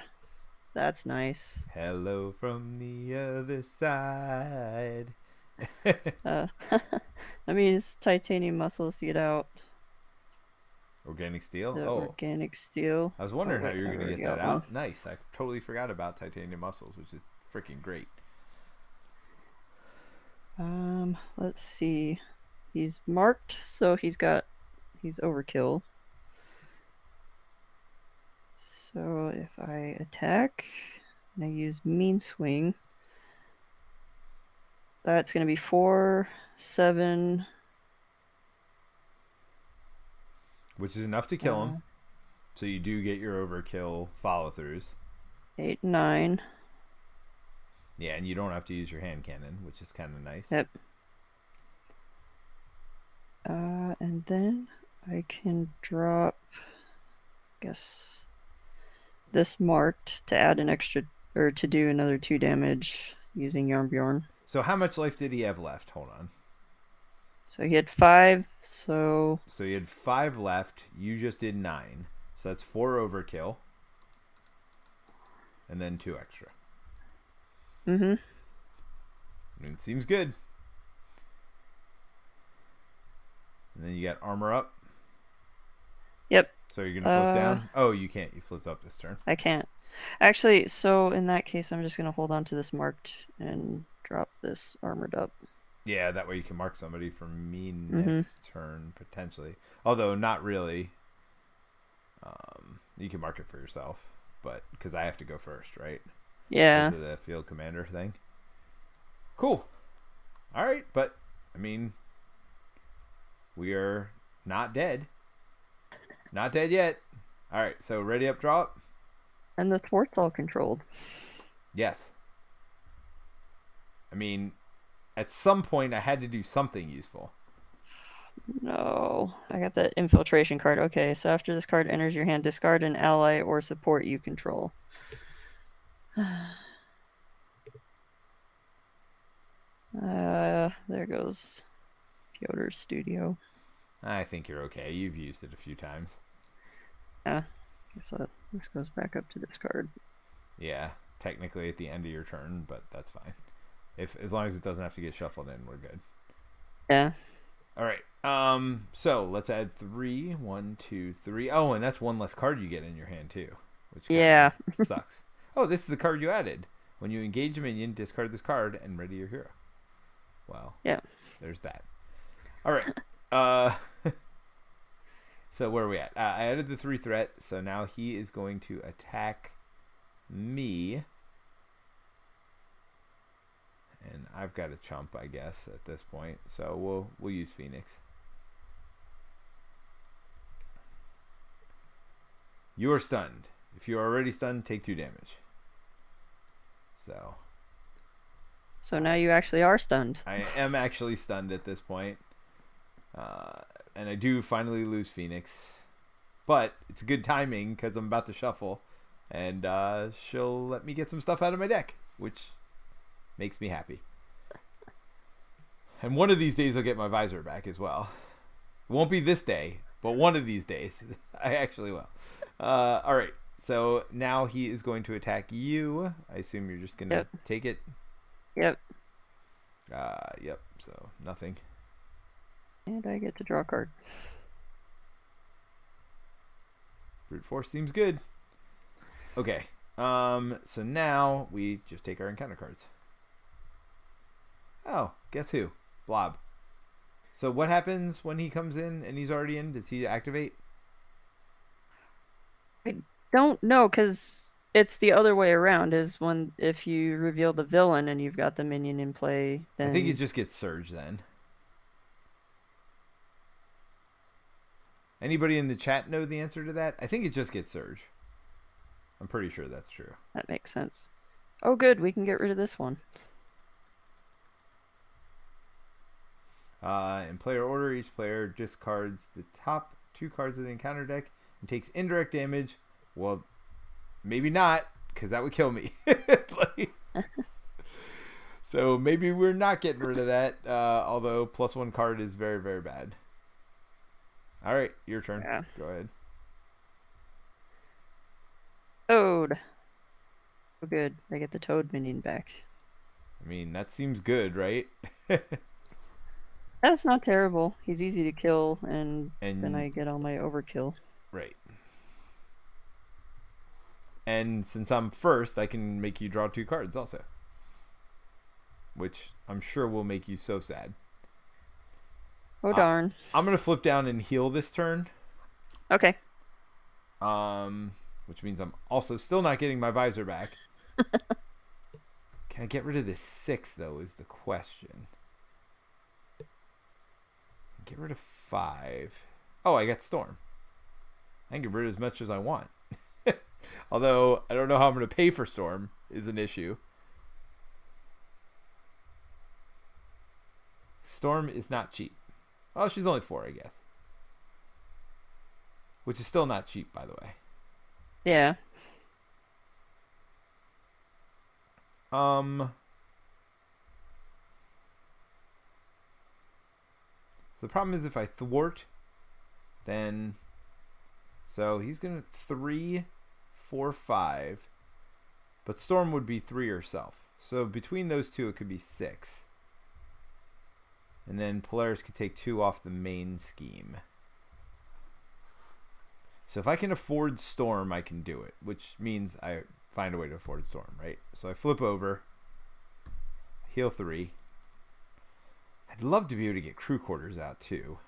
That's nice. Hello from the other side. Uh, let me use titanium muscles to get out Organic steel? the Oh. organic steel. I was Oh, wondering how wait, you were I going to already get that got one. out. Nice. I totally forgot about titanium muscles, which is freaking great. Let's see. He's marked, so he's overkill. So if I attack and I use mean swing, that's going to be 4, 7. Which is enough to kill him. So you do get your overkill follow throughs. 8, 9. Yeah, and you don't have to use your hand cannon, which is kind of nice. Yep. And then I can drop, I guess, this marked to add an extra, or to do another 2 damage using Yarnbjorn. So how much life did he have left? Hold on. So he had 5, so... So he had 5 left. You just did 9. So that's 4 overkill. And then 2 extra. Mm-hmm. I mean, it seems good. And then you got armor up. Yep. So you're going to flip down? Oh, you can't. You flipped up this turn. I can't. Actually, so in that case, I'm just going to hold on to this marked and drop this armored up. Yeah, that way you can mark somebody for me next turn, potentially. Although, not really. You can mark it for yourself. But, because I have to go first, right? Yeah. Because of the field commander thing. Cool. Alright, but, I mean, we are not dead. Not dead yet. Alright, so ready up, draw up. And the thwart's all controlled. Yes. I mean, at some point I had to do something useful. No. I got that infiltration card. Okay, so after this card enters your hand, discard an ally or support you control. There goes Piotr's studio. I think you're okay. You've used it a few times. Yeah. So this goes back up to discard. Yeah, technically at the end of your turn, but that's fine. As long as it doesn't have to get shuffled in, we're good. Yeah. All right. So let's add 3. 1, 2, 3. Oh, and that's one less card you get in your hand too, which sucks. Oh, this is the card you added. When you engage a minion, discard this card and ready your hero. Wow. Yeah. There's that. All right. So where are we at? I added the 3 threat, so now he is going to attack me. And I've got a chump, I guess, at this point. So we'll use Phoenix. You are stunned. If you are already stunned, take 2 damage. So now you actually are stunned. I am actually stunned at this point. And I do finally lose Phoenix. But it's good timing because I'm about to shuffle. And she'll let me get some stuff out of my deck, which makes me happy. And one of these days I'll get my visor back as well. It won't be this day, but one of these days I actually will. All right. So now he is going to attack you. I assume you're just going to take it. Yep. Yep. So nothing. And I get to draw a card. Brute force seems good. Okay. So now we just take our encounter cards. Oh, guess who? Blob. So what happens when he comes in and he's already in? Does he activate? I don't know, because it's the other way around. Is if you reveal the villain and you've got the minion in play, then I think it just gets surged then. Anybody in the chat know the answer to that? I think it just gets Surge. I'm pretty sure that's true. That makes sense. Oh, good. We can get rid of this one. In player order, each player discards the top 2 cards of the encounter deck and takes indirect damage. Well, maybe not, because that would kill me. So maybe we're not getting rid of that, although +1 card is very, very bad. All right, your turn. Yeah. Go ahead. Toad. Oh, good. I get the Toad minion back. I mean, that seems good, right? That's not terrible. He's easy to kill, and And then I get all my overkill. right. And since I'm first, I can make you draw 2 cards also. Which I'm sure will make you so sad. Oh, darn. I'm going to flip down and heal this turn. Okay. Which means I'm also still not getting my visor back. Can I get rid of this 6, though, is the question. Get rid of 5. Oh, I got Storm. I can get rid of as much as I want. Although, I don't know how I'm going to pay for Storm is an issue. Storm is not cheap. Well, she's only 4, I guess. Which is still not cheap, by the way. Yeah. So the problem is if I thwart, then... So he's going to 3, 4, 5. But Storm would be 3 herself. So between those two, it could be 6. And then Polaris could take 2 off the main scheme. So if I can afford Storm, I can do it. Which means I find a way to afford Storm, right? So I flip over. Heal 3. I'd love to be able to get crew quarters out too.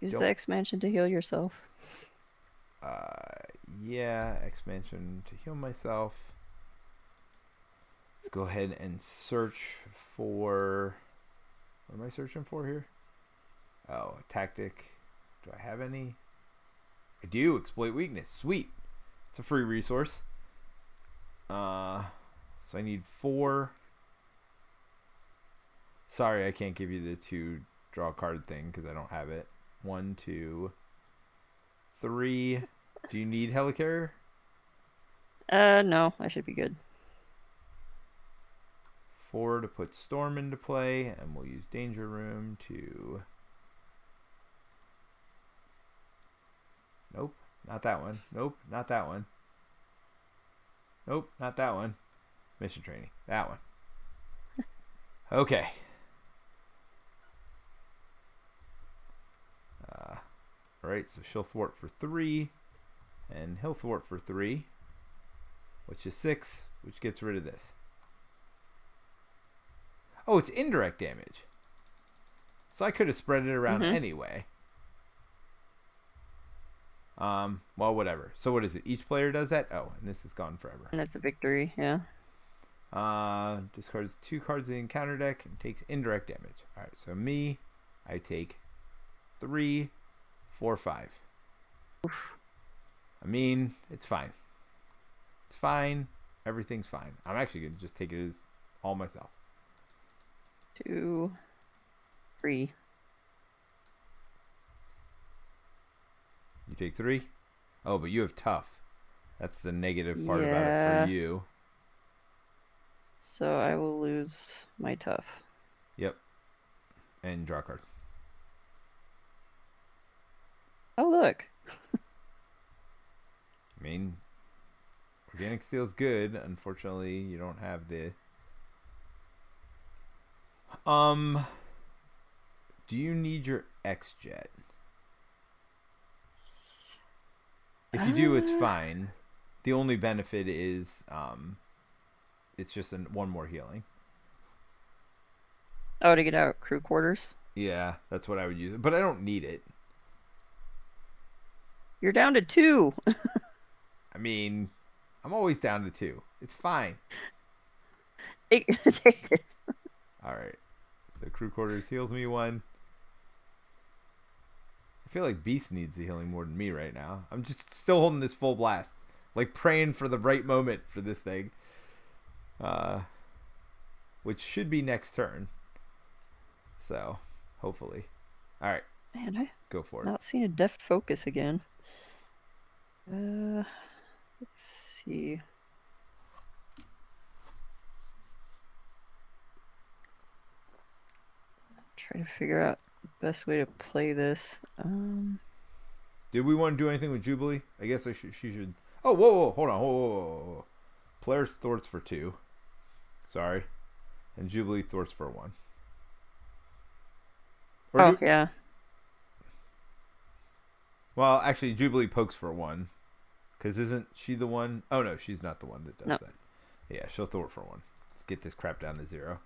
Use the expansion to heal yourself. Yeah, expansion to heal myself. Let's go ahead and search for... What am I searching for here? Oh, a tactic. Do I have any? I do. Exploit weakness. Sweet. It's a free resource. So I need 4. Sorry, I can't give you the 2 draw card thing because I don't have it. 1, 2, 3. Do you need Helicarrier? No, I should be good. 4 to put Storm into play, and we'll use Danger Room to... Nope, not that one. Nope, not that one. Nope, not that one. Mission Training. That one. Okay. Alright, so she'll thwart for 3, and he'll thwart for 3, which is 6, which gets rid of this. Oh, it's indirect damage. So I could have spread it around anyway. Well, whatever. So what is it? Each player does that? Oh, and this is gone forever. And it's a victory, yeah. Discards 2 cards in the encounter deck and takes indirect damage. Alright, so me, I take 3, 4, 5. Oof. I mean, it's fine. It's fine. Everything's fine. I'm actually going to just take it as all myself. 2, 3. You take 3? Oh, but you have tough. That's the negative part about it for you. So I will lose my tough. Yep. And draw a card. Oh, look. I mean, Organic Steel's good. Unfortunately, you don't have the... Do you need your X-Jet? If you do, it's fine. The only benefit is it's just one more healing. Oh, to get out crew quarters? Yeah, that's what I would use. But I don't need it. You're down to 2. I mean, I'm always down to 2. It's fine. Take it. All right. So crew quarters heals me 1. feel like Beast needs the healing more than me right now. I'm just still holding this full blast, like praying for the right moment for this thing, which should be next turn. So, hopefully. All right, Man, I go for it. not seen a deft focus again. Let's see. Try to figure out the best way to play this. Did we want to do anything with Jubilee? I guess she should. Oh, whoa, hold on, whoa. Players thwarts for 2. Sorry, and Jubilee thwarts for 1. Yeah. Well, actually, Jubilee pokes for 1. Because isn't she the one? Oh, no, she's not the one that does that. Yeah, she'll thwart for 1. Let's get this crap down to 0.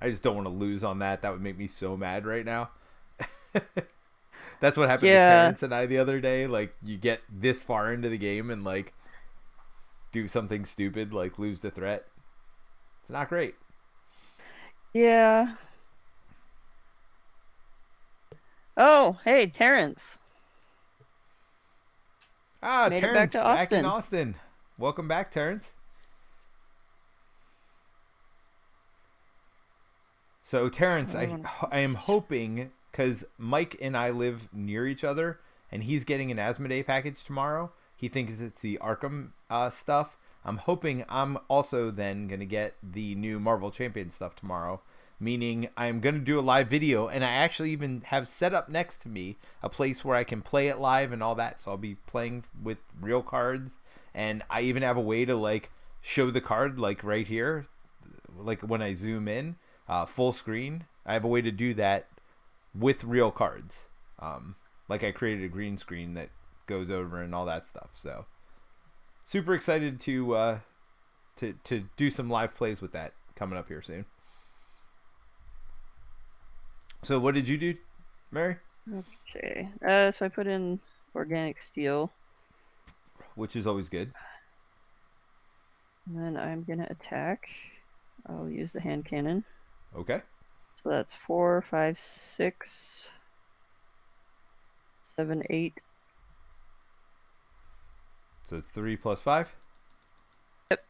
I just don't want to lose on that. That would make me so mad right now. That's what happened to Terrence and I the other day. Like, you get this far into the game and, like, do something stupid, like lose the threat. It's not great. Yeah. Oh, hey, Terrence. Made Terrence, back in Austin. Welcome back, Terrence. So, Terrence, I am hoping, because Mike and I live near each other, and he's getting an Asmodee package tomorrow. He thinks it's the Arkham stuff. I'm hoping I'm also then going to get the new Marvel Champion stuff tomorrow, meaning I'm going to do a live video, and I actually even have set up next to me a place where I can play it live and all that, so I'll be playing with real cards, and I even have a way to, like, show the card, like, right here, like, when I zoom in, full screen. I have a way to do that with real cards. Like, I created a green screen that goes over and all that stuff, so super excited to do some live plays with that coming up here soon. So what did you do, Mary? Okay. So I put in organic steel, which is always good. And then I'm gonna attack. I'll use the hand cannon. Okay. So that's 4, 5, 6, 7, 8. So it's 3 plus 5? Yep.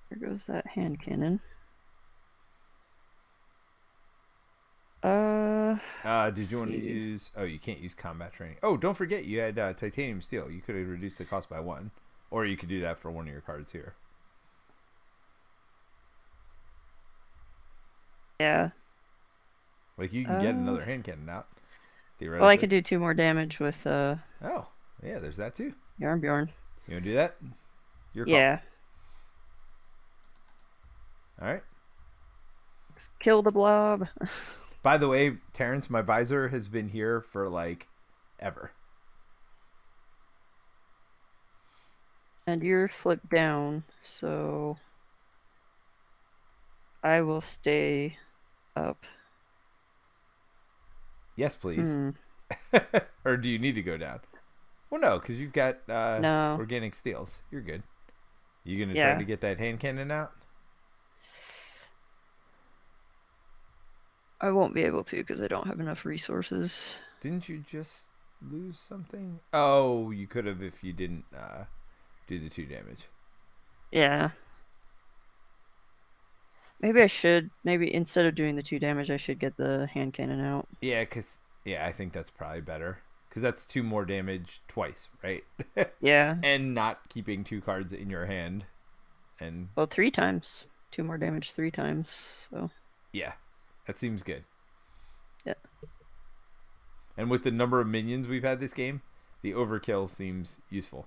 There goes that hand cannon. Did you want to use... Oh, you can't use combat training. Oh, don't forget you had titanium steel. You could have reduced the cost by 1. Or you could do that for one of your cards here. Yeah. Like, you can get another hand cannon out, theoretically. Well, I could do 2 more damage with... Oh, yeah, there's that too. Yarnbjorn. You want to do that? Your call. Yeah. All right. Let's kill the blob. By the way, Terrence, my visor has been here for, like, ever. And you're flipped down, so I will stay up. Yes, please. Or do you need to go down? Well, no, because you've got organic steels. You're good. You going to try to get that hand cannon out? I won't be able to because I don't have enough resources. Didn't you just lose something? Oh, you could have if you didn't do the 2 damage. Yeah. Maybe I should. Maybe instead of doing the 2 damage, I should get the hand cannon out. Yeah, I think that's probably better. Because that's 2 more damage twice, right? Yeah. And not keeping 2 cards in your hand. And well, 3 times. 2 more damage 3 times. So. Yeah, that seems good. Yeah. And with the number of minions we've had this game, the overkill seems useful.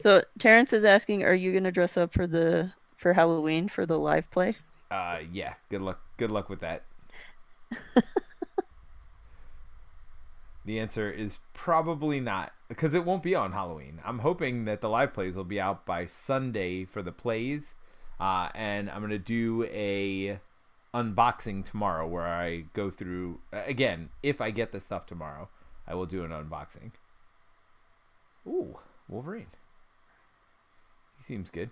So Terrence is asking, are you gonna dress up for Halloween for the live play? Yeah. Good luck. Good luck with that. The answer is probably not, because it won't be on Halloween. I'm hoping that the live plays will be out by Sunday for the plays, and I'm gonna do a unboxing tomorrow where I go through again. If I get the stuff tomorrow, I will do an unboxing. Ooh, Wolverine. He seems good.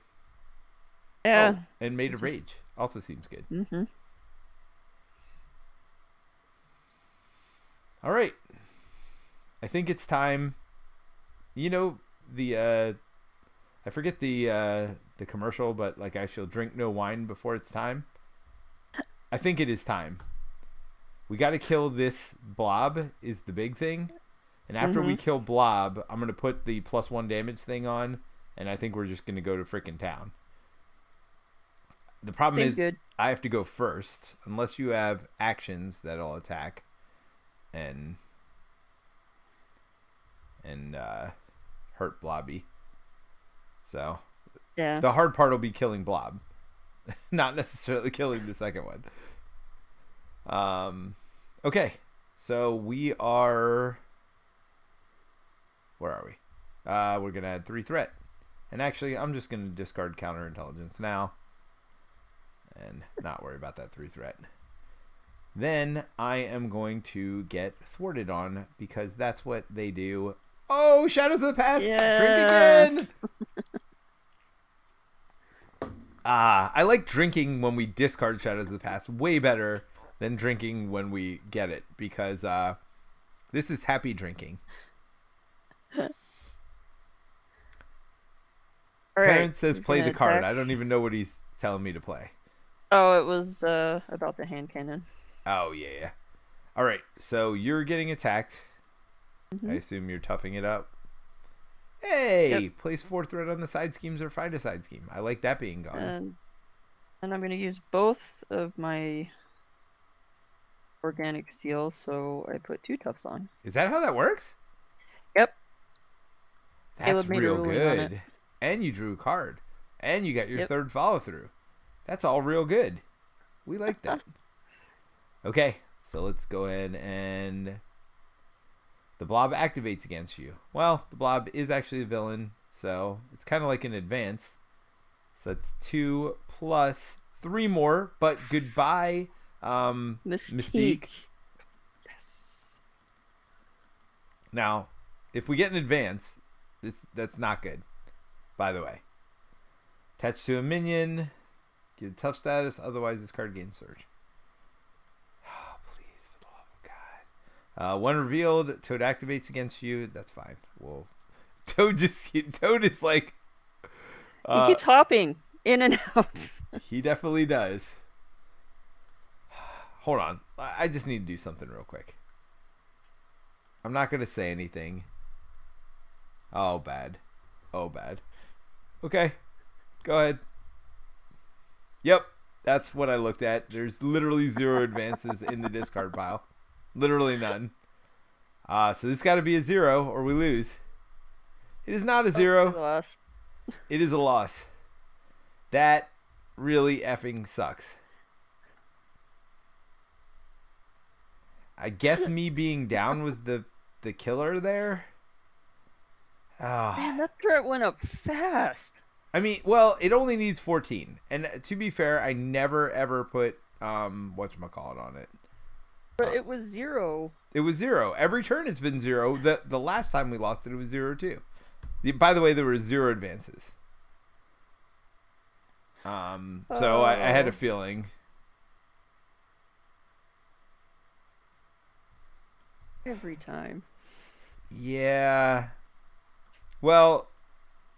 Yeah. Oh, and Made of Rage also seems good. Mm-hmm. All right. I think it's time. You know the I forget the commercial, but like I shall drink no wine before it's time. I think it is time. We got to kill this blob is the big thing. And after we kill blob, I'm going to put the +1 damage thing on, and I think we're just going to go to frickin' town. The problem is I have to go first, unless you have actions that'll attack and hurt Blobby. So yeah, the hard part will be killing Blob, not necessarily killing the second one. Okay, so we are. Where are we? We're gonna add 3 threat, and actually, I'm just gonna discard counterintelligence now, and not worry about that 3 threat. Then I am going to get thwarted on because that's what they do. Oh, Shadows of the Past! Yeah. Drink again! I like drinking when we discard Shadows of the Past way better than drinking when we get it, because this is happy drinking. Terrence says play the card. Attack. I don't even know what he's telling me to play. Oh, it was about the hand cannon. Oh, yeah. All right, so you're getting attacked. I assume you're toughing it up. Hey, place 4 threat on the side schemes or find a side scheme. I like that being gone. And I'm going to use both of my organic steel, so I put 2 toughs on. Is that how that works? Yep. That's real good. And you drew a card. And you got your 3rd follow through. That's all real good. We like that. Okay, so let's go ahead and the blob activates against you. Well, the blob is actually a villain, so it's kind of like an advance. So it's 2 plus 3 more, but goodbye, Mystique. Yes. Now, if we get an advance, that's not good, by the way. Attach to a minion, get a tough status, otherwise this card gains surge. Please, for the love of God. When revealed, Toad activates against you. That's fine. Well, Toad is like... he keeps hopping in and out. He definitely does. Hold on. I just need to do something real quick. I'm not going to say anything. Oh, bad. Oh, bad. Okay. Go ahead. Yep. That's what I looked at. There's literally 0 advances in the discard pile. Literally none. So this got to be a 0 or we lose. It is not a 0. It is a loss. That really effing sucks. I guess me being down was the killer there. Oh. Man, that threat went up fast. I mean, well, it only needs 14. And to be fair, I never ever put whatchamacallit on it. But it was 0. It was 0. Every turn it's been 0. The last time we lost it was 0 too. By the way, there were 0 advances. So I had a feeling. Every time. Yeah. Well,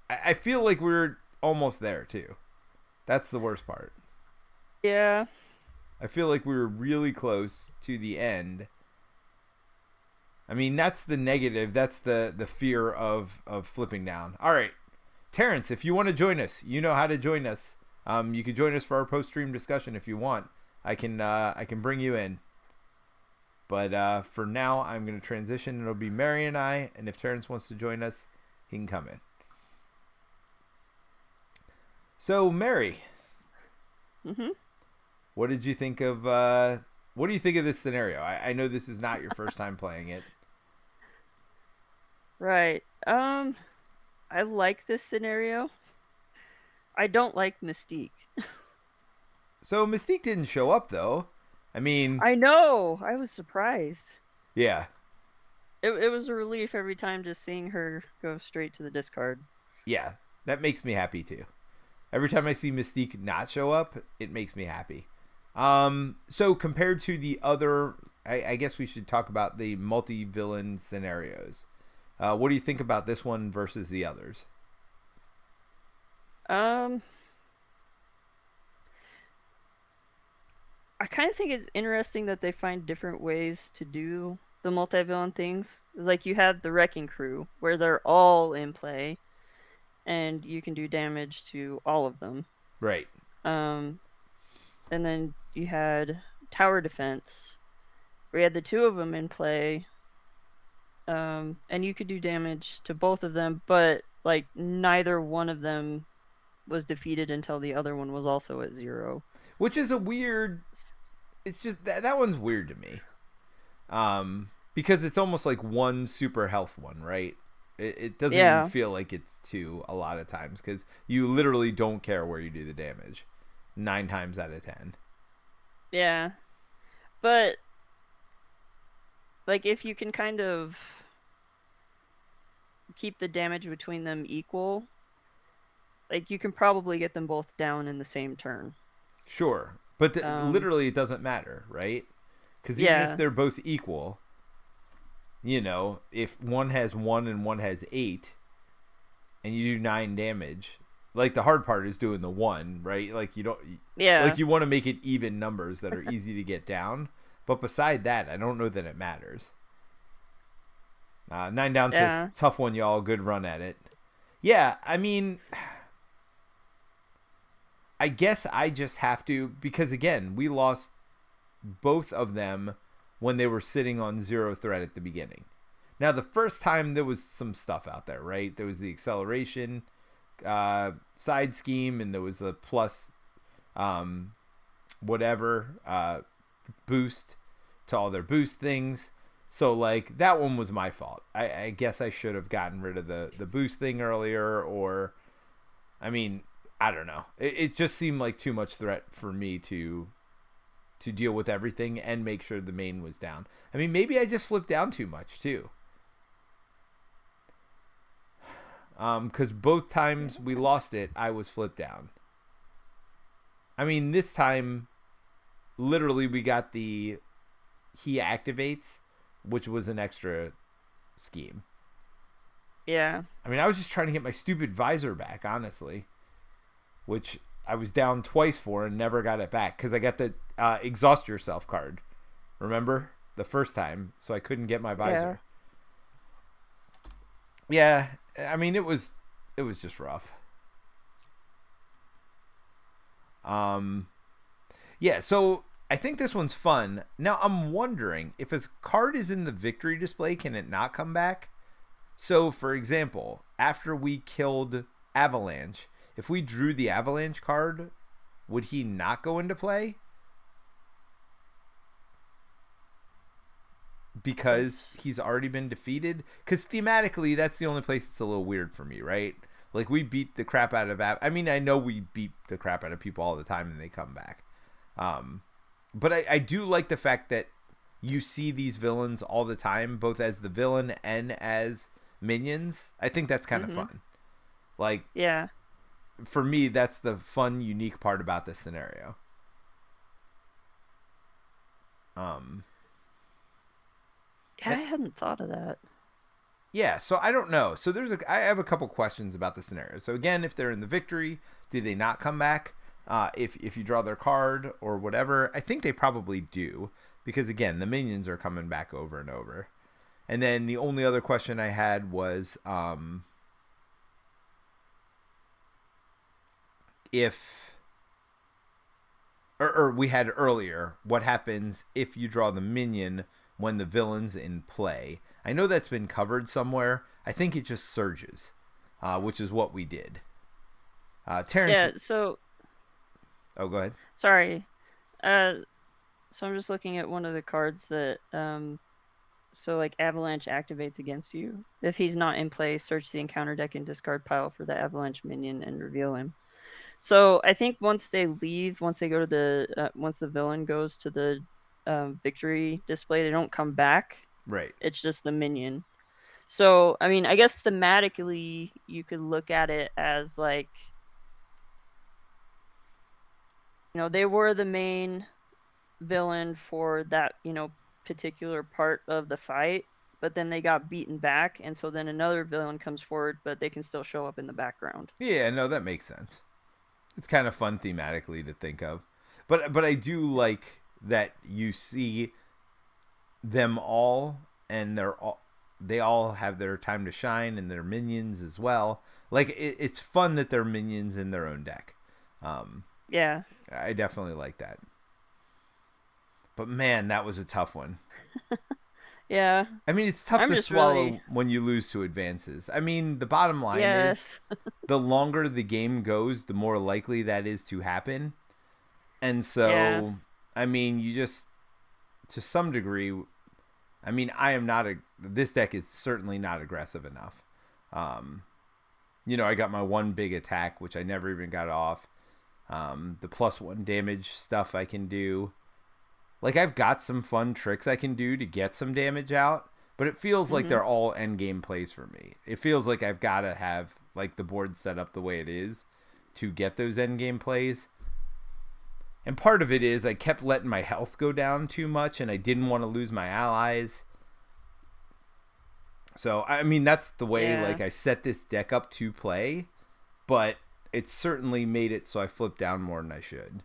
I feel like we're almost there too. That's the worst part. Yeah. I feel like we were really close to the end. I mean, that's the negative. That's the fear of flipping down. All right. Terrence, if you want to join us, you know how to join us. You can join us for our post-stream discussion if you want. I can bring you in. But for now, I'm going to transition. It'll be Mary and I. And if Terrence wants to join us, he can come in. So, Mary. What did you think of... what do you think of this scenario? I know this is not your first time playing it. Right. I like this scenario. I don't like Mystique. So Mystique didn't show up, though. I mean... I know. I was surprised. Yeah. It was a relief every time just seeing her go straight to the discard. Yeah. That makes me happy, too. Every time I see Mystique not show up, it makes me happy. So compared to the other I guess we should talk about the multi-villain scenarios. What do you think about this one versus the others? Um, I kind of think it's interesting that they find different ways to do the multi-villain things. It's like you have the Wrecking Crew, where they're all in play, and you can do damage to all of them. Right. Um, and then you had Tower Defense, where you had the two of them in play, and you could do damage to both of them, but like neither one of them was defeated until the other one was also at 0. Which is a weird. It's just that one's weird to me. Because it's almost like one super health one, right? It doesn't even Yeah, feel like it's two a lot of times because you literally don't care where you do the damage, 9 times out of 10. yeah. But like if you can kind of keep the damage between them equal, like you can probably get them both down in the same turn. Sure, but Um, literally it doesn't matter, right? Because even if yeah, they're both equal, if one has 1 and one has 8, and you do 9 damage, like the hard part is doing the 1, right? Like you don't, yeah, like you want to make it even numbers that are easy to get down. But beside that, I don't know that it matters. 9 down says yeah, tough one, y'all. Good run at it. Yeah, I mean, I guess I just have to because again, we lost both of them when they were sitting on 0 threat at the beginning. Now, the first time there was some stuff out there, right? There was the acceleration side scheme, and there was a plus whatever boost to all their boost things. So, like, that one was my fault. I guess I should have gotten rid of the boost thing earlier, or, I mean, I don't know. It just seemed like too much threat for me to deal with everything and make sure the main was down. I mean, maybe I just flipped down too much too. Because both times we lost it, I was flipped down. I mean, this time, literally, we got the he activates, which was an extra scheme. yeah, I mean, I was just trying to get my stupid visor back, honestly, which I was down twice for and never got it back because I got the exhaust yourself card. Remember the first time, so I couldn't get my yeah. visor. Yeah, I mean it was just rough. Um, yeah, so I think this one's fun. Now I'm wondering if a card is in the victory display, can it not come back? So, for example, after we killed Avalanche, if we drew the Avalanche card, would he not go into play? Because he's already been defeated? Because thematically, that's the only place it's a little weird for me, right? Like, we beat the crap out of... I mean, I know we beat the crap out of people all the time and they come back. Um, but I do like the fact that you see these villains all the time, both as the villain and as minions. I think that's kind of Mhm. fun. Like, Yeah. for me, that's the fun, unique part about this scenario. Um, Yeah, I hadn't thought of that. yeah, so I don't know. So I have a couple questions about the scenario. So again, if they're in the victory, do they not come back? If you draw their card or whatever, I think they probably do because again, the minions are coming back over and over. And then the only other question I had was if or we had earlier, what happens if you draw the minion when the villain's in play? I know that's been covered somewhere. I think it just surges, which is what we did. Terrence, Yeah, so oh, go ahead. sorry. Uh so I'm just looking at one of the cards that so like Avalanche activates against you. If he's not in play, search the encounter deck and discard pile for the Avalanche minion and reveal him. So I think once they leave, once they go to once the villain goes to the victory display, they don't come back. Right. It's just the minion. So I mean, I guess thematically, you could look at it as like, they were the main villain for that particular part of the fight, but then they got beaten back, and so then another villain comes forward, but they can still show up in the background. Yeah, no, that makes sense. It's kind of fun thematically to think of. But I do like that you see them all, and they all have their time to shine, and their minions as well. Like it's fun that they're minions in their own deck. Yeah. I definitely like that. But man, that was a tough one. Yeah. I mean, it's tough I'm to just swallow really... when you lose to advances. I mean, the bottom line is Yes. the longer the game goes, the more likely that is to happen. And so, Yeah. I mean, you just, to some degree, I mean, this deck is certainly not aggressive enough. I got my one big attack, which I never even got off. The +1 damage stuff I can do. Like, I've got some fun tricks I can do to get some damage out, but it feels like they're all endgame plays for me. It feels like I've got to have, like, the board set up the way it is to get those endgame plays. And part of it is I kept letting my health go down too much, and I didn't want to lose my allies. So, I mean, that's the way, like, I set this deck up to play, but it certainly made it so I flipped down more than I should.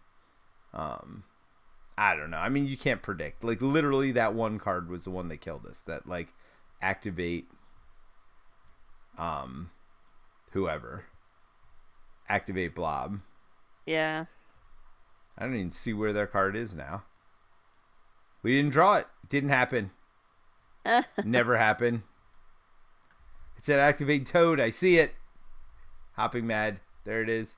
I don't know. I mean, you can't predict. Like, literally, that one card was the one that killed us. That, like, activate, whoever. Activate Blob. Yeah. I don't even see where their card is now. We didn't draw it. It didn't happen. Never happened. It said activate Toad. I see it. Hopping Mad. There it is.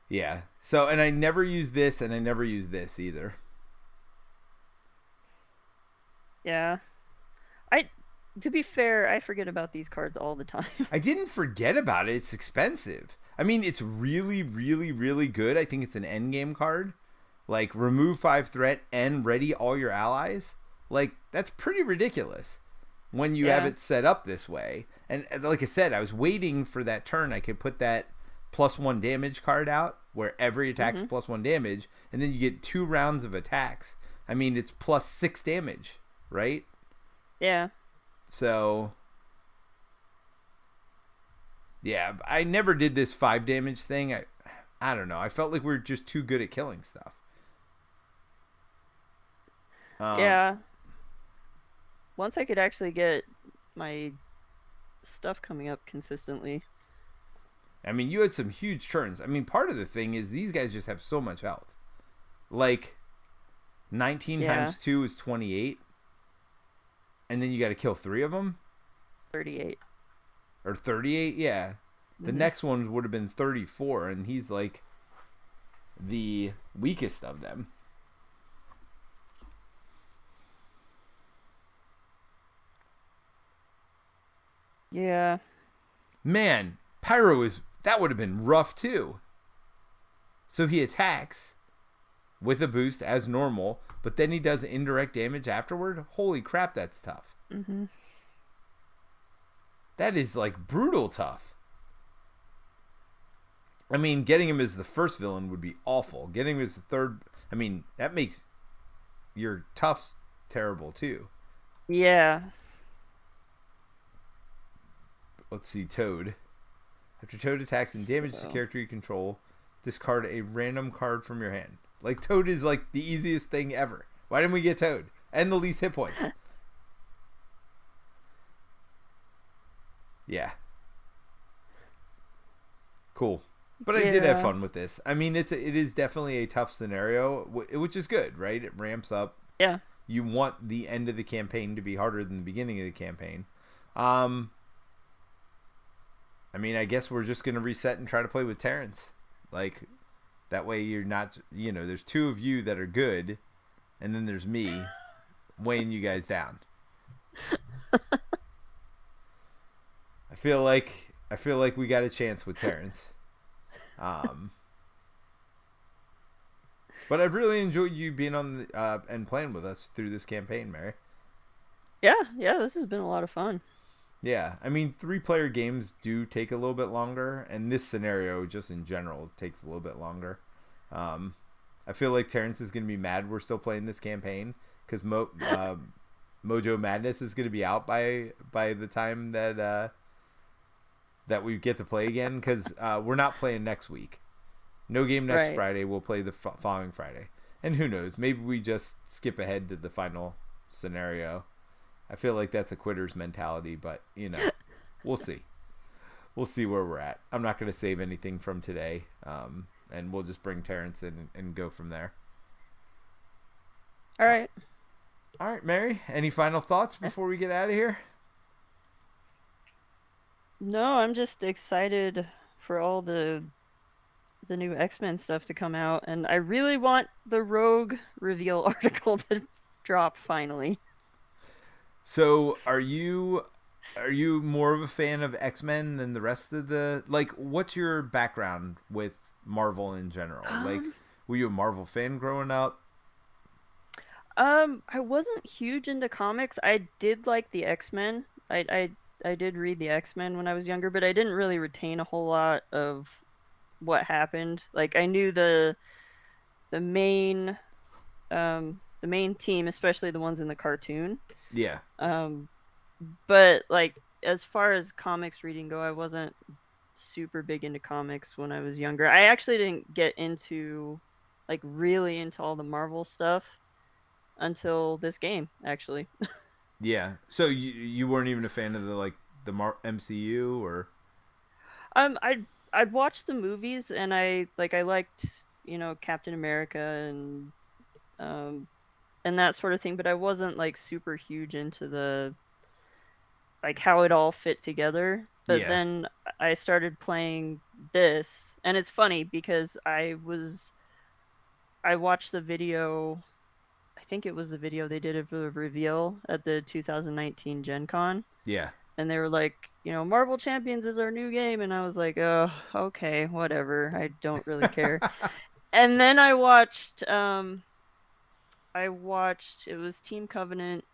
Yeah. So, and I never use this, and I never use this either. Yeah. To be fair, I forget about these cards all the time. I didn't forget about it. It's expensive. I mean, it's really, really, really good. I think it's an endgame card. Like, remove 5 threat and ready all your allies. Like, that's pretty ridiculous when you have it set up this way. And like I said, I was waiting for that turn. I could put that +1 damage card out where every attack's +1 damage, and then you get 2 rounds of attacks. I mean, it's +6 damage, right? Yeah. So, yeah, I never did this 5 damage thing. I don't know. I felt like we were just too good at killing stuff. Yeah. Once I could actually get my stuff coming up consistently. I mean, you had some huge turns. I mean, part of the thing is these guys just have so much health. Like, 19 times 2 is 28. And then you got to kill 3 of them? 38. Or 38? Yeah. The next one would have been 34, and he's like the weakest of them. Yeah. Man, Pyro that would have been rough too. So he attacks with a boost as normal, but then he does indirect damage afterward. Holy crap, that's tough. That is like brutal tough. I mean, getting him as the first villain would be awful. Getting him as the third, I mean, that makes your toughs terrible too. Yeah. Let's see, Toad. After Toad attacks and damages the character you control, discard a random card from your hand. Like, Toad is like the easiest thing ever. Why didn't we get Toad? And the least hit points. Yeah. Cool. But I did have fun with this. I mean, it is definitely a tough scenario, which is good, right? It ramps up. Yeah. You want the end of the campaign to be harder than the beginning of the campaign. I mean, I guess we're just going to reset and try to play with Terrence. Like, that way you're not, there's 2 of you that are good, and then there's me weighing you guys down. I feel like we got a chance with Terrence. But I've really enjoyed you being on and playing with us through this campaign, Mary. Yeah, this has been a lot of fun. Yeah, I mean, 3-player games do take a little bit longer, and this scenario, just in general, takes a little bit longer. I feel like Terrence is going to be mad we're still playing this campaign because Mojo Madness is going to be out by the time that we get to play again, because we're not playing next week. No game next Right. Friday. We'll play the following Friday. And who knows? Maybe we just skip ahead to the final scenario. I feel like that's a quitter's mentality, but, we'll see. We'll see where we're at. I'm not going to save anything from today, and we'll just bring Terrence in and go from there. All right. All right, Mary, any final thoughts before we get out of here? No, I'm just excited for all the new X-Men stuff to come out, and I really want the Rogue reveal article to drop finally. So, are you more of a fan of X-Men than the rest of what's your background with Marvel in general? Were you a Marvel fan growing up? I wasn't huge into comics. I did like the X-Men. I did read the X-Men when I was younger, but I didn't really retain a whole lot of what happened. Like, I knew the main team, especially the ones in the cartoon. Yeah. But like, as far as comics reading go, I wasn't super big into comics when I was younger. I actually didn't get into really into all the Marvel stuff until this game, actually. Yeah. So you weren't even a fan of the MCU or? I'd watched the movies, and I liked, Captain America and that sort of thing, but I wasn't super huge into the how it all fit together. But Yeah. then I started playing this, and it's funny because I watched the video. I think it was the video they did of the reveal at the 2019 Gen Con. Yeah. And they were like, Marvel Champions is our new game. And I was like, oh, okay, whatever. I don't really care. And then I watched, it was Team Covenant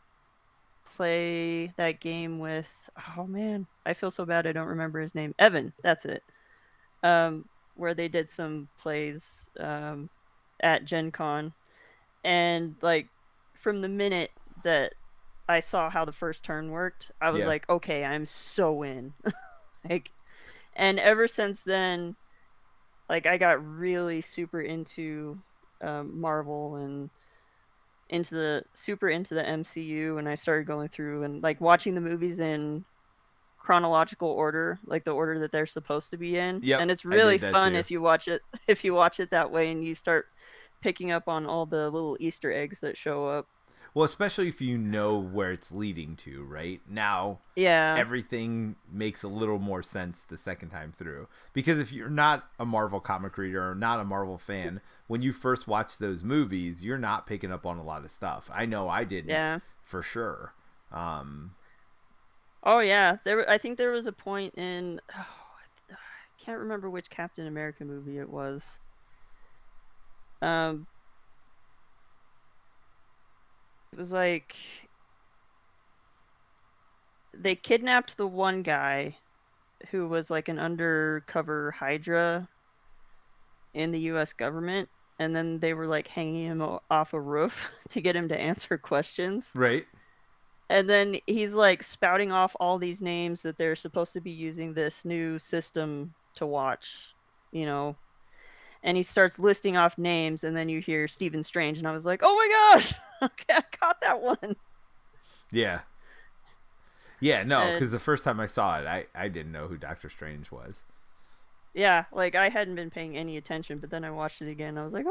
play that game with, oh man, I feel so bad I don't remember his name. Evan, that's it. Where they did some plays at Gen Con. And from the minute that I saw how the first turn worked, I was like, okay, I'm so in. And ever since then, I got really super into Marvel and into the MCU, and I started going through and watching the movies in chronological order, the order that they're supposed to be in. Yep, And it's really fun too. if you watch it that way, and you start picking up on all the little Easter eggs that show up. Well, especially if you know where it's leading to, right? Now, yeah, everything makes a little more sense the second time through. Because if you're not a Marvel comic reader or not a Marvel fan, when you first watch those movies, you're not picking up on a lot of stuff. I know I didn't, for sure. Oh yeah, I think there was a point in, I can't remember which Captain America movie it was. It was they kidnapped the one guy who was an undercover Hydra in the US government, and then they were hanging him off a roof to get him to answer questions. Right. And then he's spouting off all these names that they're supposed to be using this new system to watch, and he starts listing off names, and then you hear Stephen Strange, and I was like, oh my gosh, okay, I caught that one. Yeah. Yeah, no, because the first time I saw it, I didn't know who Doctor Strange was. Yeah, I hadn't been paying any attention, but then I watched it again, and I was like,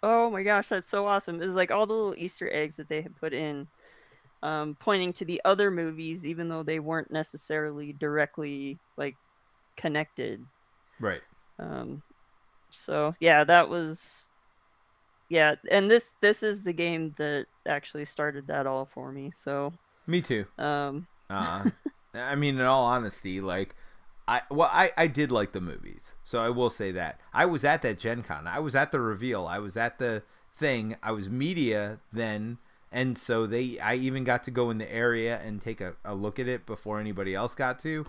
oh my gosh, that's so awesome. It was all the little Easter eggs that they had put in, pointing to the other movies, even though they weren't necessarily directly connected. Right. So yeah, that was, and this is the game that actually started that all for me. So me too. I mean, in all honesty, I did like the movies, so I will say that I was at that Gen Con, I was at the reveal, I was at the thing, I was media then, and so I even got to go in the area and take a look at it before anybody else got to.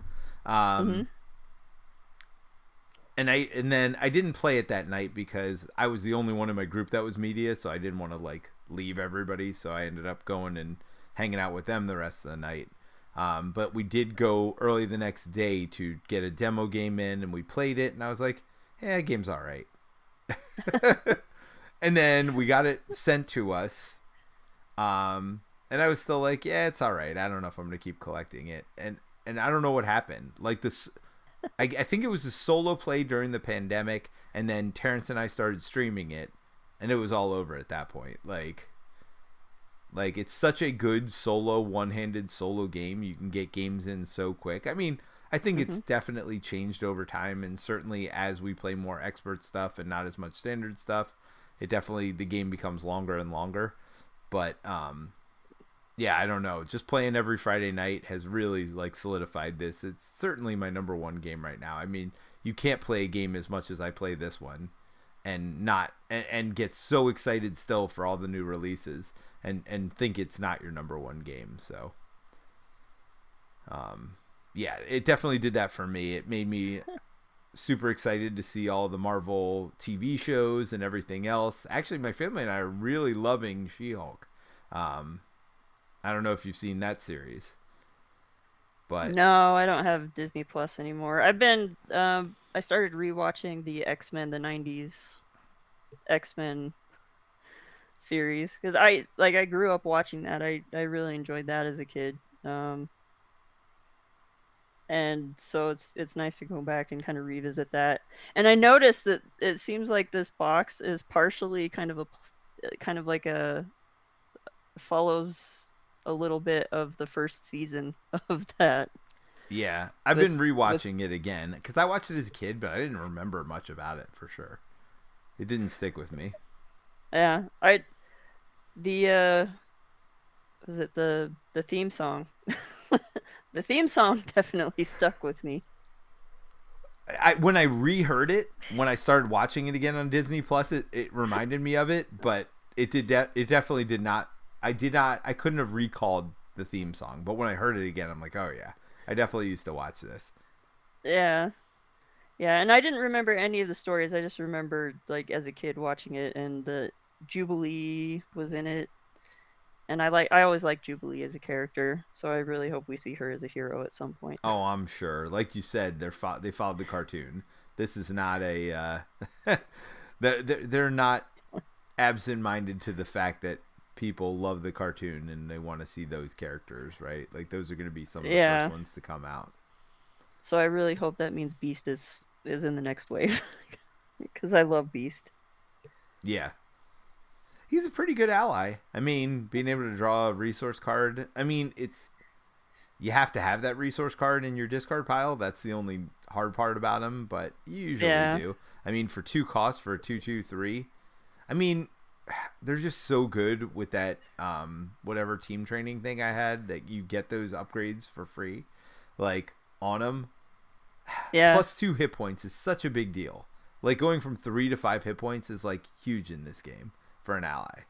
And then I didn't play it that night because I was the only one in my group that was media, so I didn't want to like leave everybody. So I ended up going and hanging out with them the rest of the night. But we did go early the next day to get a demo game in, and we played it, and I was like, "Yeah, game's all right." And then we got it sent to us, and I was still like, "Yeah, it's all right. I don't know if I'm gonna keep collecting it." And I don't know what happened. Like this, I think it was a solo play during the pandemic, and then Terrence and I started streaming it, and it was all over at that point. Like it's such a good solo, one-handed solo game. You can get games in so quick. I mean, I think it's definitely changed over time, and certainly as we play more expert stuff and not as much standard stuff, the game becomes longer and longer. But yeah, I don't know. Just playing every Friday night has really like solidified this. It's certainly my number one game right now. I mean, you can't play a game as much as I play this one and not and get so excited still for all the new releases and think it's not your number one game. So yeah, it definitely did that for me. It made me super excited to see all the Marvel TV shows and everything else. Actually, my family and I are really loving She-Hulk. I don't know if you've seen that series, but No, I don't have Disney Plus anymore. I started rewatching the X-Men, the 90s X-Men series because I grew up watching that. I really enjoyed that as a kid. And so it's nice to go back and kind of revisit that. And I noticed that it seems like this box is partially kind of like a follows a little bit of the first season of that. yeah, I've been rewatching it again because I watched it as a kid, but I didn't remember much about it for sure. It didn't stick with me. Yeah, I the was it the theme song? The theme song definitely stuck with me. When I reheard it, when I started watching it again on Disney Plus, it reminded me of it, but it definitely did not. I couldn't have recalled the theme song, but when I heard it again, I'm like, oh yeah, I definitely used to watch this. Yeah. Yeah, and I didn't remember any of the stories. I just remember like as a kid watching it and the Jubilee was in it. And I always liked Jubilee as a character, so I really hope we see her as a hero at some point. Oh, I'm sure. Like you said, they followed the cartoon. This is not a they're not absent-minded to the fact that people love the cartoon and they want to see those characters, right? Like those are going to be some of the first ones to come out. So I really hope that means Beast is in the next wave because I love Beast. Yeah. He's a pretty good ally. I mean, being able to draw a resource card. I mean, you have to have that resource card in your discard pile. That's the only hard part about him, but you usually do. I mean, for 2 costs for a 2/2/3. I mean, they're just so good with that whatever team training thing I had that you get those upgrades for free, like on them. Yeah. Plus 2 hit points is such a big deal. Like going from 3 to 5 hit points is like huge in this game for an ally.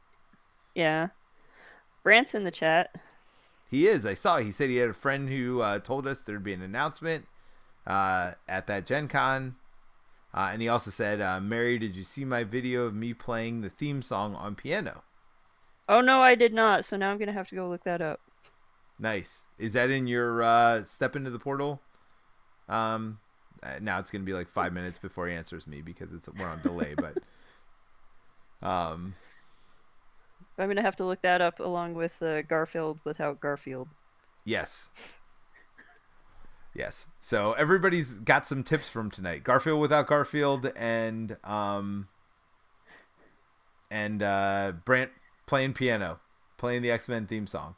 Yeah. Brant's in the chat. He is. I saw. He said he had a friend who told us there'd be an announcement at that Gen Con. And he also said, Mary, did you see my video of me playing the theme song on piano? Oh, no, I did not. So now I'm going to have to go look that up. Nice. Is that in your step into the portal? Now it's going to be like 5 minutes before he answers me because we're on delay. But I'm going to have to look that up along with Garfield without Garfield. Yes. Yes. So everybody's got some tips from tonight. Garfield without Garfield and Brant playing piano, playing the X-Men theme song.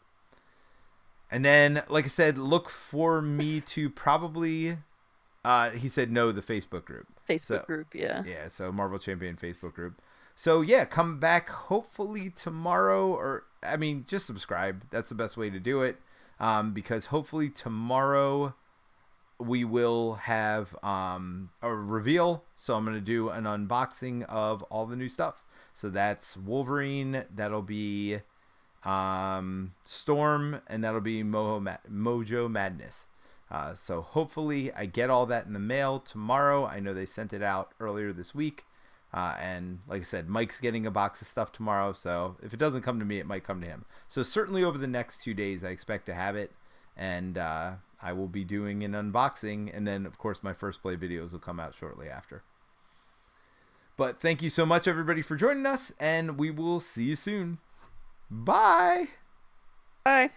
And then, like I said, look for me to probably he said no, the Facebook group. Group, yeah. Yeah, so Marvel Champion Facebook group. So yeah, come back hopefully tomorrow, or I mean, just subscribe. That's the best way to do it. Because hopefully tomorrow we will have a reveal. So I'm going to do an unboxing of all the new stuff. So that's Wolverine, that'll be Storm, and that'll be Mojo Madness. So hopefully I get all that in the mail tomorrow. I know they sent it out earlier this week. And like I said, Mike's getting a box of stuff tomorrow. So if it doesn't come to me, it might come to him. So certainly over the next 2 days, I expect to have it. And I will be doing an unboxing. And then, of course, my first play videos will come out shortly after. But thank you so much, everybody, for joining us. And we will see you soon. Bye. Bye.